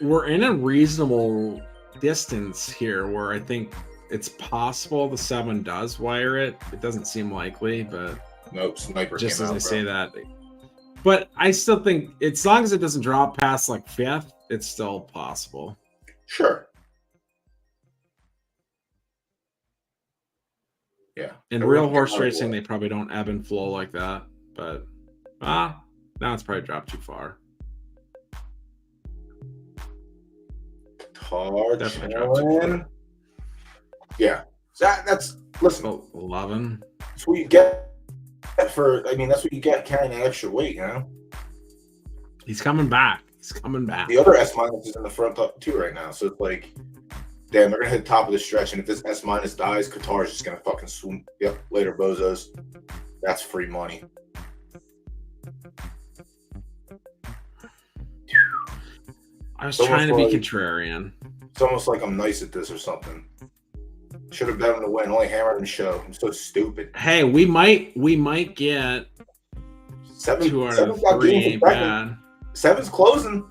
B: We're in a reasonable distance here where I think it's possible the 7 does wire it. It doesn't seem likely, but
A: nope, sniper.
B: Just as I say that. But I still think as long as it doesn't drop past like 5th, it's still possible.
A: Sure. Yeah.
B: In real horse racing, they probably don't ebb and flow like that. But now it's probably dropped too far.
A: Definitely dropped too far. Yeah. That's listen.
B: 11.
A: That's what you get that's what you get carrying that extra weight, you know?
B: He's coming back. The
A: other S minus is in the front too right now. So it's like, damn, they're gonna hit the top of the stretch, and if this S minus dies, Qatar's just gonna fucking swoon. Yep, later, bozos. That's free money.
B: I was
A: It's
B: trying to be
A: almost
B: contrarian.
A: It's almost like I'm nice at this or something. Should have bet him to win. Only hammered him show. I'm so stupid.
B: Hey, we might get 2 out of
A: Seven's got
B: 3
A: games
B: ain't
A: in second.
B: bad.
A: 7's closing.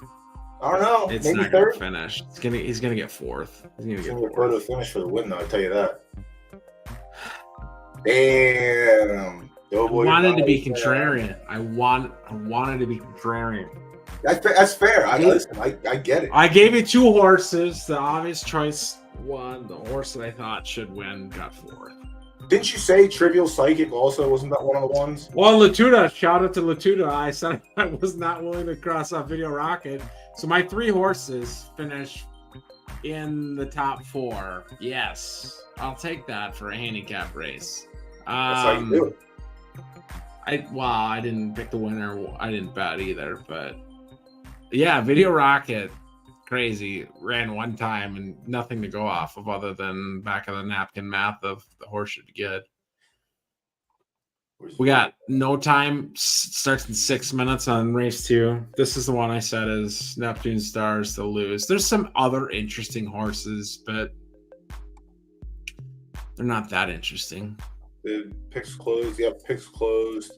A: I don't know.
B: It's
A: Maybe
B: not gonna
A: third.
B: finish. He's gonna get 4th. He's gonna
A: He's
B: get
A: gonna get
B: 4th.
A: photo finish for the win, though. I tell you that. Damn.
B: I wanted to be contrarian. I wanted to be contrarian.
A: That's fair. I get it.
B: I gave you 2 horses. The obvious choice won. The horse that I thought should win got 4th.
A: Didn't you say Trivial Psychic also? Wasn't that one of the ones?
B: Well, Latuda, shout out to Latuda. I said I was not willing to cross off Video Rocket. So my 3 horses finished in the top 4. Yes, I'll take that for a handicap race.
A: That's how you do it.
B: I didn't pick the winner. I didn't bet either, but yeah, Video Rocket, crazy, ran one time and nothing to go off of other than back of the napkin math of the horse should be good. We got no time. Starts in 6 minutes on race 2. This is the one I said is Neptune Stars to lose. There's some other interesting horses, but they're not that interesting.
A: The picks closed. Yep, picks closed.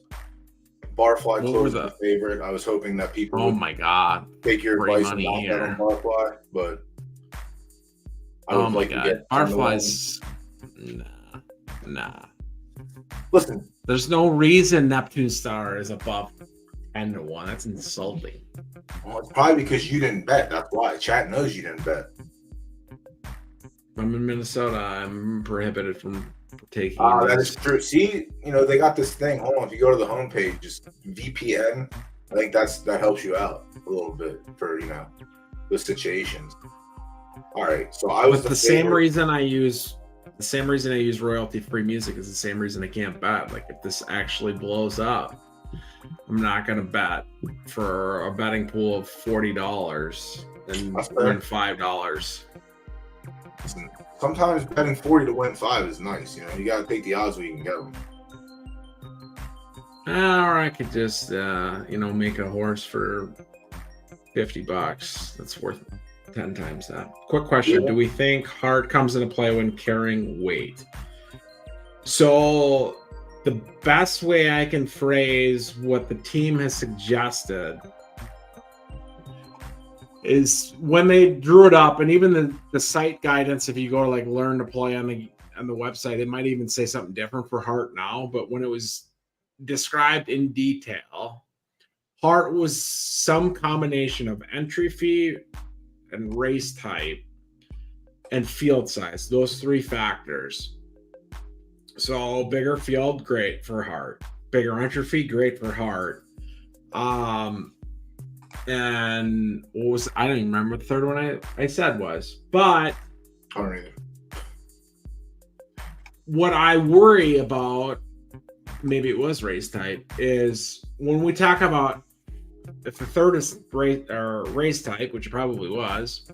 A: Barfly closed my favorite. I was hoping that people
B: oh my god,
A: take your advice and not bet on Barfly, but I would like to get
B: Barfly's nah.
A: Listen,
B: there's no reason Neptune Star is above 10-1. That's insulting.
A: Well, it's probably because you didn't bet. That's why. Chat knows you didn't bet.
B: I'm in Minnesota. I'm prohibited from taking.
A: That is true. See, they got this thing. Hold on. If you go to the homepage, just VPN. I think that helps you out a little bit for those situations. All right. So I was
B: the same reason I use royalty-free music is the same reason I can't bet. Like if this actually blows up, I'm not gonna bet for a betting pool of $40 and win $5.
A: Listen, sometimes betting 40 to win 5 is nice. You got to take the odds where you can get them.
B: Or I could just, make a horse for $50. That's worth 10 times that. Quick question. Yeah. Do we think heart comes into play when carrying weight? So the best way I can phrase what the team has suggested is when they drew it up, and even the site guidance, if you go to like learn to play on the website, it might even say something different for Hart now, but when it was described in detail, Hart was some combination of entry fee and race type and field size, those 3 factors. So bigger field, great for Hart. Bigger entry fee, great for Hart. And I don't even remember what the third one I said was, but
A: I don't either.
B: What I worry about, maybe it was race type, is when we talk about if the third is race type, which it probably was.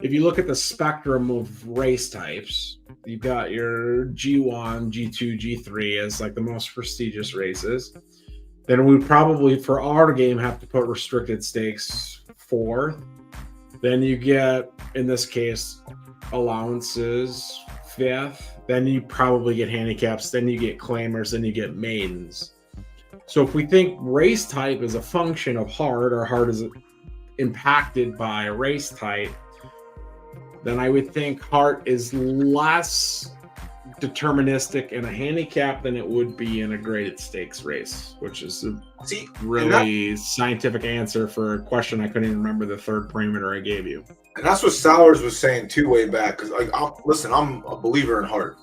B: If you look at the spectrum of race types, you've got your G1, G2, G3 as like the most prestigious races. Then we probably, for our game, have to put restricted stakes 4th. Then you get, in this case, allowances 5th. Then you probably get handicaps. Then you get claimers. Then you get maidens. So if we think race type is a function of Hart, or Hart is impacted by race type, then I would think Hart is less deterministic in a handicap than it would be in a graded stakes race, which is a really scientific answer for a question I couldn't even remember the third parameter I gave you.
A: And that's what Sowers was saying too way back. Because I'm a believer in Hart.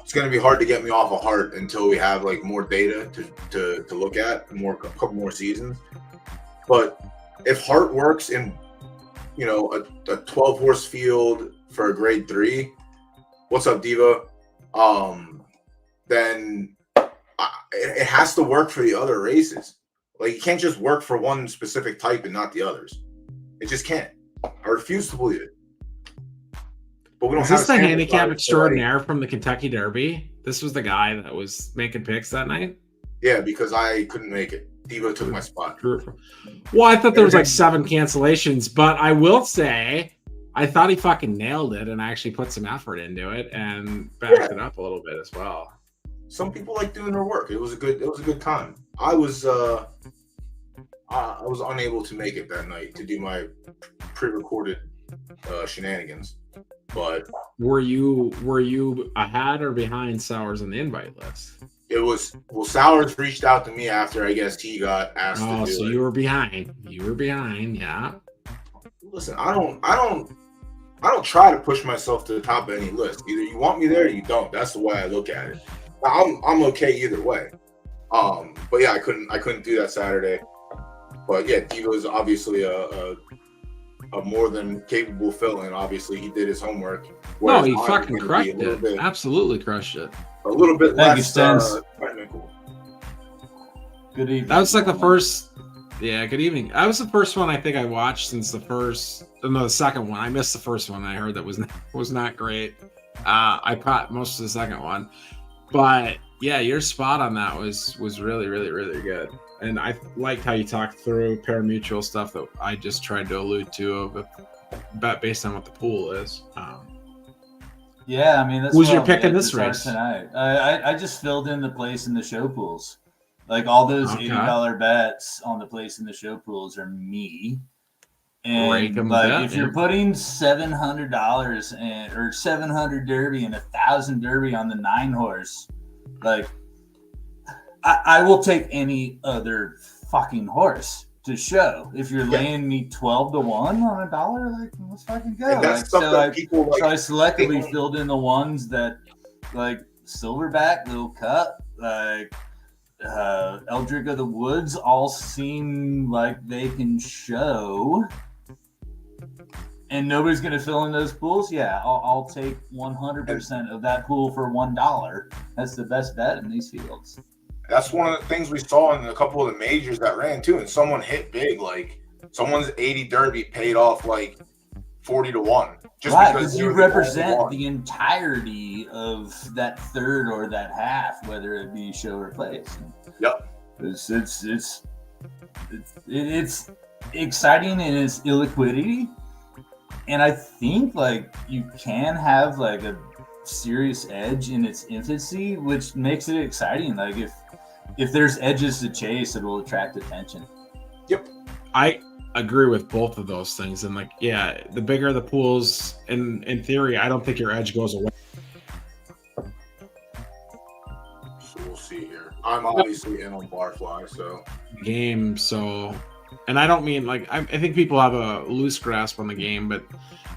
A: It's going to be hard to get me off of Hart until we have like more data to look at, a couple more seasons. But if Hart works in a 12 horse field for a grade 3. What's up, Diva? Then it has to work for the other races. Like, you can't just work for one specific type and not the others. It just can't. I refuse to believe it. But we don't. Is
B: this the handicap extraordinaire from the Kentucky Derby? This was the guy that was making picks that night?
A: Yeah, because I couldn't make it. Devo took my spot.
B: Well, I thought there was like 7 cancellations, but I will say I thought he fucking nailed it and actually put some effort into it and backed it up a little bit as well.
A: Some people like doing their work. It was a good time. I was unable to make it that night to do my pre-recorded shenanigans. But
B: were you ahead or behind Sowers on the invite list?
A: It was Sowers reached out to me after I guess he got asked to do
B: so
A: it.
B: You were behind. You were behind, yeah.
A: Listen, I don't try to push myself to the top of any list. Either you want me there or you don't. That's the way I look at it. I'm okay either way. But yeah, I couldn't do that Saturday. But yeah, Devo is obviously a more than capable fill-in. Obviously, he did his homework.
B: No, he fucking crushed it. Absolutely crushed it.
A: A little bit less
C: technical. Good evening.
B: That was like the first. Yeah, good evening. That was the first one I think I watched since the second one. I missed the first one. I heard that was not great. I caught most of the second one, but yeah, your spot on that was really, really, really good. And I liked how you talked through parimutuel stuff that I just tried to allude to, but based on what the pool is.
C: Yeah, I mean, that's
B: who's your pick in this race
C: tonight? I just filled in the place in the show pools. Like all those $80 bets on the place in the show pools are me. And like if you're putting $700 or 700 Derby and 1,000 Derby on the 9 horse, like I will take any other fucking horse to show. If you're laying me 12 to 1 on $1, like let's fucking go. Like, so I selectively filled in the ones that like Silverback, Little Cup, like Eldrick of the Woods all seem like they can show. And nobody's going to fill in those pools? Yeah, I'll take 100% of that pool for $1. That's the best bet in these fields.
A: That's one of the things we saw in a couple of the majors that ran too. And someone hit big, like someone's 80 Derby paid off like 40 to 1. Just
C: right, because you represent the entirety of that third or that half, whether it be show or place.
A: Yep.
C: It's exciting in its illiquidity. And I think like you can have like a serious edge in its infancy, which makes it exciting. Like if there's edges to chase, it will attract attention.
A: Yep.
B: I agree with both of those things. And like, yeah, the bigger the pools, in theory, I don't think your edge goes away.
A: So we'll see here. I'm obviously in on Barfly, so
B: game. So, and I don't mean like I think people have a loose grasp on the game, but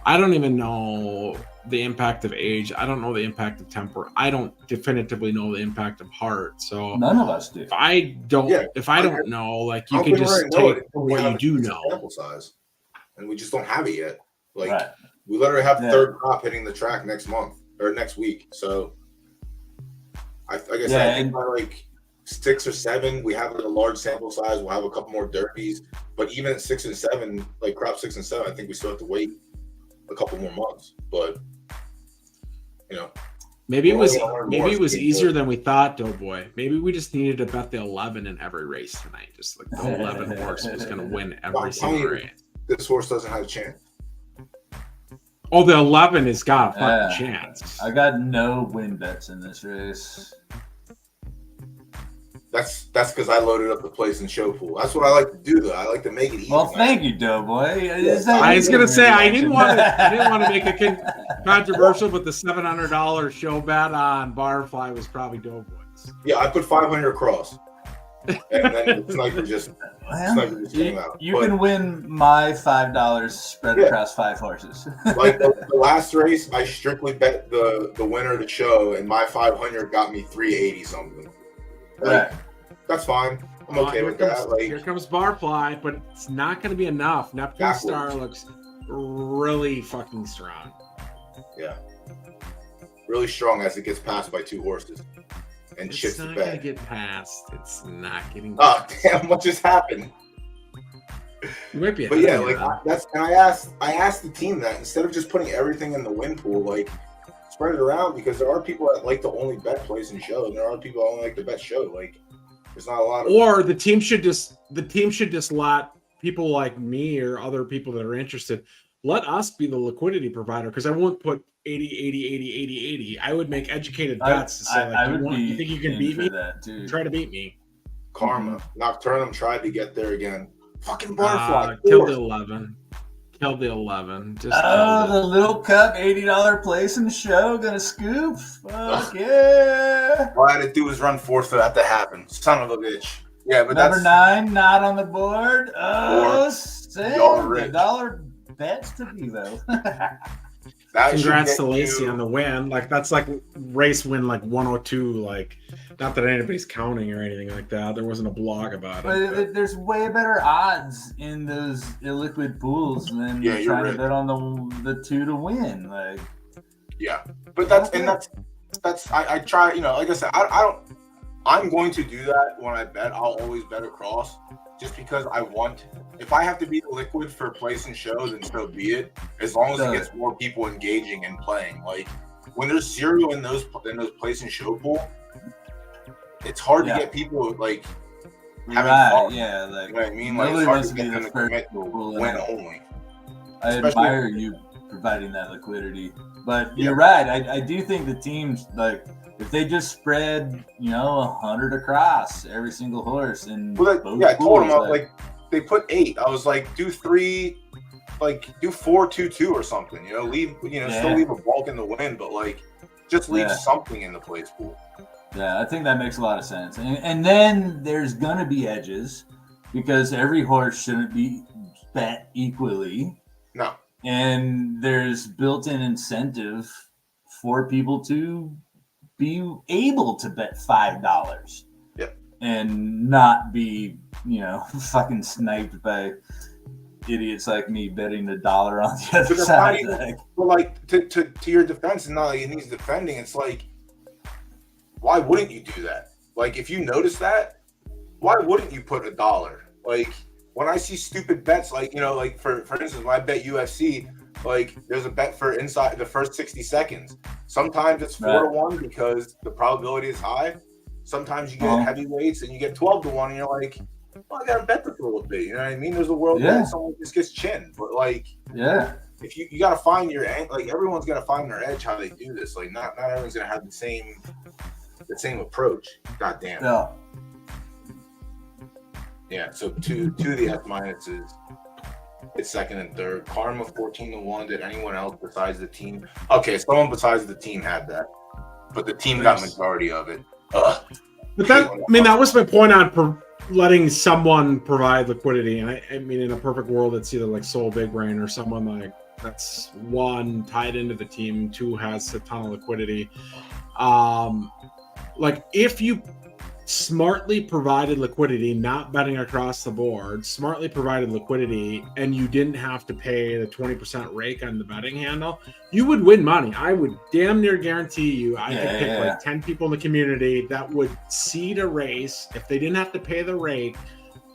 B: I don't even know the impact of age. I don't know the impact of temper. I don't definitively know the impact of heart. So
C: none of us do.
B: If I don't know, like you can just take what you do know.
A: Sample size, and we just don't have it yet. Like we literally have the third crop hitting the track next month or next week. So I think by like 6 or 7, we have like a large sample size. We'll have a couple more derbies, but even at 6 and 7, like crop 6 and 7, I think we still have to wait a couple more months. But you know,
B: maybe it was easier than we thought, DoughBoy. Maybe we just needed to bet the 11 in every race tonight. Just like the 11 horse was going to win every single race.
A: This horse doesn't have a chance.
B: Oh, the 11 has got a fucking chance.
C: I got no win bets in this race.
A: That's because I loaded up the place in show pool. That's what I like to do, though. I like to make it easy.
C: Well, thank you, DoughBoy.
B: I was gonna say I didn't want to make it controversial, but the $700 show bet on Barfly was probably DoughBoy's.
A: Yeah, I put 500 across, and then the sniper just came out.
C: You can win my $5 spread across 5 horses.
A: Like the last race, I strictly bet the winner to show, and my 500 got me 380 something. Like, that's fine. I'm okay with that. Like,
B: here comes Barfly, but it's not going to be enough. Neptune Star looks really fucking strong.
A: Yeah, really strong as it gets passed by 2 horses and chips the bet.
B: It's not going to get past. It's not getting.
A: Oh damn! What just happened?
B: You might be.
A: But yeah, like I asked the team that instead of just putting everything in the win pool, like, spread it around, because there are people that like to only bet place and show, and there are people that only like to bet show. Like, There's not a lot of.
B: Or the team should just let people like me or other people that are interested, let us be the liquidity provider, because I won't put 80, 80, 80, 80, 80. I would make educated bets to say, like, you think you can beat me?
C: That too.
B: Try to beat me.
A: Karma. Nocturnum tried to get there again. Fucking butterfly.
B: Killed the 11. Killed the 11. Just
C: the little cup $80 place in the show. Gonna scoop. Fuck yeah.
A: All I had to do was run fourth for that to happen. Son of a bitch. Yeah, but
C: number 9 not on the board. Oh, same. $1 bets to Bevo.
B: Congrats to Lacey on the win. Like, that's like race win, like 102. Like, not that anybody's counting or anything like that. There wasn't a blog about it.
C: But there's way better odds in those illiquid pools than trying to bet on the 2 to win. Like,
A: yeah, but that's I try. You know, like I said, I'm going to do that when I bet. I'll always bet across, just because I want. If I have to be the liquid for place and show, then so be it. As long as it gets more people engaging and playing. Like, when there's 0 in those place and show pool, it's hard to get people like having fun.
C: Yeah, like,
A: you know what I mean. Like, it's hard to get them to commit to win only.
C: I admire you providing that liquidity, but you're right. I do think the teams, like, if they just spread, 100 across every single horse, and
A: I told them like they put 8. I was like, do 3, like do 4, 2, 2 or something. Leave, still leave a bulk in the win, but like just leave something in the place pool.
C: Yeah, I think that makes a lot of sense. And then there's gonna be edges, because every horse shouldn't be bet equally.
A: No.
C: And there's built-in incentive for people to be able to bet $5 and not be, fucking sniped by idiots like me betting $1 on the other side.
A: But like, to your defense, and not like it needs defending, it's like, why wouldn't you do that? Like, if you notice that, why wouldn't you put $1? Like, when I see stupid bets, like, like for instance, when I bet UFC, like, there's a bet for inside the first 60 seconds. Sometimes it's 4 to 1 because the probability is high. Sometimes you get heavyweights and you get 12 to 1, and you're like, well, I gotta bet this a little bit. You know what I mean? There's a world where someone just gets chinned, but like, if you gotta find your, like, everyone's gotta find their edge how they do this. Like, not everyone's gonna have the same approach. God damn. Yeah. So two of the F minuses. It's second and third. Karma 14 to 1. Did anyone else besides the team? Okay, someone besides the team had that, but the team got majority of it. But
B: that was my point on letting someone provide liquidity. And I mean, in a perfect world, it's either like Soul Big Brain or someone like that's 1 tied into the team, 2 has a ton of liquidity. Like, if you smartly provided liquidity, not betting across the board, smartly provided liquidity, and you didn't have to pay the 20% rake on the betting handle, you would win money. I would damn near guarantee you I could pick like 10 people in the community that would seed a race. If they didn't have to pay the rake,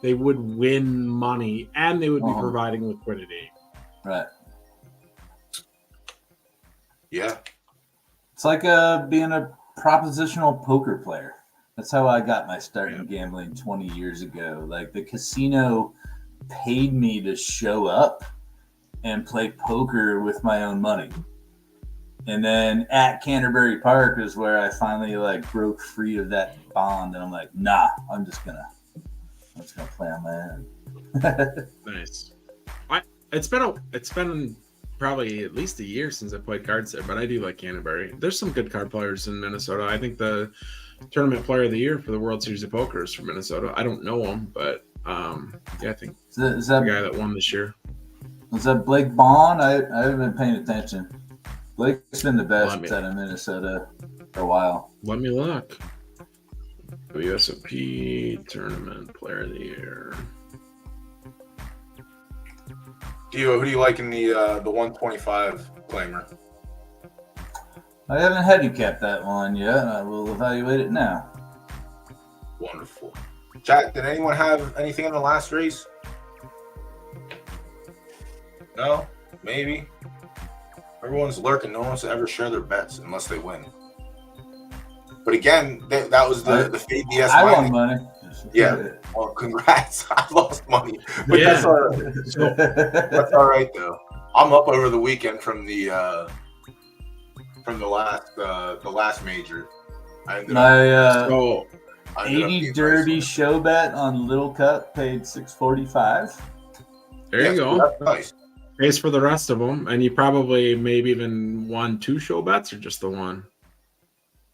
B: they would win money, and they would be providing liquidity.
C: Right.
A: Yeah.
C: It's like being a propositional poker player. That's how I got my start in gambling 20 years ago. Like, the casino paid me to show up and play poker with my own money. And then at Canterbury Park is where I finally like broke free of that bond, and I'm like, nah, I'm just gonna play on my own.
B: Nice. It's been probably at least a year since I played cards there, but I do like Canterbury. There's some good card players in Minnesota. I think the tournament player of the year for the World Series of Poker is from Minnesota. I don't know him, but I think
C: is that
B: the guy that won this year.
C: Was that Blake Bond? I haven't been paying attention. Blake's been the best out of Minnesota for a while.
B: Let me look. WSOP tournament player of the year.
A: Who do you like in the 125 claimer?
C: I haven't handicapped that one yet. I will evaluate it now.
A: Wonderful. Jack, did anyone have anything in the last race? No? Maybe? Everyone's lurking. No one wants to ever share their bets unless they win. But again, that was the fade DS.
C: I won money.
A: Yeah. Well, congrats. I lost money, but that's all right though. I'm up over the weekend from the last major.
C: My 80 derby show bet on Little Cup paid $645.
B: There you go.
A: That's nice.
B: Pays for the rest of them, and you probably maybe even won 2 show bets or just the one.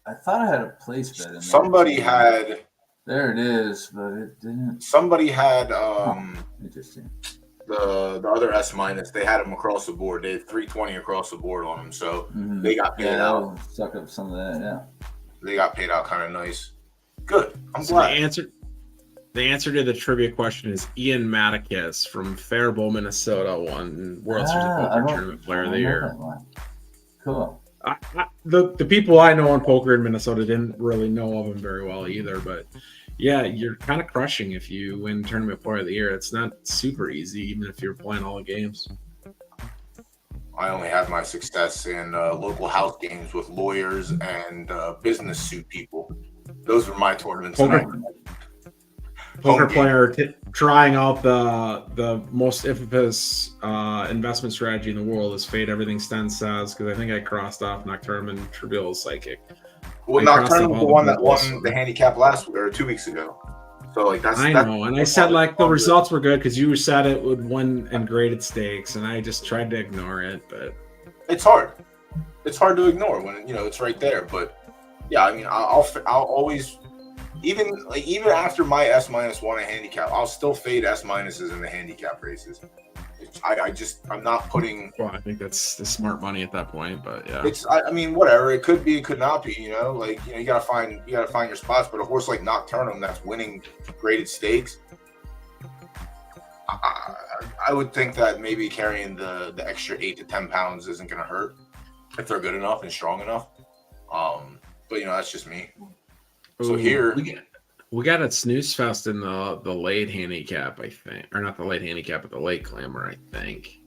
C: I thought I had a place bet in there.
A: Somebody had.
C: There it is, but it didn't.
A: Somebody had
C: interesting.
A: The other S minus. They had them across the board. They had 320 across the board on them, so they got paid out.
C: I'll suck up some of that. Yeah,
A: they got paid out kind of nice. Good. I'm glad.
B: The answer to the trivia question is Ian Matakis from Faribault, Minnesota, won World Series of Poker Tournament Player of the Year.
C: Cool.
B: The people I know in poker in Minnesota didn't really know of him very well either, but yeah, you're kind of crushing if you win Tournament Player of the Year. It's not super easy, even if you're playing all the games.
A: I only had my success in local house games with lawyers and business suit people. Those were my tournaments.
B: Poker player trying out the most infamous investment strategy in the world is fade everything Sten says, because I think I crossed off Nocturnal and Trivial Psychic.
A: Well, Nocturnal was the one that won the handicap last week or 2 weeks ago. So
B: I know, and I said like the results were good because you said it would win in graded stakes, and I just tried to ignore it, but
A: it's hard. It's hard to ignore when it's right there. But yeah, I mean, I'll always. Even after my S minus won a handicap, I'll still fade S minuses in the handicap races. I'm not putting.
B: Well, I think that's the smart money at that point, but yeah.
A: I mean, whatever. It could be, it could not be. You gotta find your spots. But a horse like Nocturnum that's winning graded stakes, I would think that maybe carrying the extra 8 to 10 pounds isn't gonna hurt if they're good enough and strong enough. But that's just me. So here
B: we got a snooze fest in the late handicap, I think, or not the late handicap, but the late clamor, I think.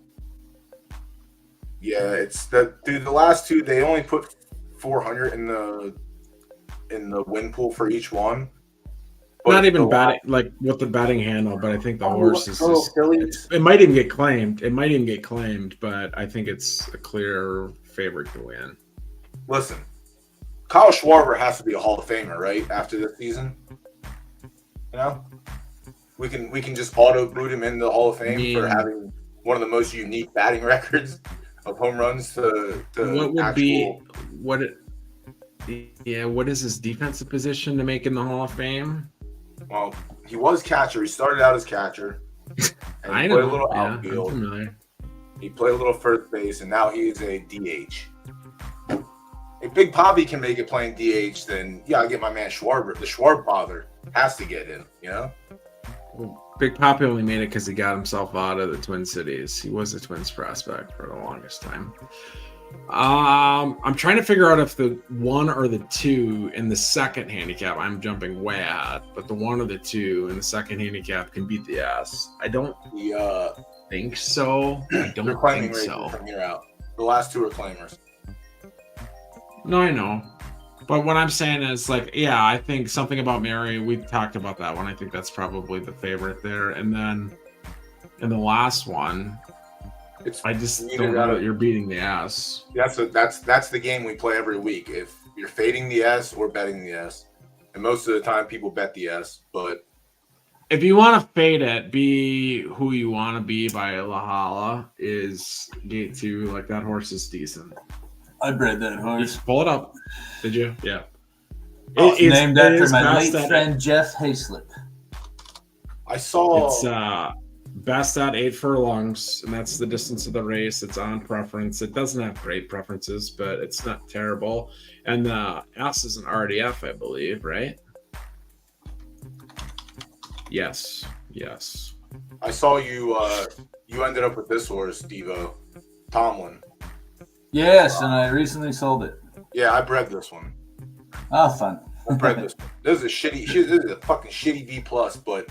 A: Yeah, it's the last two. They only put 400 in the win pool for each one. But
B: not even batting like with the batting handle, but I think the horse is. It might even get claimed. But I think it's a clear favorite to win.
A: Listen. Kyle Schwarber has to be a Hall of Famer, right? After this season, we can just auto boot him in the Hall of Fame for having one of the most unique batting records of home runs to
B: what would be what is his defensive position to make in the Hall of Fame?
A: Well, he was catcher. He started out as catcher. And
B: I
A: played
B: know.
A: A little outfield. He played a little first base, and now he is a DH. If Big Poppy can make it playing DH, then I get my man Schwarber. The Schwarb father has to get in,
B: Big Poppy only made it because he got himself out of the Twin Cities. He was a Twins prospect for the longest time. I'm trying to figure out if the 1 or the 2 in the second handicap, I'm jumping way ahead, but the 1 or the 2 in the second handicap can beat the S. I don't think so. I don't think so.
A: From here out. The last 2 are claimers.
B: No, I know. But what I'm saying is, I think Something About Mary, we talked about that one. I think that's probably the favorite there. And then in the last one, I just don't know that you're beating the S.
A: That's the game we play every week. If you're fading the S or betting the S. And most of the time people bet the S, but
B: if you want to fade it, be who you want to be by Lahala is gate 2. Like, that horse is decent.
C: I bred that horse.
B: Just pull it up. Did you? Yeah.
C: It's named after my late friend Jeff Hayslip.
A: I saw.
B: It's best at 8 furlongs, and that's the distance of the race. It's on preference. It doesn't have great preferences, but it's not terrible. And the S is an RDF, I believe, right? Yes.
A: I saw you. You ended up with this horse, Devo, Tomlin.
C: Yes, and I recently sold it.
A: Yeah, I bred this one.
C: Oh, fun.
A: I bred this one. This is a fucking shitty B+, but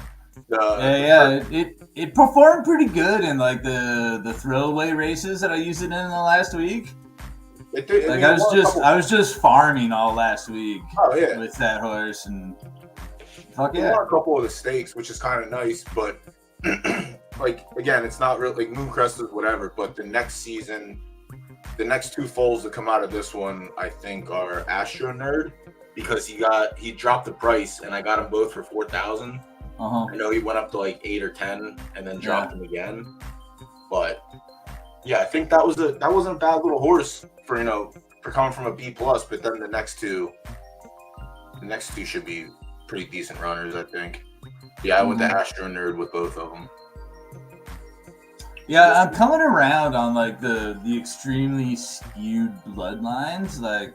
C: it performed pretty good in like the throwaway races that I used it in the last week. I was just farming all last week.
A: Oh yeah,
C: with that horse, and Fuck
A: He
C: yeah.
A: won a couple of the stakes, which is kind of nice, but like again, it's not really like Mooncrest is whatever. But the next season, the next two foals that come out of this one, I think, are Astro Nerd because he dropped the price and I got them both for 4,000. I know he went up to like 8 or 10 and then dropped them again, but yeah, I think that wasn't a bad little horse for coming from a B plus. But then the next two should be pretty decent runners, I think. Yeah, I went to Astro Nerd with both of them.
C: Yeah, I'm coming around on like the extremely skewed bloodlines. Like,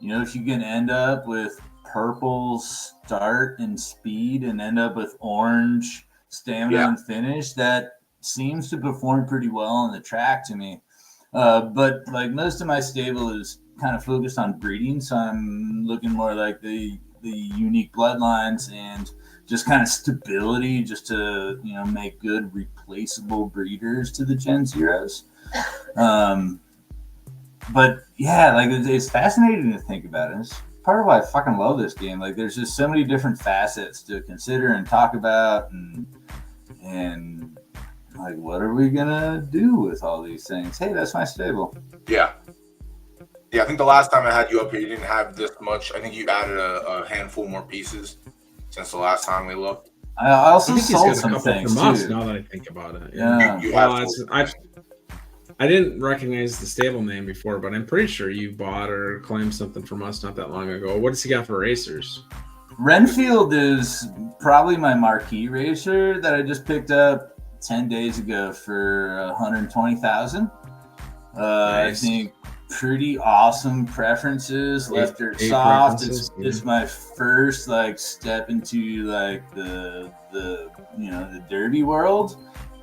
C: if you can end up with purple start and speed and end up with orange stamina and finish, that seems to perform pretty well on the track to me. But like most of my stable is kind of focused on breeding, so I'm looking more like the unique bloodlines and just kind of stability, just to make good replaceable breeders to the Gen Zeros. But yeah, like it's fascinating to think about it. It's part of why I fucking love this game. Like there's just so many different facets to consider and talk about, and like what are we gonna do with all these things? Hey, that's my stable.
A: Yeah, I think the last time I had you up here, you didn't have this much. I think you added a handful more pieces since the last time we looked.
C: I also sold some things too.
B: Now that I think about it,
C: yeah.
B: I didn't recognize the stable name before, but I'm pretty sure you bought or claimed something from us not that long ago. What does he got for racers?
C: Renfield is probably my marquee racer that I just picked up 10 days ago for 120,000. Nice. I think pretty awesome preferences. Left dirt soft. It's my first like step into like the derby world.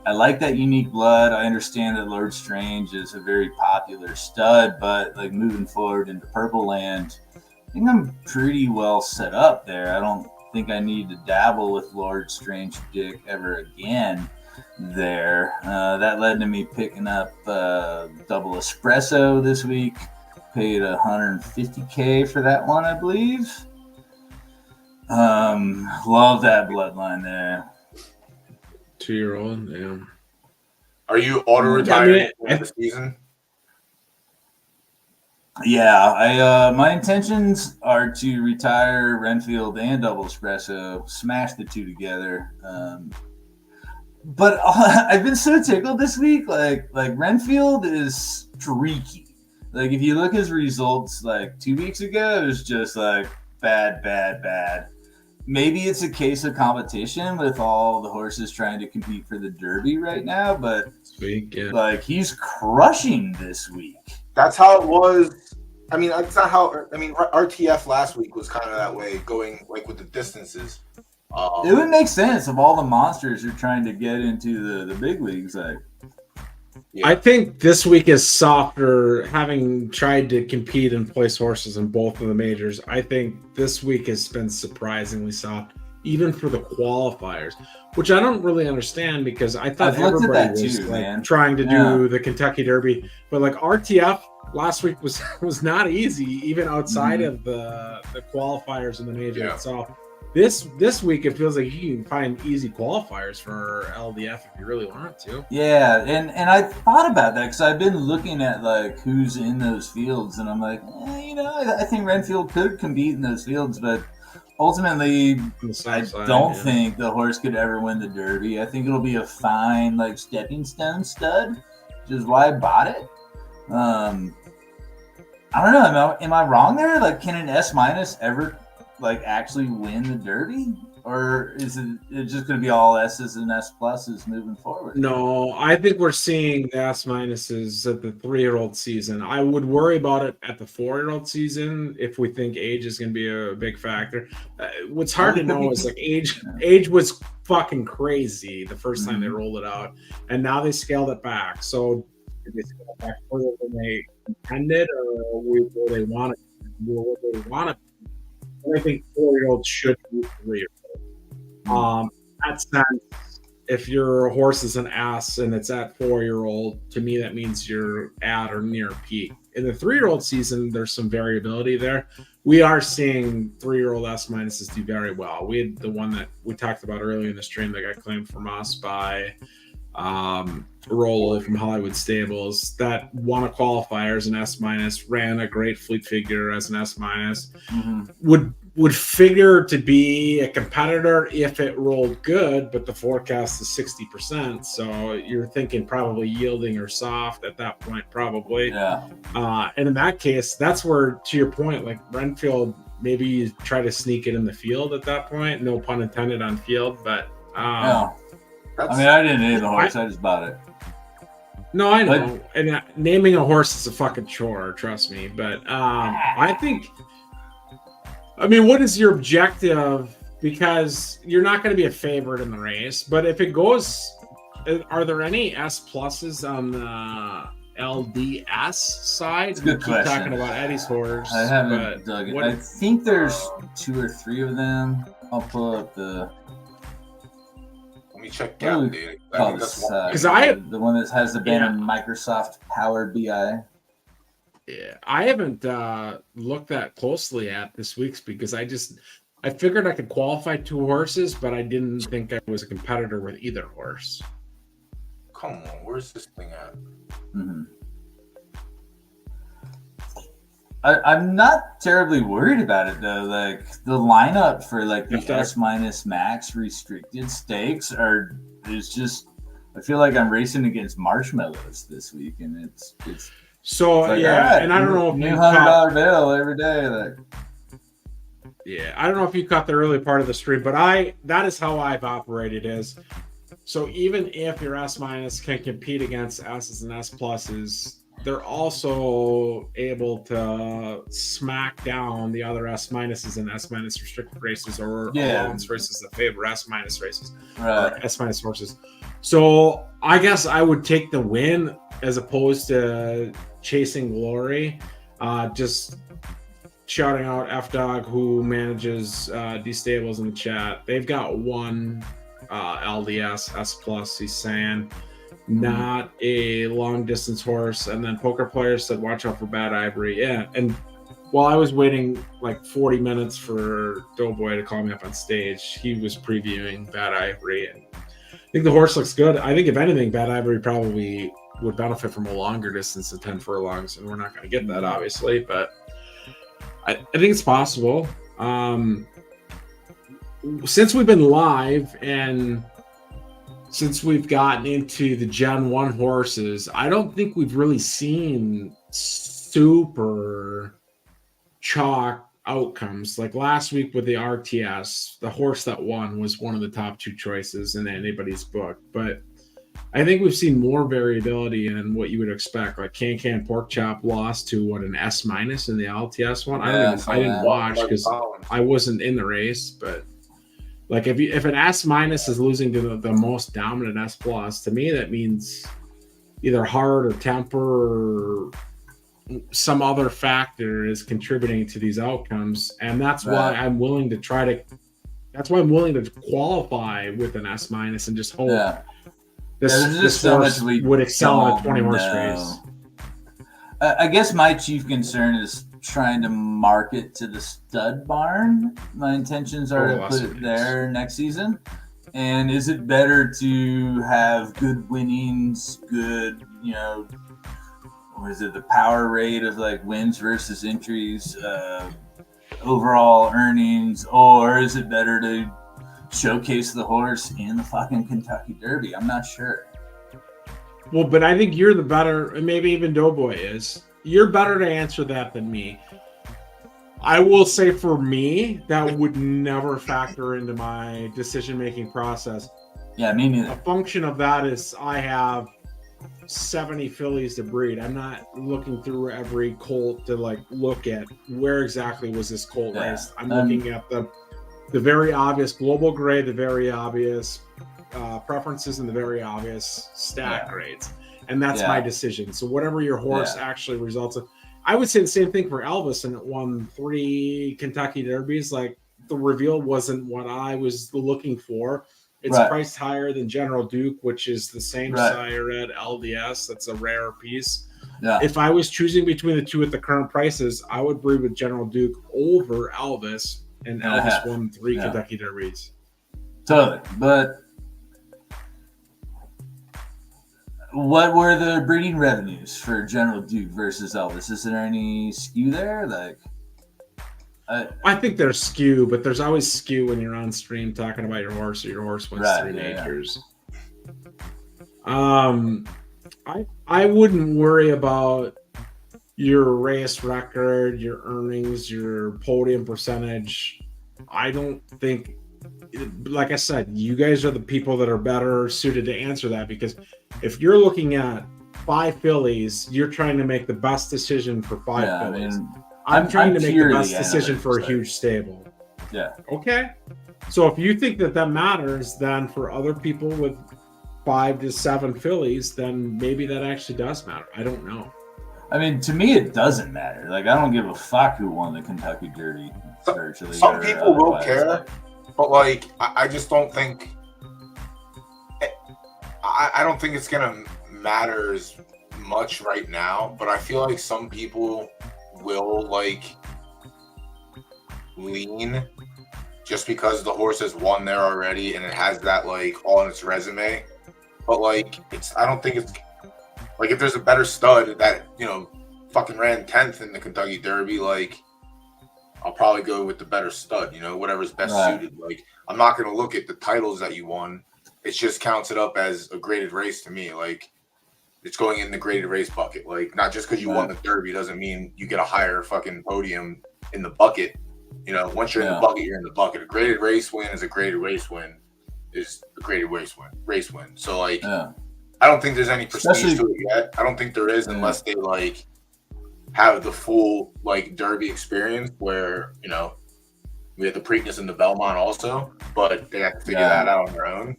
C: I like that unique blood. I understand that Lord Strange is a very popular stud, but like moving forward into Purple Land, I think I'm pretty well set up there. I don't think I need to dabble with Lord Strange Dick ever again there. That led to me picking up double espresso this week. Paid $150K for that one, I believe. Love that bloodline there.
B: 2-year-old, yeah.
A: Are you auto retiring at the season?
C: Yeah, my intentions are to retire Renfield and Double Espresso, smash the two together. But I've been so tickled this week. Like Renfield is streaky. Like if you look at his results, like 2 weeks ago, it was just like bad. Maybe it's a case of competition with all the horses trying to compete for the Derby right now, but like he's crushing this week.
A: That's how it was. I mean, that's not how. I mean, RTF last week was kind of that way, going like with the distances.
C: It would make sense if all the monsters are trying to get into the big leagues. Like,
B: yeah. I think this week is softer, having tried to compete and place horses in both of the majors. I think this week has been surprisingly soft, even for the qualifiers, which I don't really understand because I thought everybody was trying to do the Kentucky Derby, but like RTF last week was not easy, even outside of the qualifiers in the major itself. This week it feels like you can find easy qualifiers for LDF if you really want to.
C: Yeah, and I thought about that because I've been looking at like who's in those fields, and I'm like, I think Renfield could compete in those fields, but ultimately I don't think the horse could ever win the Derby. I think it'll be a fine like stepping stone stud, which is why I bought it. I don't know. Am I wrong there? Like, can an S- ever like actually win the Derby, or is it just going to be all S's and S pluses moving forward?
B: No, I think we're seeing the S- at the 3-year-old season. I would worry about it at the 4-year-old season if we think age is going to be a big factor. What's hard to know is like age was fucking crazy the first time they rolled it out, and now they scaled it back. So did they scale it back further than they intended, or where they want it? I think 4-year-olds should be 3-year-olds. That sense, if your horse is an ass and it's at 4-year-old, to me that means you're at or near peak. In the 3-year-old season, there's some variability there. We are seeing 3-year-old S minuses do very well. We had the one that we talked about earlier in the stream that got claimed from us by Rollo from Hollywood Stables that won a qualifier as an S minus, ran a great fleet figure as an S minus. Would figure to be a competitor if it rolled good, but the forecast is 60%. So you're thinking probably yielding or soft at that point, probably.
C: Yeah.
B: And in that case, that's where, to your point, like Renfield, maybe you try to sneak it in the field at that point. No pun intended on field, but
C: yeah. I mean, I didn't name the horse. I just bought it.
B: No, I know. And naming a horse is a fucking chore, trust me. But I think, I mean, what is your objective? Because you're not going to be a favorite in the race. But if it goes, are there any S pluses on the LDS side?
C: It's a good question.
B: Talking about Eddie's horse.
C: I haven't dug it. I think there's 2 or 3 of them. I'll pull up the.
A: Let me check out data.
B: Because the
C: one that has the banner Microsoft Power BI.
B: Yeah, I haven't looked that closely at this week's because I figured I could qualify 2 horses, but I didn't think I was a competitor with either horse.
A: Come on, where's this thing at?
C: Mm-hmm. I'm not terribly worried about it though. Like the lineup for like the S minus max restricted stakes is just. I feel like I'm racing against marshmallows this week, and it's
B: so like, yeah. Right, and I don't know if
C: new $100 bill every day. Like,
B: yeah, I don't know if you caught the early part of the stream, but that is how I've operated. Is so even if your S minus can compete against S's and S pluses. They're also able to smack down the other S minuses and S minus restricted races or allowance races that favor S minus races or S minus horses. So I guess I would take the win as opposed to chasing glory. Just shouting out F Dog who manages D Stables in the chat. They've got one LDS S plus. He's saying. Not a long distance horse. And then Poker Players said, watch out for Bad Ivory. Yeah. And while I was waiting like 40 minutes for DoughBoy to call me up on stage, he was previewing Bad Ivory. And I think the horse looks good. I think if anything, Bad Ivory probably would benefit from a longer distance than 10 furlongs. And we're not going to get that, obviously. But I think it's possible. Since we've been live and since we've gotten into the Gen 1 horses, I don't think we've really seen super chalk outcomes. Like last week with the RTS, the horse that won was one of the top 2 choices in anybody's book. But I think we've seen more variability in what you would expect. Like Can Pork Chop lost to an S minus in the LTS one. I didn't watch because I wasn't in the race, but like if an S minus is losing to the most dominant S plus, to me that means either heart or temper or some other factor is contributing to these outcomes, and that's why I'm willing to qualify with an S minus and just hope this horse would excel in a 20 horse race.
C: I guess my chief concern is trying to market to the stud barn. My intentions are to put it there next season. And is it better to have good winnings, good, what is it, the power rate of like wins versus entries, overall earnings, or is it better to showcase the horse in the fucking Kentucky Derby? I'm not sure.
B: Well, but I think you're the better, and maybe even DoughBoy is. You're better to answer that than me. I will say for me, that would never factor into my decision-making process.
C: Yeah, me neither.
B: A function of that is I have 70 fillies to breed. I'm not looking through every colt to like look at where exactly was this colt raced. I'm looking at the very obvious global grade, the very obvious preferences, and the very obvious stat grades. And that's my decision. So whatever your horse actually results in, I would say the same thing for Elvis, and it won 3 Kentucky Derbies. Like the reveal wasn't what I was looking for. It's priced higher than General Duke, which is the same sire at LDS. That's a rare piece.
C: Yeah.
B: If I was choosing between the two at the current prices, I would breed with General Duke over Elvis, and Elvis won 3 Kentucky Derbies.
C: Totally. But what were the breeding revenues for General Duke versus Elvis? Is there any skew there? Like,
B: I think there's skew, but there's always skew when you're on stream talking about your horse, or your horse wins 3 majors. I wouldn't worry about your race record, your earnings, your podium percentage. I don't think, like I said, you guys are the people that are better suited to answer that, because if you're looking at 5 fillies, you're trying to make the best decision for 5 fillies. I mean, I'm trying to make the best decision for a huge stable.
C: Yeah.
B: Okay. So if you think that matters, then for other people with 5 to 7 fillies, then maybe that actually does matter. I don't know.
C: I mean, to me, it doesn't matter. Like, I don't give a fuck who won the Kentucky Derby.
A: Some people will care, but like, I just don't think. I don't think it's gonna matter as much right now. But I feel like some people will like lean just because the horse has won there already and it has that like on its resume. But like, I don't think it's like, if there's a better stud that, you know, fucking ran 10th in the Kentucky Derby, like, I'll probably go with the better stud, you know, whatever's best suited. Like, I'm not going to look at the titles that you won. It just counts it up as a graded race to me. Like, it's going in the graded race bucket. Like, not just because you won the Derby doesn't mean you get a higher fucking podium in the bucket. You know, once you're in the bucket, you're in the bucket. A graded race win is a graded race win. Is a graded race win. So like, I don't think there's any prestige to it yet. I don't think there is, unless they like have the full like Derby experience, where, you know, we have the Preakness and the Belmont also, but they have to figure that out on their own.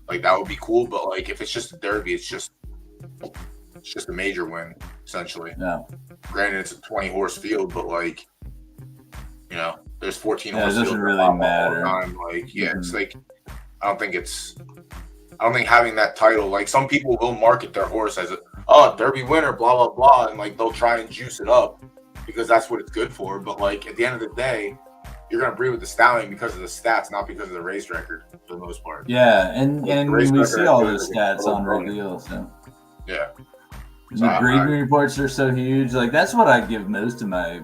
A: Like, that would be cool, but like, if it's just a Derby, it's just a major win essentially. Yeah. Granted, it's a 20 horse field, but like, you know, there's 14 horse.
C: It doesn't really matter.
A: Like, it's like, I don't think having that title, like, some people will market their horse as a Derby winner, blah blah blah, and like they'll try and juice it up because that's what it's good for. But like, at the end of the day, you're gonna breed with the stallion because of the stats, not because of the race record for the most part.
C: Yeah, and we see all those stats on Reveal. So
A: yeah,
C: the breeding reports are so huge. Like, that's what I give most of my,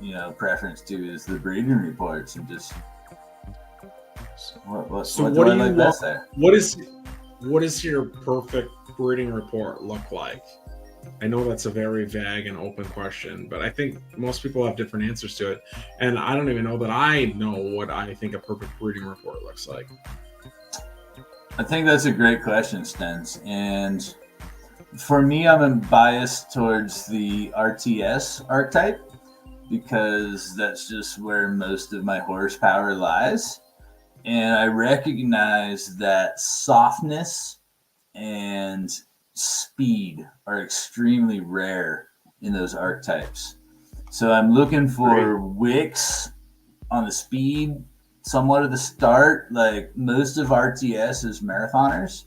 C: you know, preference to, is the breeding reports, and just what do I like best there?
B: What does your perfect breeding report look like? I know that's a very vague and open question, but I think most people have different answers to it. And I don't even know that I know what I think a perfect breeding report looks like.
C: I think that's a great question, Stens. And for me, I'm biased towards the RTS archetype, because that's just where most of my horsepower lies. And I recognize that softness and speed are extremely rare in those archetypes. So I'm looking for wicks on the speed, somewhat of the start. Like, most of RTS is marathoners.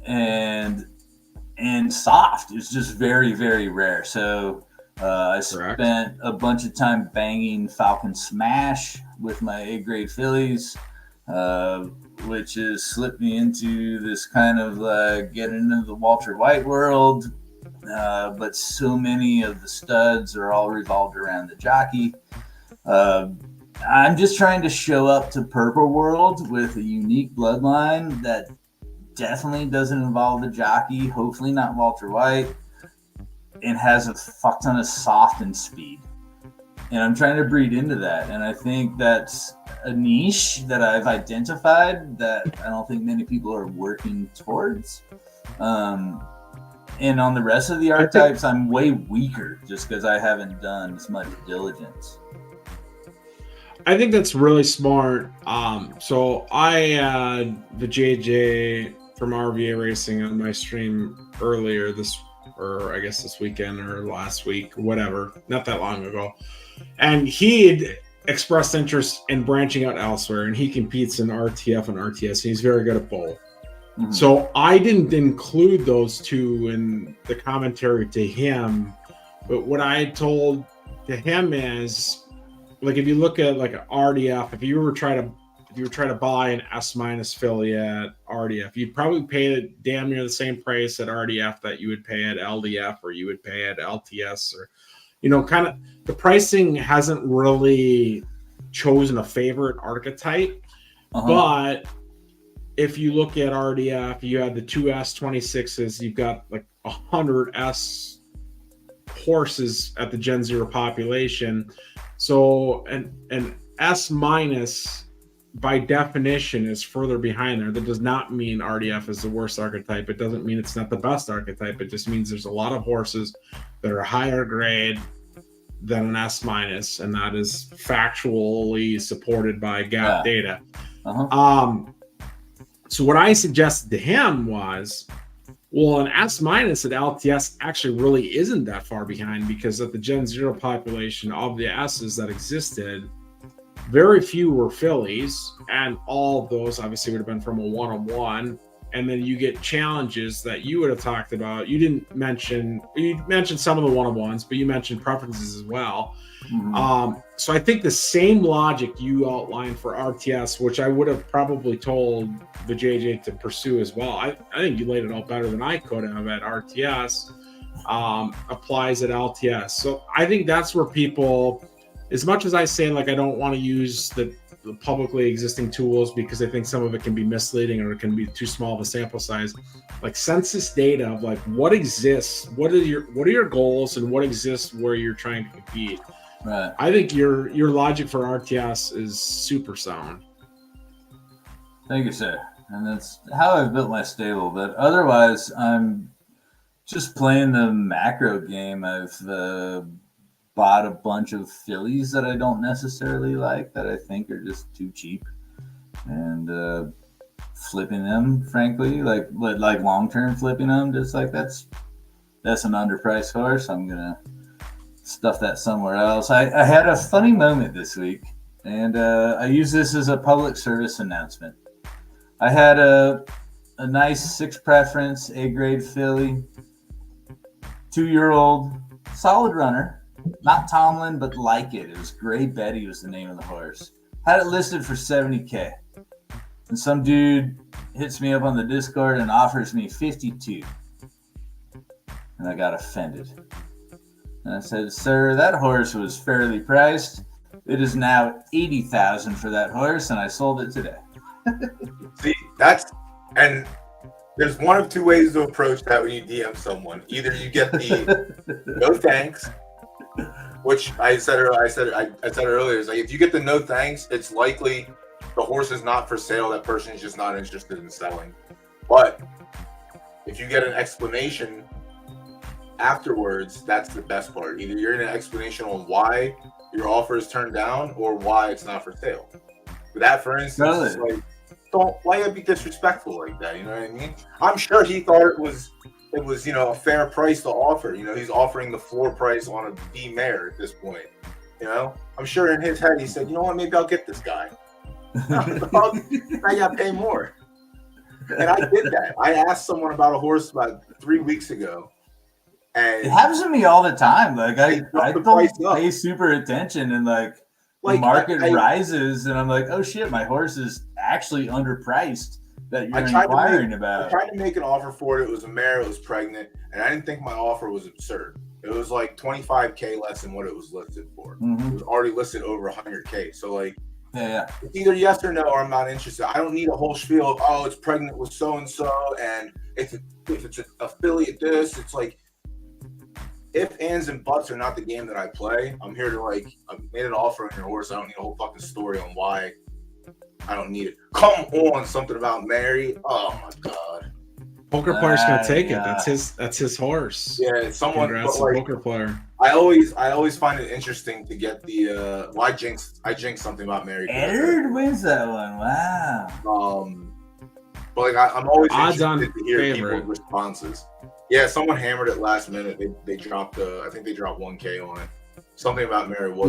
C: And soft is just very, very rare. So I spent a bunch of time banging Falcon Smash with my A-grade fillies, which has slipped me into this kind of getting into the Walter White world. But so many of the studs are all revolved around the jockey. I'm just trying to show up to Purple World with a unique bloodline that definitely doesn't involve the jockey, hopefully not Walter White, and has a fuck ton of soft and speed. And I'm trying to breed into that. And I think that's a niche that I've identified that I don't think many people are working towards. And on the rest of the archetypes, I'm way weaker just because I haven't done as much diligence.
B: I think that's really smart. So I had the JJ from RVA Racing on my stream earlier this weekend or last week, whatever, not that long ago. And he expressed interest in branching out elsewhere, and he competes in RTF and RTS, and he's very good at both. Mm-hmm. So I didn't include those two in the commentary to him, but what I told to him is, like, if you look at like an RDF, if you were trying to buy an S- Philly at RDF, you'd probably pay damn near the same price at RDF that you would pay at LDF or you would pay at LTS, or, you know, kind of the pricing hasn't really chosen a favorite archetype. But if you look at RDF, you have the two S26s, you've got like 100 S horses at the Gen 0 population. So an S- by definition is further behind there. That does not mean RDF is the worst archetype. It doesn't mean it's not the best archetype. It just means there's a lot of horses that are higher grade than an S-, and that is factually supported by GAP data. So what I suggested to him was, well, an S- at LTS actually really isn't that far behind, because at the Gen 0 population of the S's that existed, very few were fillies, and all of those obviously would have been from a one-on-one. And then you get challenges that you would have talked about. You mentioned some of the one-on-ones, but you mentioned preferences as well. So I think the same logic you outlined for RTS, which I would have probably told the JJ to pursue as well. I think you laid it out better than I could have at RTS, applies at LTS. So I think that's where people, as much as I say, like, I don't want to use the publicly existing tools because I think some of it can be misleading or it can be too small of a sample size, like census data of like what exists, what are your goals, and what exists where you're trying to compete.
C: Right.
B: I think your logic for RTS is super sound.
C: Thank you, sir. And that's how I've built my stable. But otherwise, I'm just playing the macro game. I've bought a bunch of fillies that I don't necessarily like, that I think are just too cheap, and flipping them, frankly, like long-term flipping them, just like that's an underpriced horse. I'm gonna stuff that somewhere else. I had a funny moment this week, and I use this as a public service announcement. I had a nice 6 preference A-grade filly, 2-year-old, solid runner. Not Tomlin, but like it. It was Gray Betty was the name of the horse. Had it listed for $70K. And some dude hits me up on the Discord and offers me $52. And I got offended. And I said, sir, that horse was fairly priced. It is now $80,000 for that horse, and I sold it today.
A: See, and there's one of two ways to approach that when you DM someone. Either you get the no thanks, which I said earlier, is like, if you get the no thanks, it's likely the horse is not for sale. That person is just not interested in selling. But if you get an explanation afterwards, that's the best part. Either you're in an explanation on why your offer is turned down or why it's not for sale. For that, for instance, like, why you be disrespectful like that? You know what I mean? I'm sure he thought it was a fair price to offer. He's offering the floor price on a B mare at this point. I'm sure in his head he said, you know what, maybe I'll get this guy. I got to pay more. And I did that. I asked someone about a horse about 3 weeks ago. And
C: it happens to me all the time. Like I don't pay super attention, and like the market rises, and I'm like, oh shit, my horse is actually underpriced. That you're inquiring about.
A: I tried to make an offer for it. It was a mare. It was pregnant, and I didn't think my offer was absurd. It was like $25K less than what it was listed for. It was already listed over $100K. So like,
C: yeah,
A: it's either yes or no, or I'm not interested. I don't need a whole spiel of, oh, it's pregnant with so and so, and if it's an affiliate this, it's like, if ands and buts are not the game that I play, I'm here to I made an offer on your horse. I don't need a whole fucking story on why I don't need it. Come on, something about Mary. Oh my god.
B: Poker player's gonna take it. That's his horse.
A: Yeah, someone.
B: Congrats to poker player.
A: I always find it interesting to get the. I jinxed something about Mary.
C: Edward wins that one. Wow.
A: But I'm always interested to hear people's responses. Yeah, someone hammered it last minute. They dropped I think they dropped $1K on it. Something about Mary was.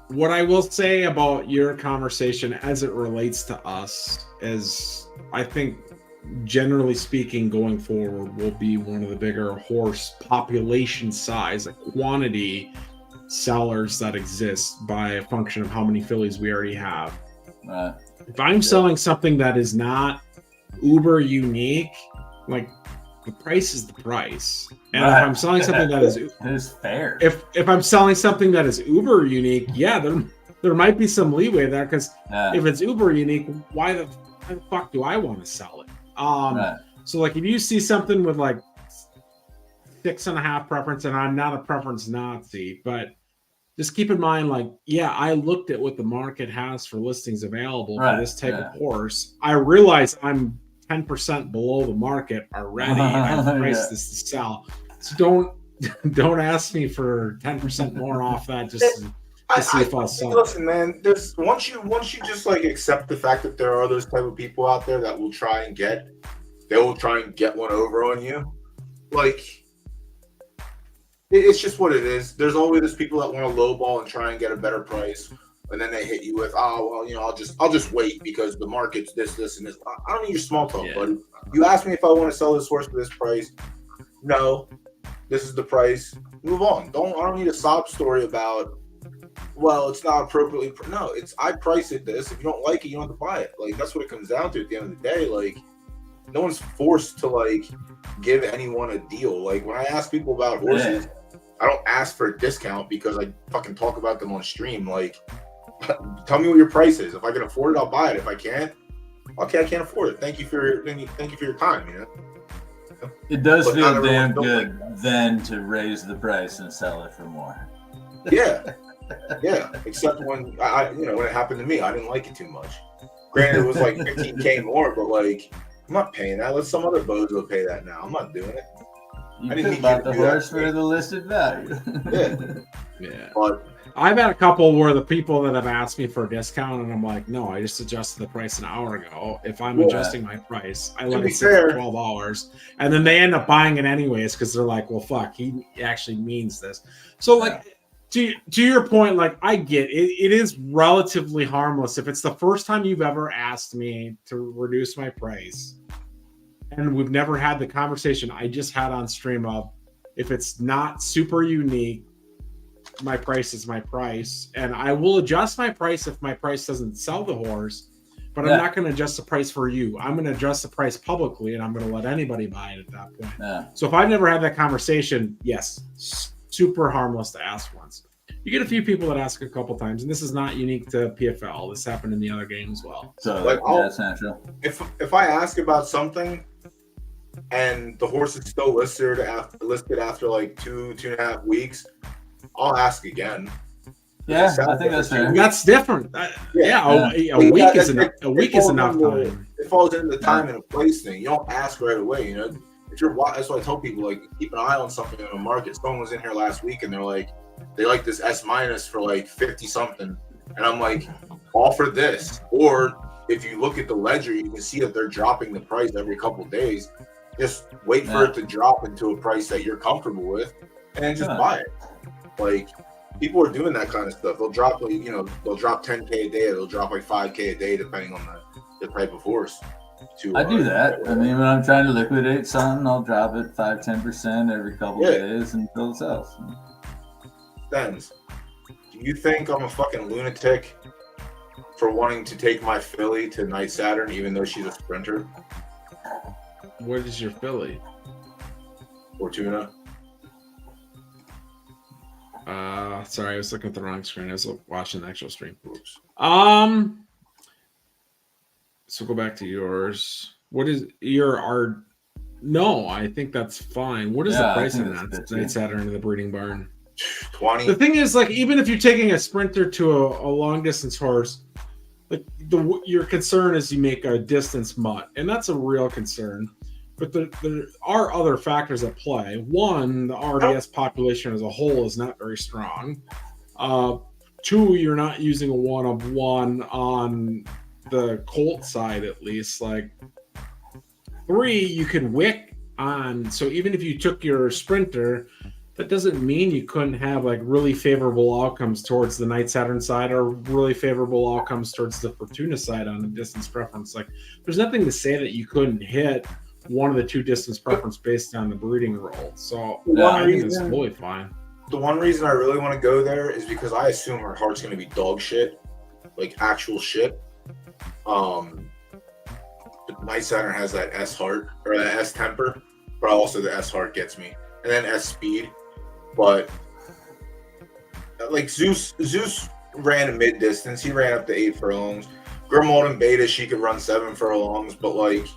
B: What I will say about your conversation as it relates to us is, I think, generally speaking, going forward, will be one of the bigger horse population size, like quantity sellers that exist by a function of how many fillies we already have. If I'm selling something that is not uber unique, like, the price is the price. And if I'm selling something that is
C: fair.
B: If I'm selling something that is uber unique, yeah, there might be some leeway there, because if it's uber unique, why the fuck do I want to sell it? So like, if you see something with like 6.5 preference, and I'm not a preference Nazi, but just keep in mind, like, yeah, I looked at what the market has for listings available for this type of horse. I realize I'm 10% below the market already. I've priced this to sell. So don't ask me for 10% more off that just to see if I'll sell.
A: Listen, man, there's once you just like accept the fact that there are those type of people out there that will try and get one over on you. Like, it's just what it is. There's always those people that want to lowball and try and get a better price, and then they hit you with, oh, well, you know, I'll just wait because the market's this, and this. I don't need your small talk, buddy. You ask me if I want to sell this horse for this price. No, this is the price. Move on. I don't need a sob story about, well, it's not appropriately. No, I priced it this. If you don't like it, you don't have to buy it. Like, that's what it comes down to at the end of the day. Like, no one's forced to like give anyone a deal. Like, when I ask people about horses, I don't ask for a discount because I fucking talk about them on stream. Like, tell me what your price is. If I can afford it, I'll buy it. If I can't, okay, I can't afford it. Thank you for your time. You know,
C: it does feel damn good then to raise the price and sell it for more.
A: Yeah. Except when when it happened to me, I didn't like it too much. Granted, it was like 15K more, but like, I'm not paying that. Let some other bozo pay that now. I'm not doing it.
C: You could buy the horse for the listed value.
B: Yeah.
A: But
B: I've had a couple where the people that have asked me for a discount, and I'm like, no, I just adjusted the price an hour ago. If I'm adjusting my price, I let it sit for 12 hours, and then they end up buying it anyways because they're like, well, fuck, he actually means this. So like, to your point, like, I get it. It is relatively harmless if it's the first time you've ever asked me to reduce my price, and we've never had the conversation I just had on stream of, if it's not super unique, my price is my price, and I will adjust my price if my price doesn't sell the horse, but I'm not going to adjust the price for you. I'm going to adjust the price publicly, and I'm going to let anybody buy it at that point. So if I've never had that conversation, yes, super harmless to ask once. You get a few people that ask a couple times, and this is not unique to PFL. This happened in the other game as well.
C: So like, that's natural.
A: If I ask about something and the horse is still listed after like 2.5 weeks, I'll ask again.
C: Yeah, I think that's fair.
B: That's different. A week is enough. A week is enough time.
A: It falls into the time and a place thing. You don't ask right away. You know, that's what I tell people. Like, keep an eye on something in the market. Someone was in here last week and they're like, they like this S- for like 50 something, and I'm like, offer this. Or if you look at the ledger, you can see that they're dropping the price every couple of days. Just wait for it to drop into a price that you're comfortable with, and then just buy it. Like, people are doing that kind of stuff. They'll drop, like, they'll drop 10K a day. They'll drop like 5K a day, depending on the type of horse.
C: I do that. I mean, when I'm trying to liquidate something, I'll drop it 5-10% every couple of days until it sells.
A: Depends. Do you think I'm a fucking lunatic for wanting to take my filly to Night Saturn, even though she's a sprinter?
B: What is your filly?
A: Fortuna.
B: Sorry, I was looking at the wrong screen. I was watching the actual stream.
A: Oops.
B: So go back to yours. What is your No, I think that's fine. What is the price of that Night Saturn in the breeding barn?
A: 20.
B: The thing is, like, even if you're taking a sprinter to a long distance horse, like, your concern is you make a distance mutt, and that's a real concern. But there are other factors at play. One, the RDS population as a whole is not very strong. Two, you're not using a 1-of-1 on the colt side, at least. Like, three, you can wick on. So even if you took your sprinter that doesn't mean you couldn't have like really favorable outcomes towards the Night Saturn side or really favorable outcomes towards the Fortuna side on the distance preference. Like, there's nothing to say that you couldn't hit one of the two distance preference based on the breeding roll. So I think it's totally fine.
A: The one reason I really want to go there is because I assume her heart's going to be dog shit, like actual shit. But Night Saturn has that S heart or that S temper, but also the S heart gets me, and then S speed. But like Zeus ran a mid distance. He ran up to 8 furlongs. Grimald and Beta, she could run 7 furlongs, but like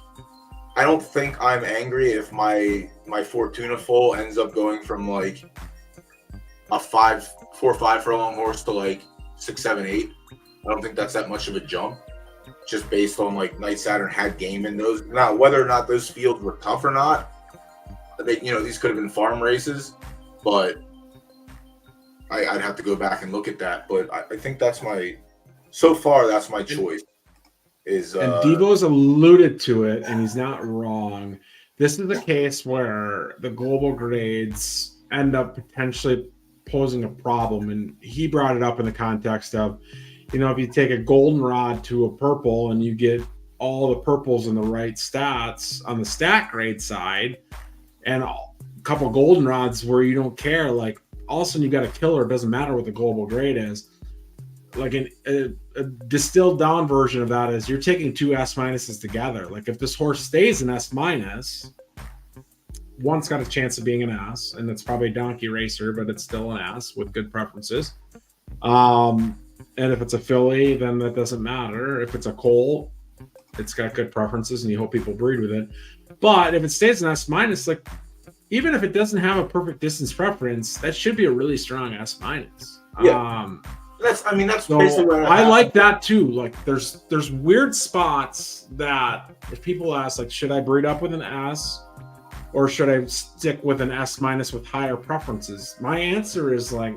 A: I don't think I'm angry if my Fortuna foal ends up going from like a 4 or 5 furlong horse to like 6, 7, 8. I don't think that's that much of a jump, just based on like Night Saturn had game in those. Now, whether or not those fields were tough or not, these could have been farm races, but I'd have to go back and look at that. But I think that's my choice. And
B: Devo's alluded to it, and he's not wrong. This is a case where the global grades end up potentially posing a problem, and he brought it up in the context of, if you take a goldenrod to a purple and you get all the purples in the right stats on the stat grade side, and a couple goldenrods where you don't care, like all of a sudden you got a killer. It doesn't matter what the global grade is. Like a distilled down version of that is you're taking 2 S minuses together. Like if this horse stays an S minus, one's got a chance of being an S, and it's probably a donkey racer, but it's still an S with good preferences. And if it's a filly, then that doesn't matter. If it's a colt, it's got good preferences, and you hope people breed with it. But if it stays an S minus, like even if it doesn't have a perfect distance preference, that should be a really strong S minus.
A: Yeah. That's
B: so
A: basically what
B: I like that too. Like there's weird spots that if people ask, like, should I breed up with an S or should I stick with an S minus with higher preferences? My answer is like,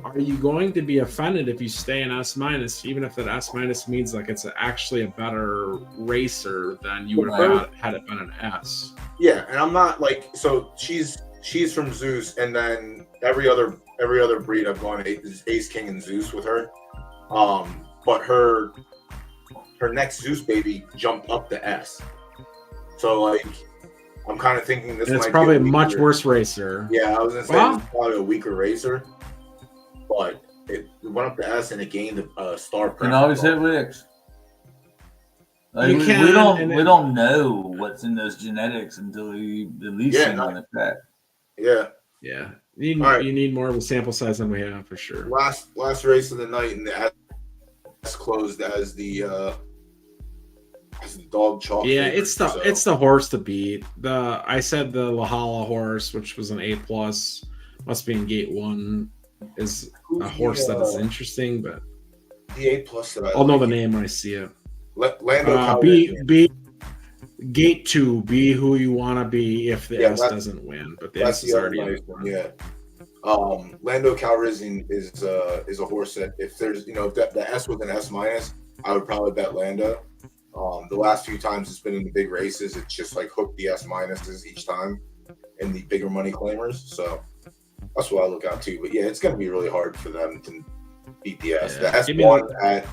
B: are you going to be offended if you stay an S minus, even if that S minus means like it's actually a better racer than you would have had it been an S?
A: Yeah, and I'm not like, so she's from Zeus, and then every other breed I've gone is Ace King and Zeus with her. But her next Zeus baby jumped up to S. So like I'm kind of thinking this.
B: And it's probably a much worse racer.
A: Yeah, I was gonna say it's probably a weaker racer, but it went up to S and it gained a star.
C: You can always hit Wicks. Like, we don't know what's in those genetics until we at least see on the track.
A: Yeah.
B: Yeah. You need more of a sample size than we have for sure.
A: Last race of the night, and the S closed as the dog chalk.
B: Yeah, it's the horse to beat. I said the Lahala horse, which was an A+, must be in gate 1, is a horse that is interesting, but
A: the A+ that
B: I'll know the name when I see it.
A: Lando
B: be gate 2, be who you want to be if the S doesn't win, but the S is already nice
A: one. Yeah. Lando Calrissian is a horse that if there's if the S was an S minus, I would probably bet Lando. The last few times it's been in the big races, it's just like hooked the S minuses each time in the bigger money claimers. So that's what I look out to. But yeah, it's going to be really hard for them to beat the S.
B: Yeah.
A: The S won at,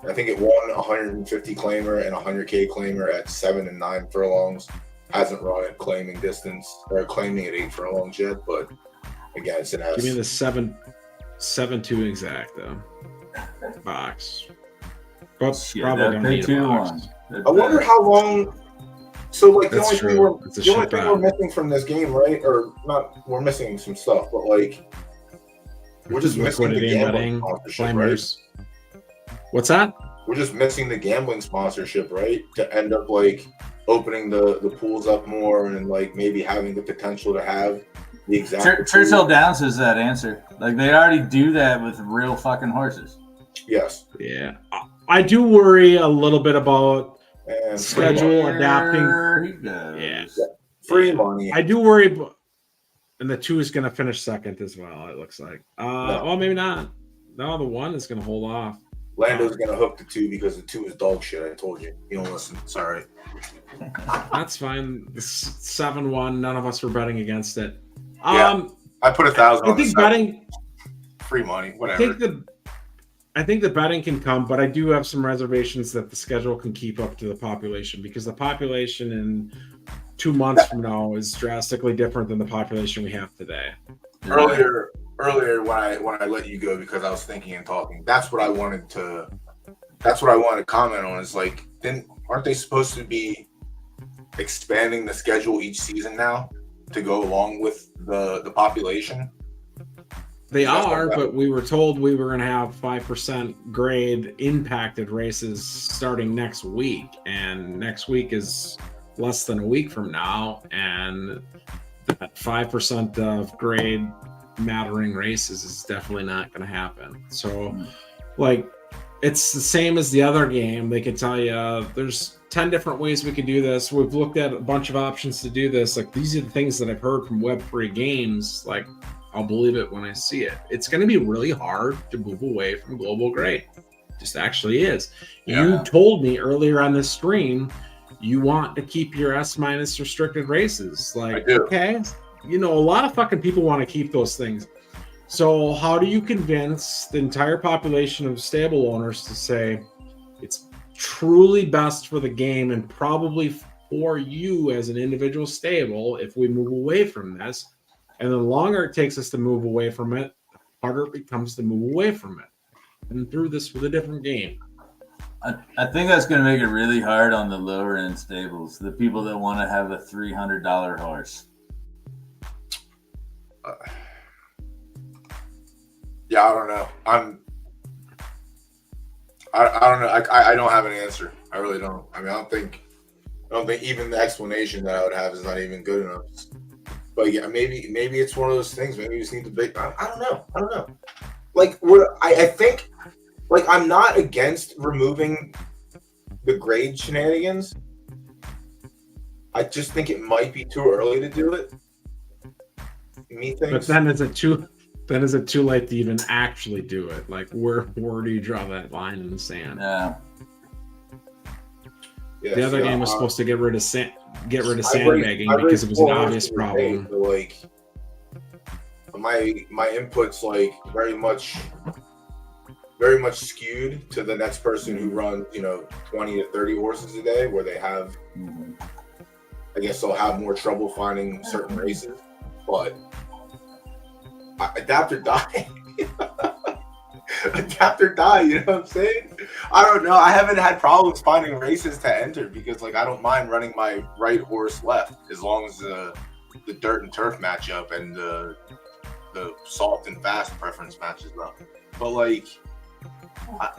A: I think it won 150 claimer and 100K claimer at 7 and 9 furlongs. Hasn't run at claiming distance or claiming at 8 furlongs yet, but again, it's an S.
B: Give me the 7-2 exact though. Box. But probably don't need a box.
A: I wonder how long. So like the only thing we're missing from this game, right? Or not? We're missing some stuff, but like we're just missing the gambling sponsorship, right?
B: What's that?
A: We're just missing the gambling sponsorship, right? To end up like opening the pools up more and like maybe having the potential to have the exact.
C: Churchill Downs is that answer. Like they already do that with real fucking horses.
A: Yes.
B: Yeah. I do worry a little bit about schedule adapting.
A: Yeah. Free money.
B: I do worry, and the 2 is going to finish second as well. It looks like. Well, maybe not. No, the 1 is going to hold off.
A: Lando's going to hook the 2 because the 2 is dog shit. I told you. You don't listen. Sorry.
B: That's fine. 7-1. None of us were betting against it.
A: I put 1,000 on the side.
B: Betting,
A: free money, whatever.
B: I think the betting can come, but I do have some reservations that the schedule can keep up to the population, because the population in 2 months from now is drastically different than the population we have today.
A: Earlier when I let you go, because I was thinking and talking, that's what I wanted to comment on, is like, aren't they supposed to be expanding the schedule each season now to go along with the population?
B: They are, but we were told we were going to have 5% grade impacted races starting next week, and next week is less than a week from now, and that 5% of grade mattering races is definitely not going to happen. So, like, it's the same as the other game. They can tell you there's 10 different ways we could do this. We've looked at a bunch of options to do this. Like, these are the things that I've heard from Web3 games. Like, I'll believe it when I see it. It's going to be really hard to move away from global grade. It just actually is. Yeah. You told me earlier on this stream you want to keep your S- restricted races. Like, okay, a lot of fucking people want to keep those things. So how do you convince the entire population of stable owners to say it's truly best for the game and probably for you as an individual stable if we move away from this? And the longer it takes us to move away from it, the harder it becomes to move away from it. And through this with a different game.
C: I think that's going to make it really hard on the lower end stables, the people that want to have a $300 horse.
A: Yeah, I don't know. I don't know. I don't have an answer. I really don't. I mean, I don't think even the explanation that I would have is not even good enough. But yeah, maybe it's one of those things. Maybe you just need to I don't know. Like, I think, like, I'm not against removing the grade shenanigans. I just think it might be too early to do it.
B: But then is it too late to even actually do it? Like, where do you draw that line in the sand?
C: Yeah.
B: The other game was supposed to get rid of sandbagging because it was an obvious problem.
A: Like, my input's like very much skewed to the next person who runs 20 to 30 horses a day, where they have, I guess they'll have more trouble finding certain races. But adapt or die. Adapt or die, you know what I'm saying? I don't know. I haven't had problems finding races to enter because, like, I don't mind running my right horse left as long as the dirt and turf match up and the soft and fast preference matches up. But, like, I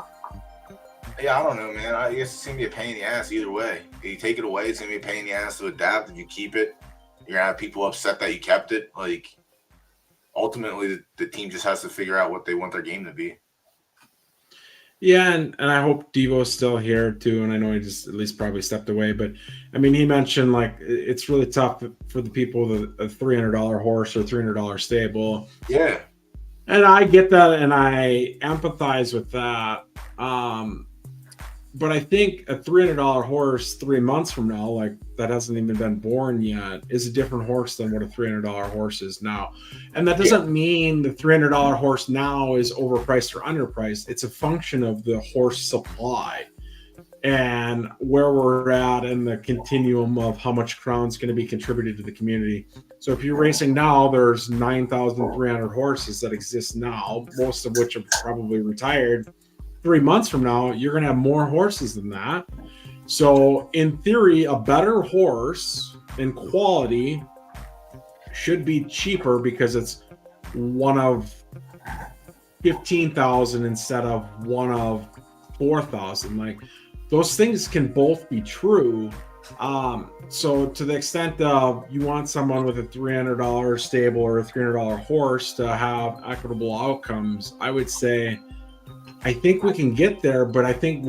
A: don't know, man. I guess it's going to be a pain in the ass either way. If you take it away, it's going to be a pain in the ass to adapt. If you keep it, you're going to have people upset that you kept it. Like, ultimately, the team just has to figure out what they want their game to be.
B: Yeah, and I hope Devo's still here too, and I know he just at least probably stepped away. But I mean, he mentioned like it's really tough for the people with a $300 horse or $300 stable.
A: Yeah,
B: and I get that, and I empathize with that. But I think a $300 horse 3 months from now, like that hasn't even been born yet, is a different horse than what a $300 horse is now. And that doesn't mean the $300 horse now is overpriced or underpriced. It's a function of the horse supply and where we're at in the continuum of how much crown's going to be contributed to the community. So if you're racing now, there's 9,300 horses that exist now, most of which are probably retired. 3 months from now, you're going to have more horses than that. So in theory, a better horse in quality should be cheaper because it's one of 15,000 instead of one of 4,000. Like, those things can both be true. So to the extent of you want someone with a $300 stable or a $300 horse to have equitable outcomes, I would say I think we can get there, but I think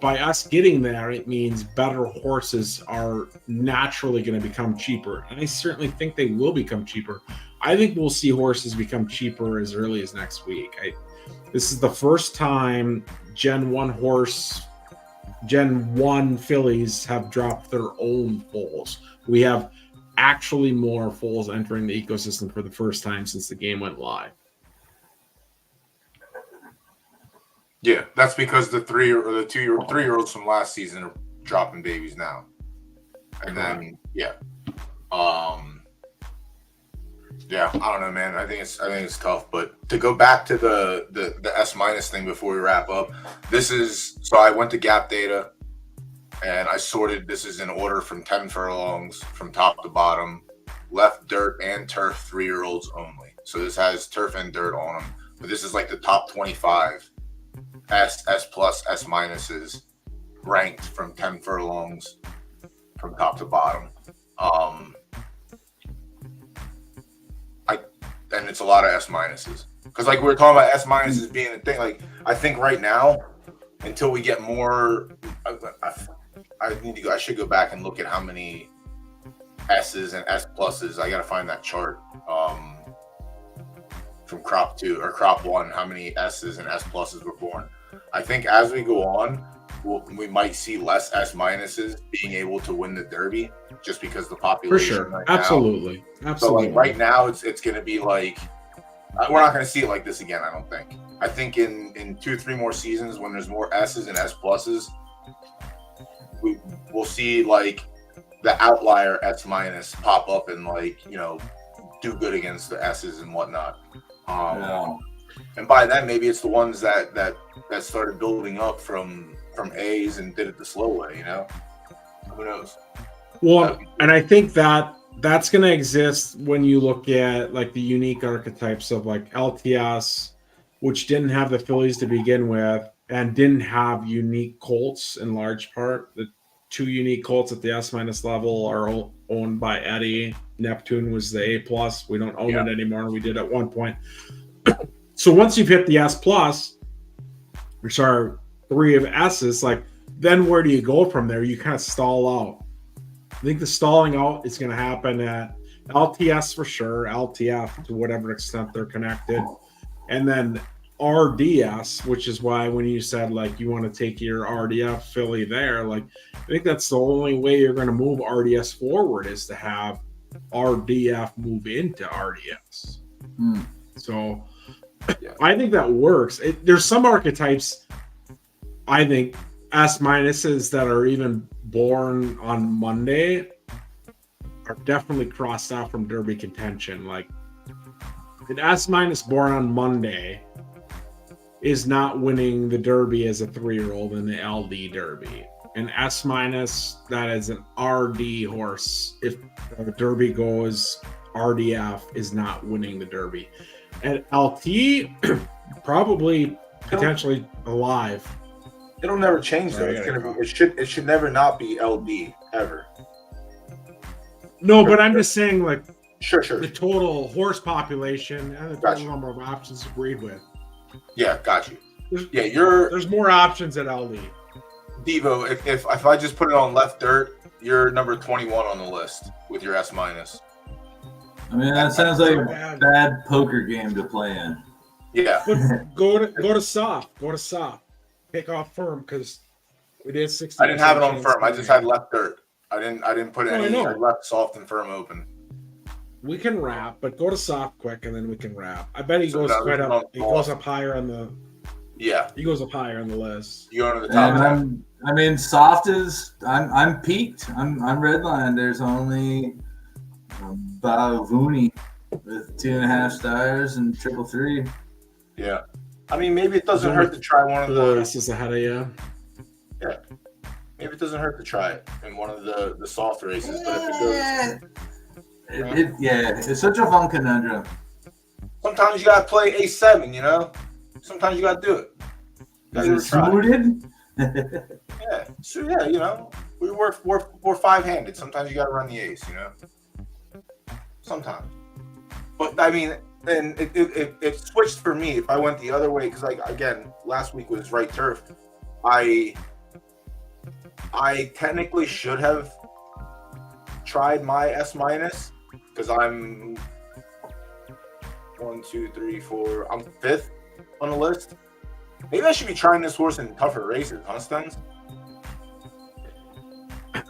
B: by us getting there, it means better horses are naturally going to become cheaper. And I certainly think they will become cheaper. I think we'll see horses become cheaper as early as next week. This is the first time Gen 1 fillies have dropped their own foals. We have actually more foals entering the ecosystem for the first time since the game went live.
A: Yeah, that's because the 3-year-olds from last season are dropping babies now. And then yeah, I don't know, man. I think it's tough. But to go back to the S- thing before we wrap up, so I went to Gap Data and I sorted. This is in order from 10 furlongs from top to bottom, left, dirt, and turf 3-year-olds only. So this has turf and dirt on them. But this is like the top 25 S plus S minuses ranked from 10 furlongs from top to bottom. And it's a lot of S minuses because like we were talking about S minuses being a thing. Like I think right now, until we get more, I should go back and look at how many S's and S pluses. I got to find that chart from crop 2 or crop 1. How many S's and S pluses were born? I think as we go on, we might see less S minuses being able to win the Derby just because the population.
B: For sure,
A: right
B: absolutely.
A: So like right now, it's going to be like we're not going to see it like this again. I don't think. I think in 2-3 more seasons when there's more S's and S pluses, we'll see like the outlier S minus pop up and like do good against the S's and whatnot. And by then maybe it's the ones that started building up from A's and did it the slow way, Who knows?
B: Well, and I think that's going to exist when you look at like the unique archetypes of like LTS, which didn't have the fillies to begin with and didn't have unique colts in large part. The 2 unique colts at the S- level are owned by Eddie. Neptune was the A+. We don't own it anymore. We did at one point. So once you've hit the S+, which are 3 of S's, like then where do you go from there? You kind of stall out. I think the stalling out is going to happen at LTS for sure, LTF to whatever extent they're connected, and then RDS, which is why when you said like you want to take your RDF filly there, like I think that's the only way you're going to move RDS forward is to have RDF move into RDS. So I think that works. There's some archetypes, I think, S minuses that are even born on Monday are definitely crossed out from Derby contention. Like an S minus born on Monday is not winning the Derby as a 3-year-old in the LD Derby. An S minus that is an RD horse, if the Derby goes RDF, is not winning the Derby. And LT, probably potentially alive.
A: It'll never change though. It should never not be LD ever.
B: No, but I'm just saying like
A: sure.
B: The total horse population and the total number of options agreed with.
A: Yeah, got you.
B: There's more options at LD.
A: Devo, if I just put it on left dirt, you're number 21 on the list with your S minus.
C: I mean, that sounds like a bad poker game to play in.
A: Yeah.
B: But go to soft. Go to soft. Pick off firm because we did 60.
A: I didn't have it on firm. I just had left dirt. I didn't put any. I left soft and firm open.
B: We can wrap, but go to soft quick and then we can wrap. I bet he goes quite up. He goes up higher on the.
A: Yeah.
B: He goes up higher on the list.
A: You go to the top 10.
C: I mean, soft is. I'm peaked. I'm redline. There's only Bavuni with 2.5 stars and 333.
A: Yeah. I mean, maybe it doesn't hurt to try one of the
B: races ahead of you.
A: Yeah. Maybe it doesn't hurt to try it in one of the soft races, but if it goes,
C: it's such a fun conundrum.
A: Sometimes you gotta play A7, Sometimes you gotta do it.
C: Is it smooted?
A: Yeah. So we're 5-handed. Sometimes you gotta run the ace, Sometimes. But I mean, and it switched for me if I went the other way because again last week was right turf. I technically should have tried my S minus because I'm 1, 2, 3, 4. I'm 5th on the list. Maybe I should be trying this horse in tougher races, huh, Stuns?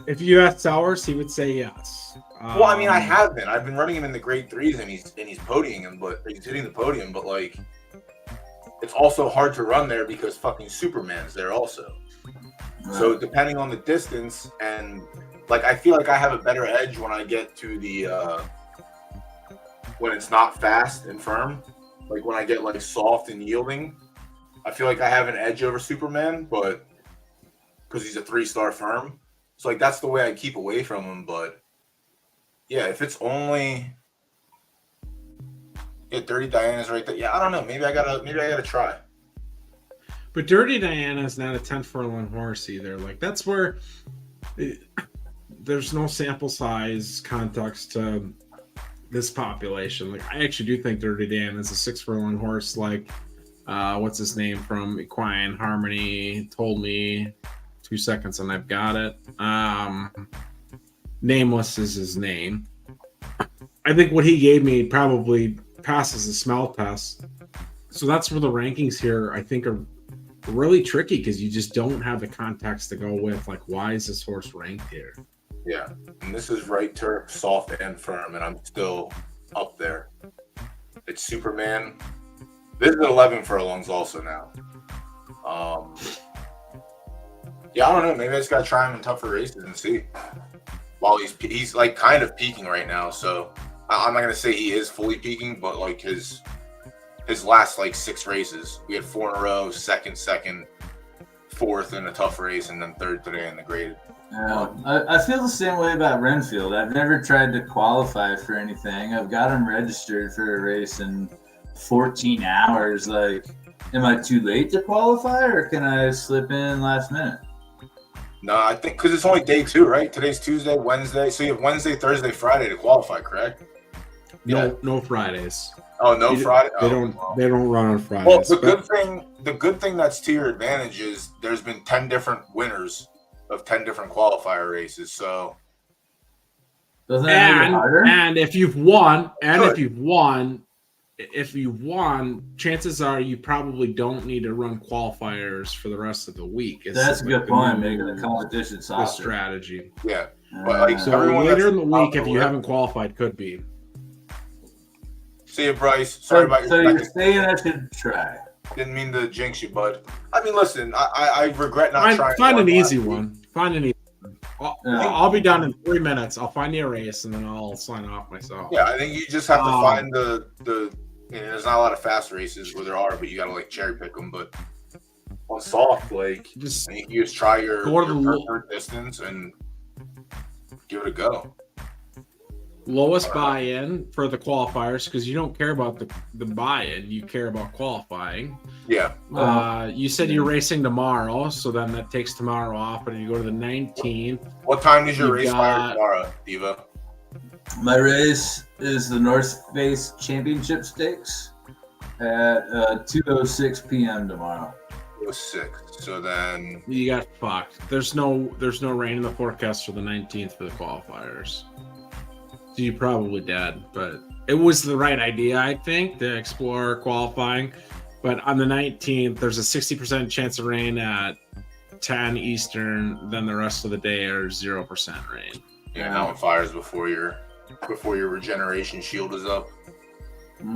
B: If you asked Sowers, he would say yes.
A: Well, I mean, I have been. I've been running him in the grade 3s, and he's podiuming him, but he's hitting the podium. But like, it's also hard to run there because fucking Superman's there also. Right. So depending on the distance, and like, I feel like I have a better edge when I get to the when it's not fast and firm. Like when I get like soft and yielding, I feel like I have an edge over Superman, but because he's a 3-star firm. So like that's the way I keep away from him. But yeah, if it's only Dirty Diana's right there. Yeah, I don't know. Maybe I gotta try.
B: But Dirty Diana is not a 10 furlong horse either. Like that's where there's no sample size context to this population. Like I actually do think Dirty Diana is a 6 furlong horse. Like what's his name from Equine Harmony told me. 2 seconds and I've got it. Nameless is his name. I think what he gave me probably passes the smell test. So that's where the rankings here I think are really tricky because you just don't have the context to go with. Like, why is this horse ranked here?
A: Yeah, and this is right turf, soft and firm, and I'm still up there. It's Superman. This is 11 furlongs also now. Yeah, I don't know. Maybe I just gotta try him in tougher races and see. While he's like kind of peaking right now, so I'm not gonna say he is fully peaking, but like his last like 6 races, we had 4 in a row, second, 4th in a tough race, and then 3rd today in the graded.
C: Yeah, I feel the same way about Renfield. I've never tried to qualify for anything. I've got him registered for a race in 14 hours. Like, am I too late to qualify, or can I slip in last minute?
A: No, I think because it's only day 2, right? Today's Tuesday, Wednesday. So you have Wednesday, Thursday, Friday to qualify, correct?
B: No Fridays.
A: Oh, no Friday.
B: They don't run on Fridays.
A: Well, the good thing that's to your advantage is there's been 10 different winners of 10 different qualifier races. So
B: and if you've won, chances are you probably don't need to run qualifiers for the rest of the week.
C: That's a good point. Making the competition softer.
B: The strategy.
A: Yeah. But like,
B: so later in the week, if you haven't qualified, could be.
A: See you, Bryce. Sorry about your.
C: So you're saying I should try?
A: Didn't mean to jinx you, bud. I mean, listen, I regret not trying.
B: Find an easy one. Find an easy one. I'll be done in 3 minutes. I'll find you a race, and then I'll sign off myself.
A: Yeah, I think you just have to find the. There's not a lot of fast races where there are, but you gotta like cherry pick them. But on soft, like you just try your distance and give it a go.
B: Lowest buy-in for the qualifiers because you don't care about the buy-in, you care about qualifying.
A: Yeah.
B: You said you're racing tomorrow, so then that takes tomorrow off, but you go to the 19th.
A: What time does your race fire tomorrow, Diva?
C: My race is the North Face Championship Stakes at 2:06 p.m. tomorrow.
A: 2:06. So then
B: you got fucked. There's no rain in the forecast for the 19th for the qualifiers. So you're probably dead, but it was the right idea, I think, to explore qualifying. But on the 19th, there's a 60% chance of rain at 10 Eastern. Then the rest of the day are 0% rain.
A: Yeah, that one fires before your regeneration shield is up.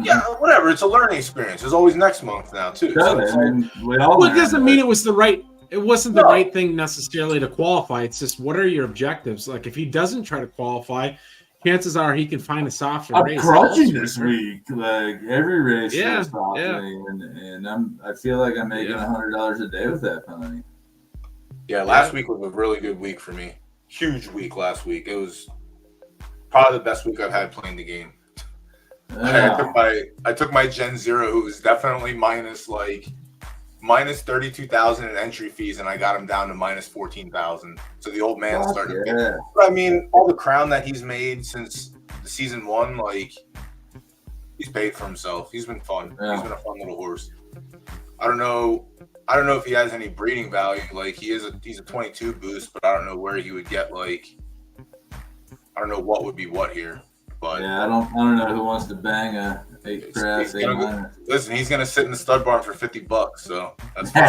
A: Yeah, whatever. It's a learning experience. There's always next month now too.
C: So
B: it doesn't mean it was the right. It wasn't the right thing necessarily to qualify. It's just what are your objectives? Like if he doesn't try to qualify, chances are he can find a softer race.
C: I'm crushing this week. Like every race, and I feel like I'm making $100 a day with that pony.
A: Yeah, last week was a really good week for me. Huge week last week. It was probably the best week I've had playing the game. I took my Gen 0, who was definitely minus 32,000 in entry fees, and I got him down to minus 14,000. So the old man started. Yeah. But I mean, all the crown that he's made since the season 1, like he's paid for himself. He's been fun. Yeah. He's been a fun little horse. I don't know if he has any breeding value. Like he's a 22 boost, but I don't know where he would get I don't know what would be what here. But
C: yeah, I don't know who wants to bang a 8 grass 8
A: Listen, he's gonna sit in the stud barn for $50, so that's fine.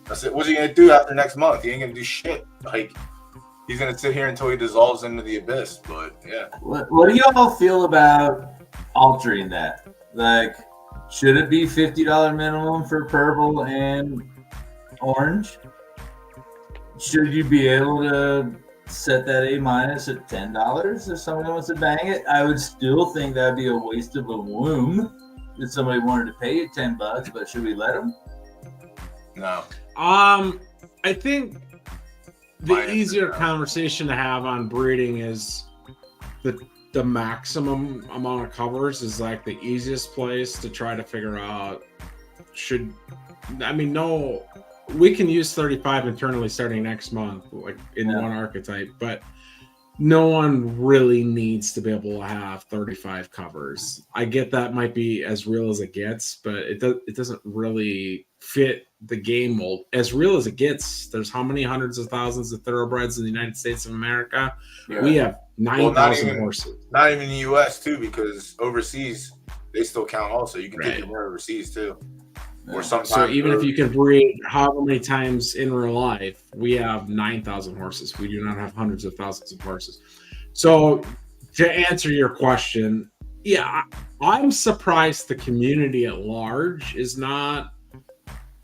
A: That's it. What's he gonna do after next month? He ain't gonna do shit. Like he's gonna sit here until he dissolves into the abyss. But yeah.
C: What do y'all feel about altering that? Like, should it be $50 minimum for purple and orange? Should you be able to set that A- at $10 if somebody wants to bang it? I would still think that'd be a waste of a womb if somebody wanted to pay you $10, but should we let them?
A: No.
B: I think the easier conversation to have on breeding is the maximum amount of covers is like the easiest place to try to figure out no, we can use 35 internally starting next month, like in one archetype, but no one really needs to be able to have 35 covers. I get that might be as real as it gets, but it doesn't really fit the game mold. As real as it gets, there's how many hundreds of thousands of thoroughbreds in the United States of America? Yeah. We have 9,000 horses.
A: Not even the U.S. too, because overseas they still count also. You can take your overseas too. Or sometimes.
B: So even if you can breed however many times in real life, we have 9,000 horses. We do not have hundreds of thousands of horses. So to answer your question, yeah, I'm surprised the community at large is not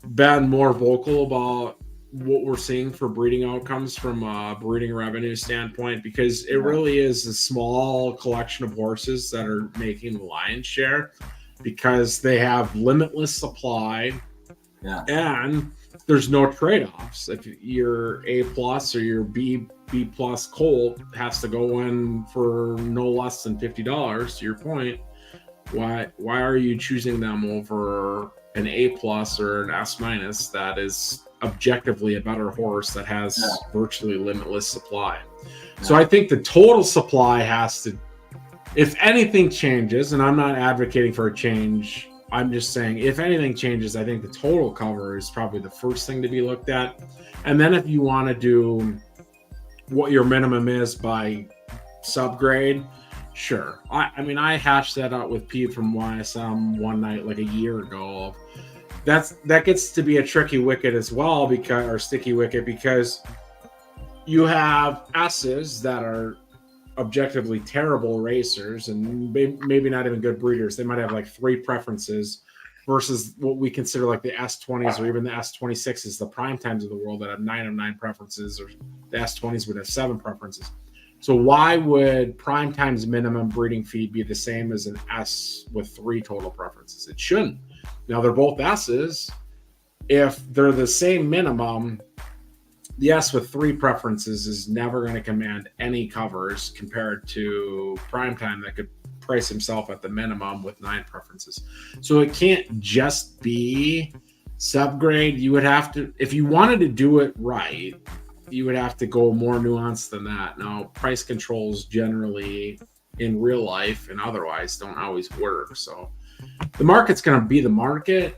B: been more vocal about what we're seeing for breeding outcomes from a breeding revenue standpoint, because it really is a small collection of horses that are making the lion's share, because they have limitless supply and there's no trade-offs. If your A+ or your B+ colt has to go in for no less than $50, to your point, why are you choosing them over an A+ or an S- that is objectively a better horse that has virtually limitless supply? So I think the total supply has to, if anything changes, and I'm not advocating for a change, I'm just saying if anything changes, I think the total cover is probably the first thing to be looked at. And then if you want to do what your minimum is by subgrade, sure. I hashed that out with Pete from YSM one night like a year ago. That gets to be a tricky wicket as well, or sticky wicket, because you have S's that are objectively terrible racers and maybe not even good breeders. They might have like 3 preferences versus what we consider like the S20s or even the S26s, the prime times of the world, that have 9 of 9 preferences, or the S20s would have 7 preferences. So why would prime times minimum breeding feed be the same as an S with 3 total preferences? It shouldn't. Now they're both S's. If they're the same minimum, the S with 3 preferences is never going to command any covers compared to primetime that could price himself at the minimum with 9 preferences. So it can't just be subgrade. You would have to, if you wanted to do it right, you would have to go more nuanced than that. Now, price controls generally in real life and otherwise don't always work. So the market's going to be the market.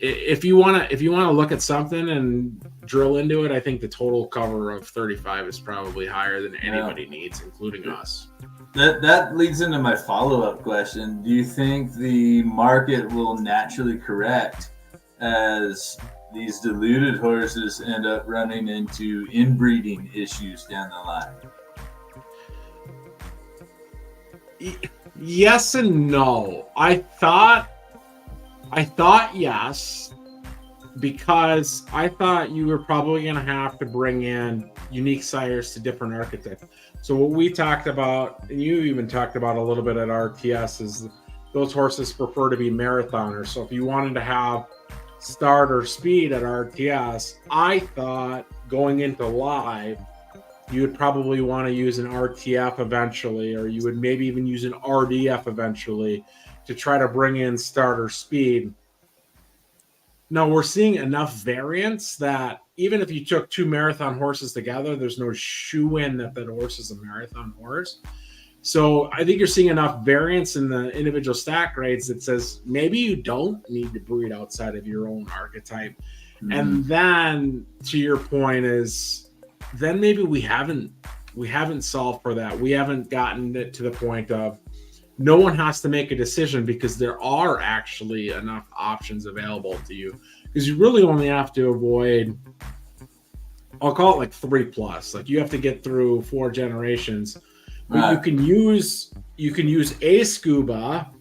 B: If you want to look at something and drill into it, I think the total cover of 35 is probably higher than anybody needs, including us.
C: That leads into my follow-up question. Do you think the market will naturally correct as these diluted horses end up running into inbreeding issues down the line?
B: Yes and no. I thought yes, because I thought you were probably going to have to bring in unique sires to different archetypes. So what we talked about, and you even talked about a little bit at RTS, is those horses prefer to be marathoners. So if you wanted to have start or speed at RTS, I thought going into live, you would probably want to use an RTF eventually, or you would maybe even use an RDF eventually to try to bring in starter speed. Now we're seeing enough variance that even if you took 2 marathon horses together, there's no shoe-in that horse is a marathon horse. So I think you're seeing enough variance in the individual stack grades that says maybe you don't need to breed outside of your own archetype. Mm-hmm. And then to your point is, then maybe we haven't solved for that. We haven't gotten it to the point of no one has to make a decision, because there are actually enough options available to you, because you really only have to avoid I'll call it like 3+. Like you have to get through 4 generations. But
C: Right.
B: you can use a scuba.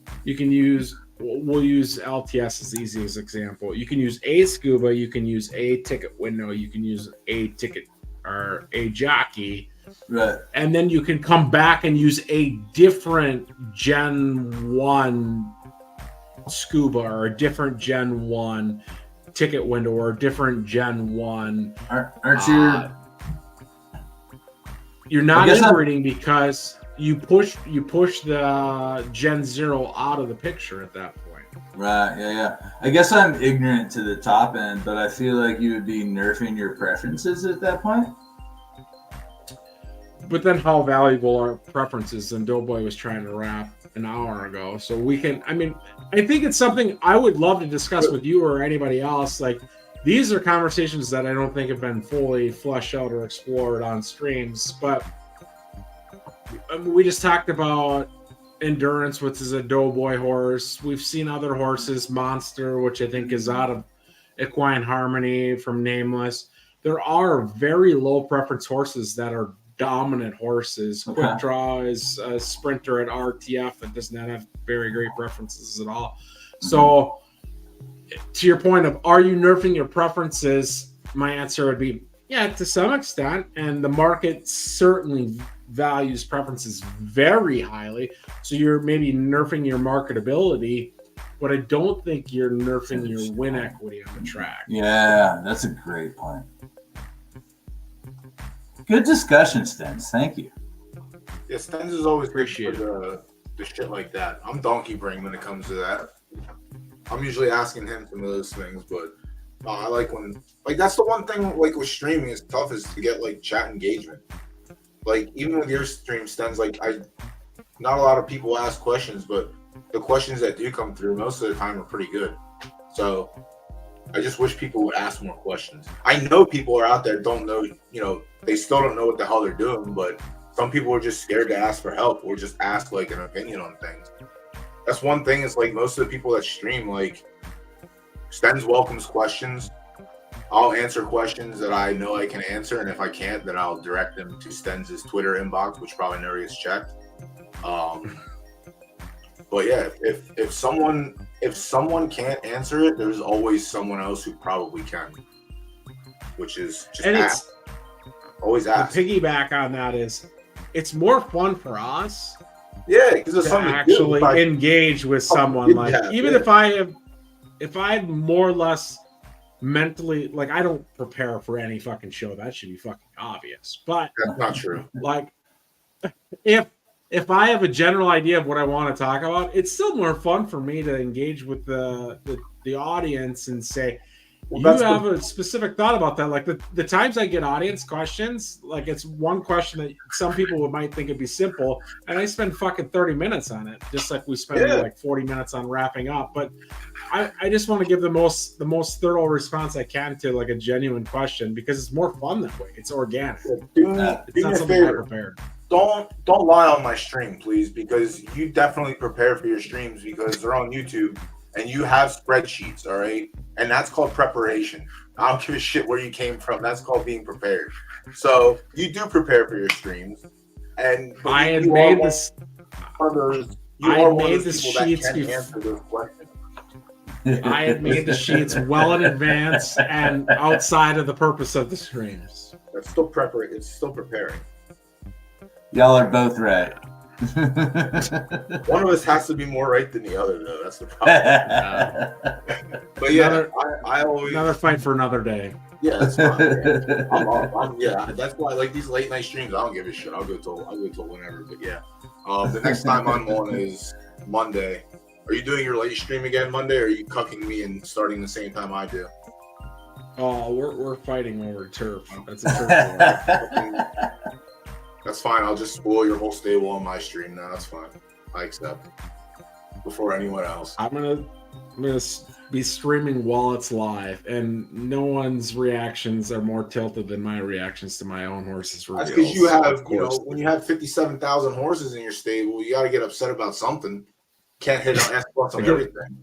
B: We'll use LTS as the easiest example. You can use a scuba. You can use a ticket window. You can use a ticket or a jockey.
C: Right.
B: And then you can come back and use a different Gen 1 scuba or a different Gen 1 ticket window or a different Gen 1.
C: Aren't
B: you're not integrating because you push the Gen 0 out of the picture at that point.
C: Right, yeah. I guess I'm ignorant to the top end, but I feel like you would be nerfing your preferences at that point.
B: But then how valuable are preferences? And DoughBoy was trying to wrap an hour ago. So we can, I think it's something I would love to discuss with you or anybody else. Like, these are conversations that I don't think have been fully fleshed out or explored on streams. But we just talked about Endurance, which is a DoughBoy horse. We've seen other horses, Monster, which I think is out of Equine Harmony from Nameless. There are very low preference horses that are dominant horses.
C: Okay.
B: Quick Draw is a sprinter at RTF that does not have very great preferences at all. Mm-hmm. So to your point of, are you nerfing your preferences? My answer would be, yeah, to some extent. And the market certainly values preferences very highly. So you're maybe nerfing your marketability, but I don't think you're nerfing your win equity on the track.
C: Yeah, that's a great point. Good discussion, Stens. Thank you.
A: Yeah, Stens is always
B: appreciate
A: the shit like that. I'm donkey brain when it comes to that. I'm usually asking him some of those things, but I like when, like, that's the one thing, like, with streaming is tough, is to get, like, chat engagement. Like, even with your stream, Stens, like, not a lot of people ask questions, but the questions that do come through most of the time are pretty good. So I just wish people would ask more questions. I know people are out there don't know, they still don't know what the hell they're doing, but some people are just scared to ask for help or just ask, like, an opinion on things. That's one thing. Is like most of the people that stream, like, Stens welcomes questions. I'll answer questions that I know I can answer, and if I can't, then I'll direct them to Stens' Twitter inbox, which probably never gets checked. But yeah, if someone can't answer it, there's always someone else who probably can, which is just ask. Always ask.
B: The piggyback on that is, it's more fun for us.
A: Yeah, because it's
B: to actually engage with someone. Like, even if I'm more or less mentally, like, I don't prepare for any fucking show. That should be fucking obvious. But
A: that's not true.
B: Like, if I have a general idea of what I want to talk about, it's still more fun for me to engage with the audience and say, you have a specific thought about that. Like the times I get audience questions, like, it's one question that some people might think it'd be simple, and I spend fucking 30 minutes on it, just like we spend like 40 minutes on wrapping up. But I just want to give the most thorough response I can to, like, a genuine question, because it's more fun that way. It's organic.
A: It's not something I prepared. Don't lie on my stream, please, because you definitely prepare for your streams because they're on YouTube and you have spreadsheets, all right? And that's called preparation. I don't give a shit where you came from. That's called being prepared. So you do prepare for your streams. And
B: I had made this. I had made the sheets before. I had made the sheets well in advance and outside of the purpose of the streams.
A: That's still preparing. It's still preparing.
C: Y'all are both right.
A: One of us has to be more right than the other, though. That's the problem. But yeah, I always
B: another fight for another day.
A: Yeah, that's fine. Yeah, that's why I like these late night streams. I don't give a shit. I'll go till whenever. But yeah, the next time I'm on is Monday. Are you doing your late stream again Monday, or are you cucking me and starting the same time I do?
B: Oh, we're fighting over turf. That's a turf war.
A: That's fine. I'll just spoil your whole stable on my stream now. That's fine. I accept. Before anyone else.
B: I'm gonna be streaming while it's live, and no one's reactions are more tilted than my reactions to my own horses' reveals.
A: That's because you have, when you have 57,000 horses in your stable, you got to get upset about something. Can't hit an S+ on everything.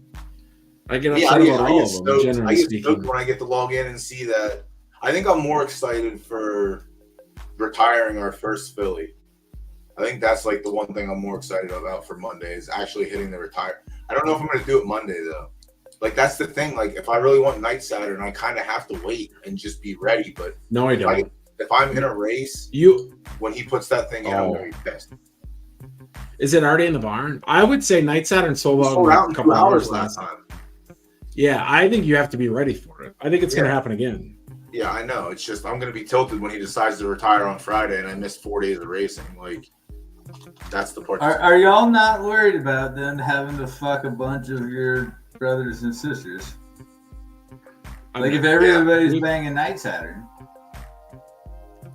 B: I get upset about all of them.
A: I get stoked when I get to log in and see that I think I'm more excited for retiring our first filly. I think that's like the one thing I'm more excited about for Monday is actually hitting the retire. I don't know if I'm going to do it Monday though. Like that's the thing. Like if I really want Night Saturn, I kind of have to wait and just be ready. But
B: no, I don't.
A: If I'm in a race, when he puts that thing in, I'm going to be pissed.
B: Is it already in the barn? I would say Night Saturn sold out
A: in a couple hours last time.
B: Yeah, I think you have to be ready for it. I think it's going to happen again.
A: Yeah, I know. It's just I'm going to be tilted when he decides to retire on Friday and I missed 4 days of racing. Like, that's the part.
C: Are y'all not worried about them having to fuck a bunch of your brothers and sisters? Like, if everybody's banging Night Saturn.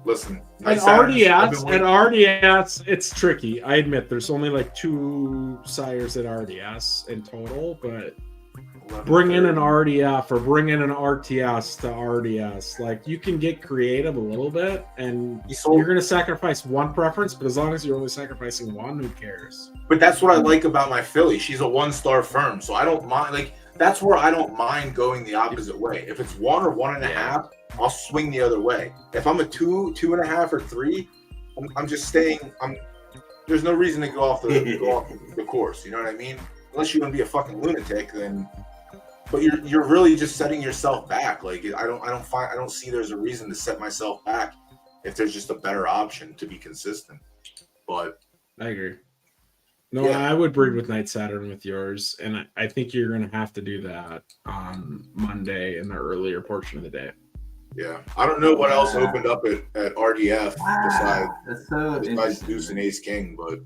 A: Listen,
B: at RDS, it's tricky. I admit there's only like 2 sires at RDS in total, but bring in an RDF or bring in an RTS to RDS. Like you can get creative a little bit, and you're going to sacrifice one preference, but as long as you're only sacrificing one, who cares?
A: But that's what I like about my filly. She's a 1-star firm, so I don't mind. Like that's where I don't mind going the opposite way. If it's 1 or 1.5. I'll swing the other way. If I'm a 2, 2.5, or 3, I'm just staying. There's no reason to go off the course. You know what I mean? Unless you're gonna be a fucking lunatic, then. But you're really just setting yourself back. Like I don't see there's a reason to set myself back if there's just a better option to be consistent. But
B: I agree. No, yeah. I would breed with Night Saturn with yours, and I think you're gonna have to do that on Monday in the earlier portion of the day.
A: Yeah, I don't know what else opened up at RDF besides Deuce and Ace King, but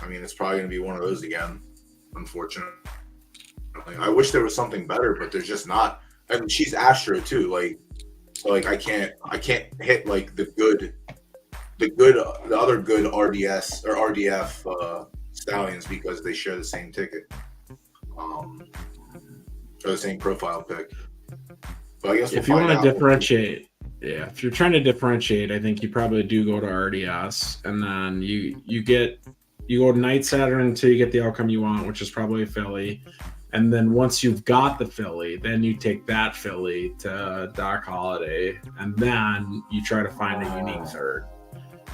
A: I mean, it's probably going to be one of those again, unfortunately. I wish there was something better, but there's just not. I mean, she's Astro too, so I can't hit like the other good RDS or RDF stallions because they share the same ticket, or the same profile pick. But I guess
B: if you want to differentiate, if you're trying to differentiate, I think you probably do go to RDS, and then you go to Night Saturn until you get the outcome you want, which is probably a filly, and then once you've got the filly, then you take that filly to Doc Holiday, and then you try to find a unique third.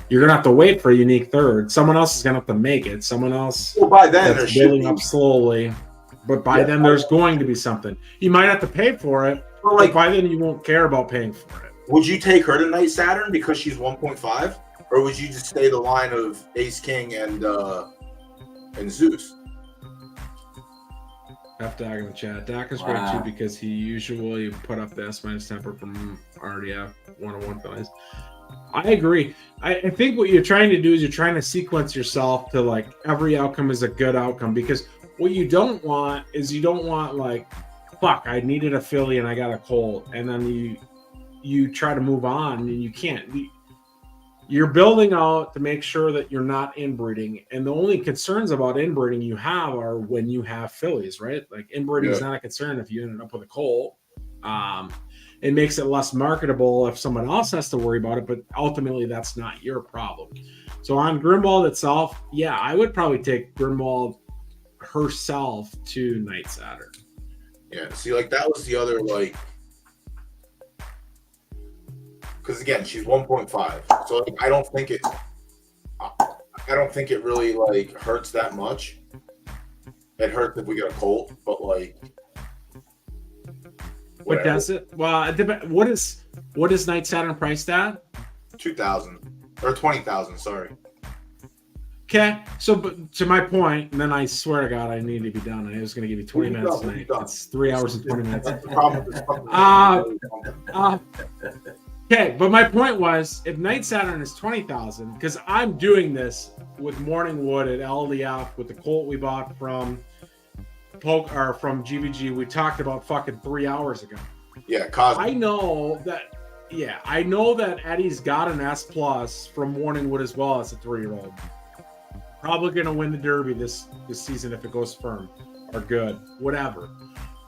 B: You're gonna have to wait for a unique third. Someone else is gonna have to make it. Someone else.
A: Well, by then they're
B: building up slowly, but by then there's going to be something. You might have to pay for it. Well, like by then, you won't care about paying for it.
A: Would you take her to Night Saturn because she's 1.5, or would you just stay the line of Ace King and Zeus?
B: I have Doc in the chat. Doc is great too because he usually put up the S- temper from RDF 101 fillies. I agree. I think what you're trying to do is you're trying to sequence yourself to like every outcome is a good outcome, because what you don't want is like, fuck, I needed a filly and I got a colt, and then you try to move on and you can't. You're building out to make sure that you're not inbreeding, and the only concerns about inbreeding you have are when you have fillies, right? Like inbreeding is not a concern if you ended up with a colt. It makes it less marketable if someone else has to worry about it, but ultimately that's not your problem. So on Grimwald itself, yeah, I would probably take Grimwald herself to Night Saturn.
A: Yeah, see, like that was the other like, because again, she's 1.5, so like, I don't think it really like hurts that much. It hurts if we get a colt, but like, whatever.
B: But does it? Well, what is Night Saturn priced at?
A: 2,000 or 20,000. Sorry.
B: Okay, so but to my point, and then I swear to God, I need to be done. I was going to give you 20 minutes tonight. It's 3 hours and 20 minutes.
A: That's the problem with this fucking
B: okay, but my point was, if Night Saturn is 20,000, because I'm doing this with Morningwood at LDF with the colt we bought from GVG. We talked about fucking 3 hours ago.
A: Yeah, Cosmo.
B: I know that Eddie's got an S+ from Morningwood as well as a 3-year-old. Probably going to win the Derby this season if it goes firm or good, whatever.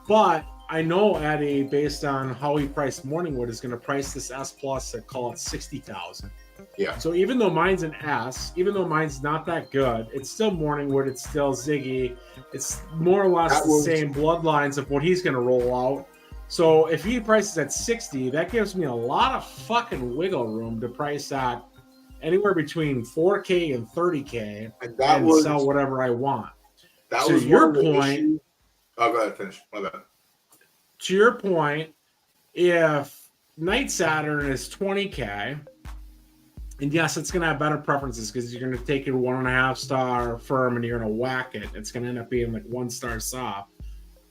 B: But I know Eddie, based on how he priced Morningwood, is going to price this S+ at, call it 60,000.
A: Yeah.
B: So even though mine's an S, even though mine's not that good, it's still Morningwood, it's still Ziggy. It's more or less the same bloodlines of what he's going to roll out. So if he prices at 60, that gives me a lot of fucking wiggle room to price at anywhere between 4K and 30K and sell whatever I want.
A: That was your point. Oh, go ahead, finish. My bad.
B: To your point, if Night Saturn is 20K, and yes, it's going to have better preferences because you're going to take your 1.5 star firm and you're going to whack it. It's going to end up being like 1 star soft.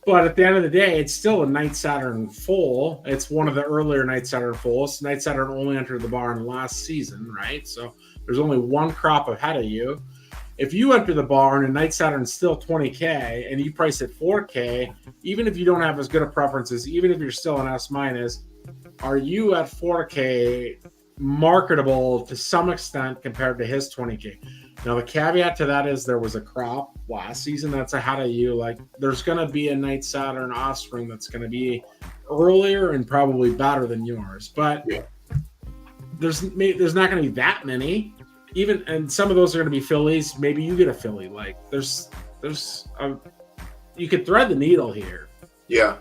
B: But at the end of the day, it's still a Night Saturn full. It's one of the earlier Night Saturn fulls. Night Saturn only entered the barn last season, right? So there's only one crop ahead of you. If you enter the barn and Night Saturn's still 20K and you price it 4K, even if you don't have as good of preferences, even if you're still an S-, are you at 4K marketable to some extent compared to his 20K? Now, the caveat to that is there was a crop last season that's ahead of you. Like, there's going to be a Night Saturn offspring that's going to be earlier and probably better than yours. But there's not going to be that many. And some of those are going to be fillies. Maybe you get a filly. Like, you could thread the needle here.
A: Yeah.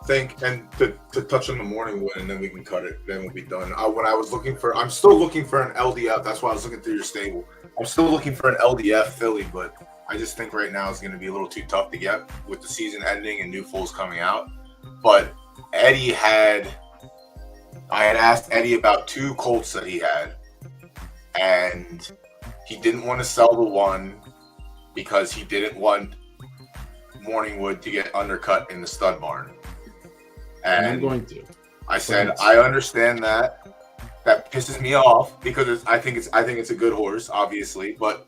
A: And to touch on the morning wood, and then we can cut it. Then we'll be done. I'm still looking for an LDF. That's why I was looking through your stable. I'm still looking for an LDF filly, but I just think right now it's going to be a little too tough to get with the season ending and new foals coming out. But I had asked Eddie about 2 colts that he had, and he didn't want to sell the one because he didn't want Morningwood to get undercut in the stud barn. And
B: I'm going to.
A: I said, I understand that. That pisses me off because I think it's a good horse, obviously, but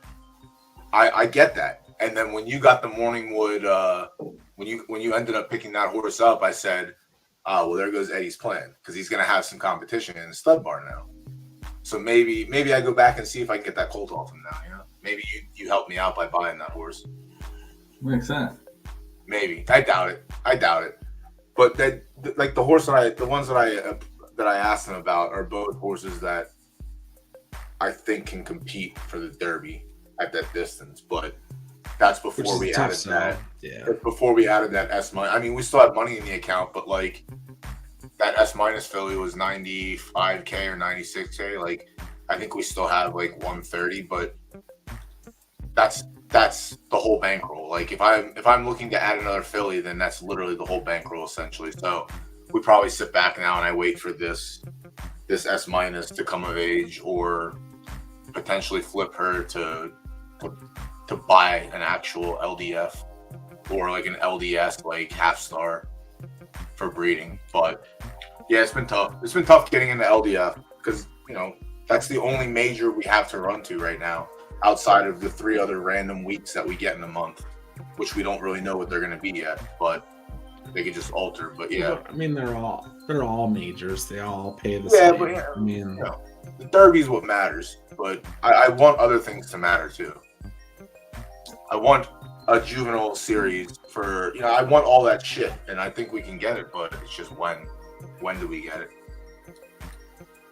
A: I get that. And then when you got the Morningwood, when you ended up picking that horse up, I said, well, there goes Eddie's plan because he's going to have some competition in the stud barn now. So maybe I go back and see if I can get that colt off him now. You know, maybe you help me out by buying that horse.
C: Makes sense.
A: Maybe. I doubt it. But the ones that I asked him about are both horses that I think can compete for the Derby at that distance. But that's before we added that. Yeah. Before we added that S-. I mean, we still have money in the account, but like that S- filly was 95K or 96K. Like, I think we still have like 130, but that's the whole bankroll. Like, if I'm looking to add another filly, then that's literally the whole bankroll essentially. So we probably sit back now and I wait for this S- to come of age, or potentially flip her to buy an actual LDF or like an LDS, like half star for breeding. But yeah, it's been tough. It's been tough getting into LDF because, you know, that's the only major we have to run to right now, outside of the 3 other random weeks that we get in a month, which we don't really know what they're going to be yet, but they could just alter. But yeah,
B: I mean, they're all majors. They all pay the same.
A: But yeah,
B: I mean,
A: you know, the Derby's what matters, but I want other things to matter too. I want a juvenile series for, you know, I want all that shit, and I think we can get it, but it's just when do we get it?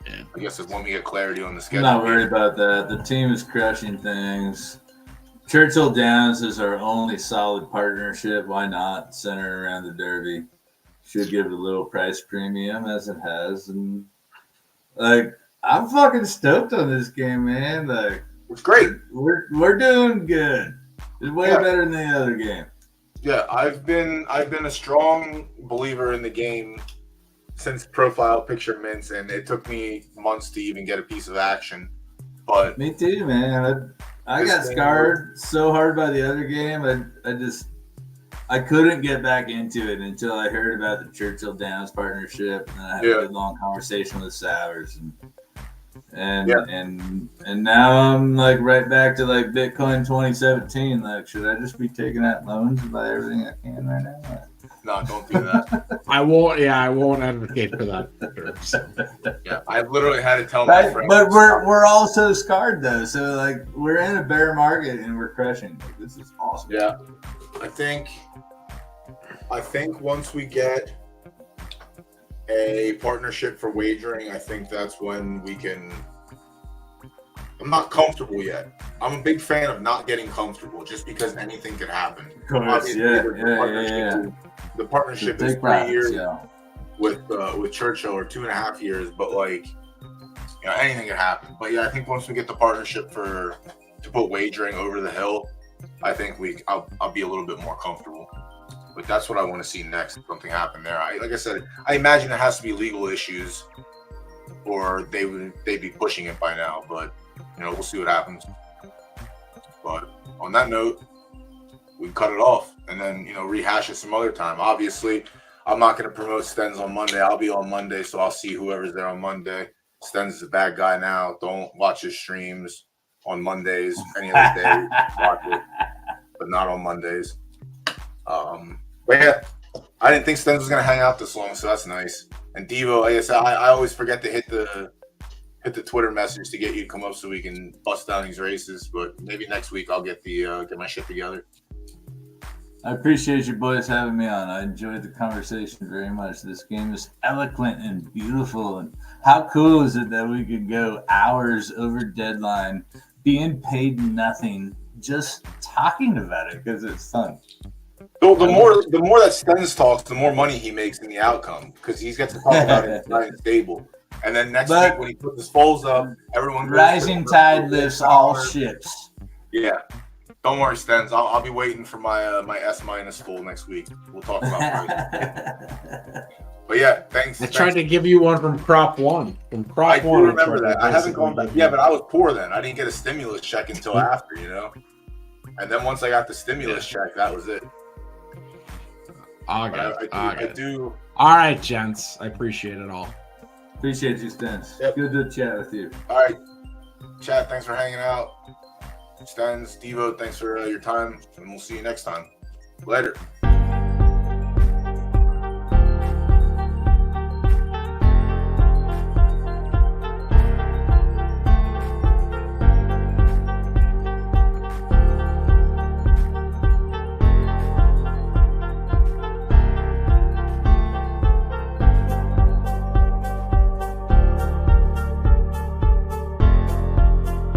B: Yeah.
A: I guess it's when we get clarity on the schedule.
C: I'm not worried about that. The team is crushing things. Churchill Downs is our only solid partnership. Why not center around the Derby? Should give it a little price premium as it has. And like, I'm fucking stoked on this game, man. Like,
A: it's great.
C: We're doing good. It's way better than the other game.
A: Yeah, I've been a strong believer in the game since Profile Picture Mints, and it took me months to even get a piece of action. But
C: me too, man. I got scarred so hard by the other game. I couldn't get back into it until I heard about the Churchill Downs partnership, and then I had a good long conversation with Savers, and now I'm like right back to like Bitcoin 2017. Like, should I just be taking out loans and buy everything I can right now?
A: No, don't do that.
B: I won't advocate for that. So.
A: Yeah, I literally had to tell my friends.
C: But we're all so scarred though. So like, we're in a bear market and we're crushing. Like, this is awesome.
A: Yeah, I think once we get a partnership for wagering, I think that's when we can. I'm not comfortable yet. I'm a big fan of not getting comfortable just because anything could happen.
C: Of course, yeah.
A: the partnership is 3 years with Churchill, or 2.5 years, but like, anything can happen. But yeah, I think once we get the partnership to put wagering over the hill, I think I'll be a little bit more comfortable. But that's what I want to see next. Something happen there. Like I said, I imagine it has to be legal issues, or they'd be pushing it by now. But we'll see what happens. But on that note, we cut it off and then rehash it some other time. Obviously, I'm not going to promote Stens on Monday. I'll be on Monday, so I'll see whoever's there on Monday. Stens is a bad guy now. Don't watch his streams on Mondays. Any other day, watch it, but not on Mondays. But yeah, I didn't think Stens was going to hang out this long, so that's nice. And Devo, like I said, I always forget to hit the Twitter message to get you to come up so we can bust down these races. But maybe next week I'll get my shit together.
C: I appreciate you boys having me on. I enjoyed the conversation very much. This game is eloquent and beautiful. And how cool is it that we could go hours over deadline, being paid nothing, just talking about it because it's fun.
A: So the more that Stens talks, the more money he makes in the outcome, because he gets to talk about it in stable. And then next week when he puts his foals up, everyone goes
C: rising tide lifts all ships.
A: Yeah. Don't worry, Stens. I'll be waiting for my my S- full next week. We'll talk about it. But yeah, thanks.
B: I tried to give you one from crop one.
A: I do remember that. I haven't gone back. Yeah, but I was poor then. I didn't get a stimulus check until after, And then once I got the stimulus check, that was it. I do.
B: All right, gents. I appreciate it all.
C: Appreciate you, Stens. Yep. Good to chat with you.
A: All right. Chat, thanks for hanging out. Stens, Devo, thanks for your time, and we'll see you next time. Later.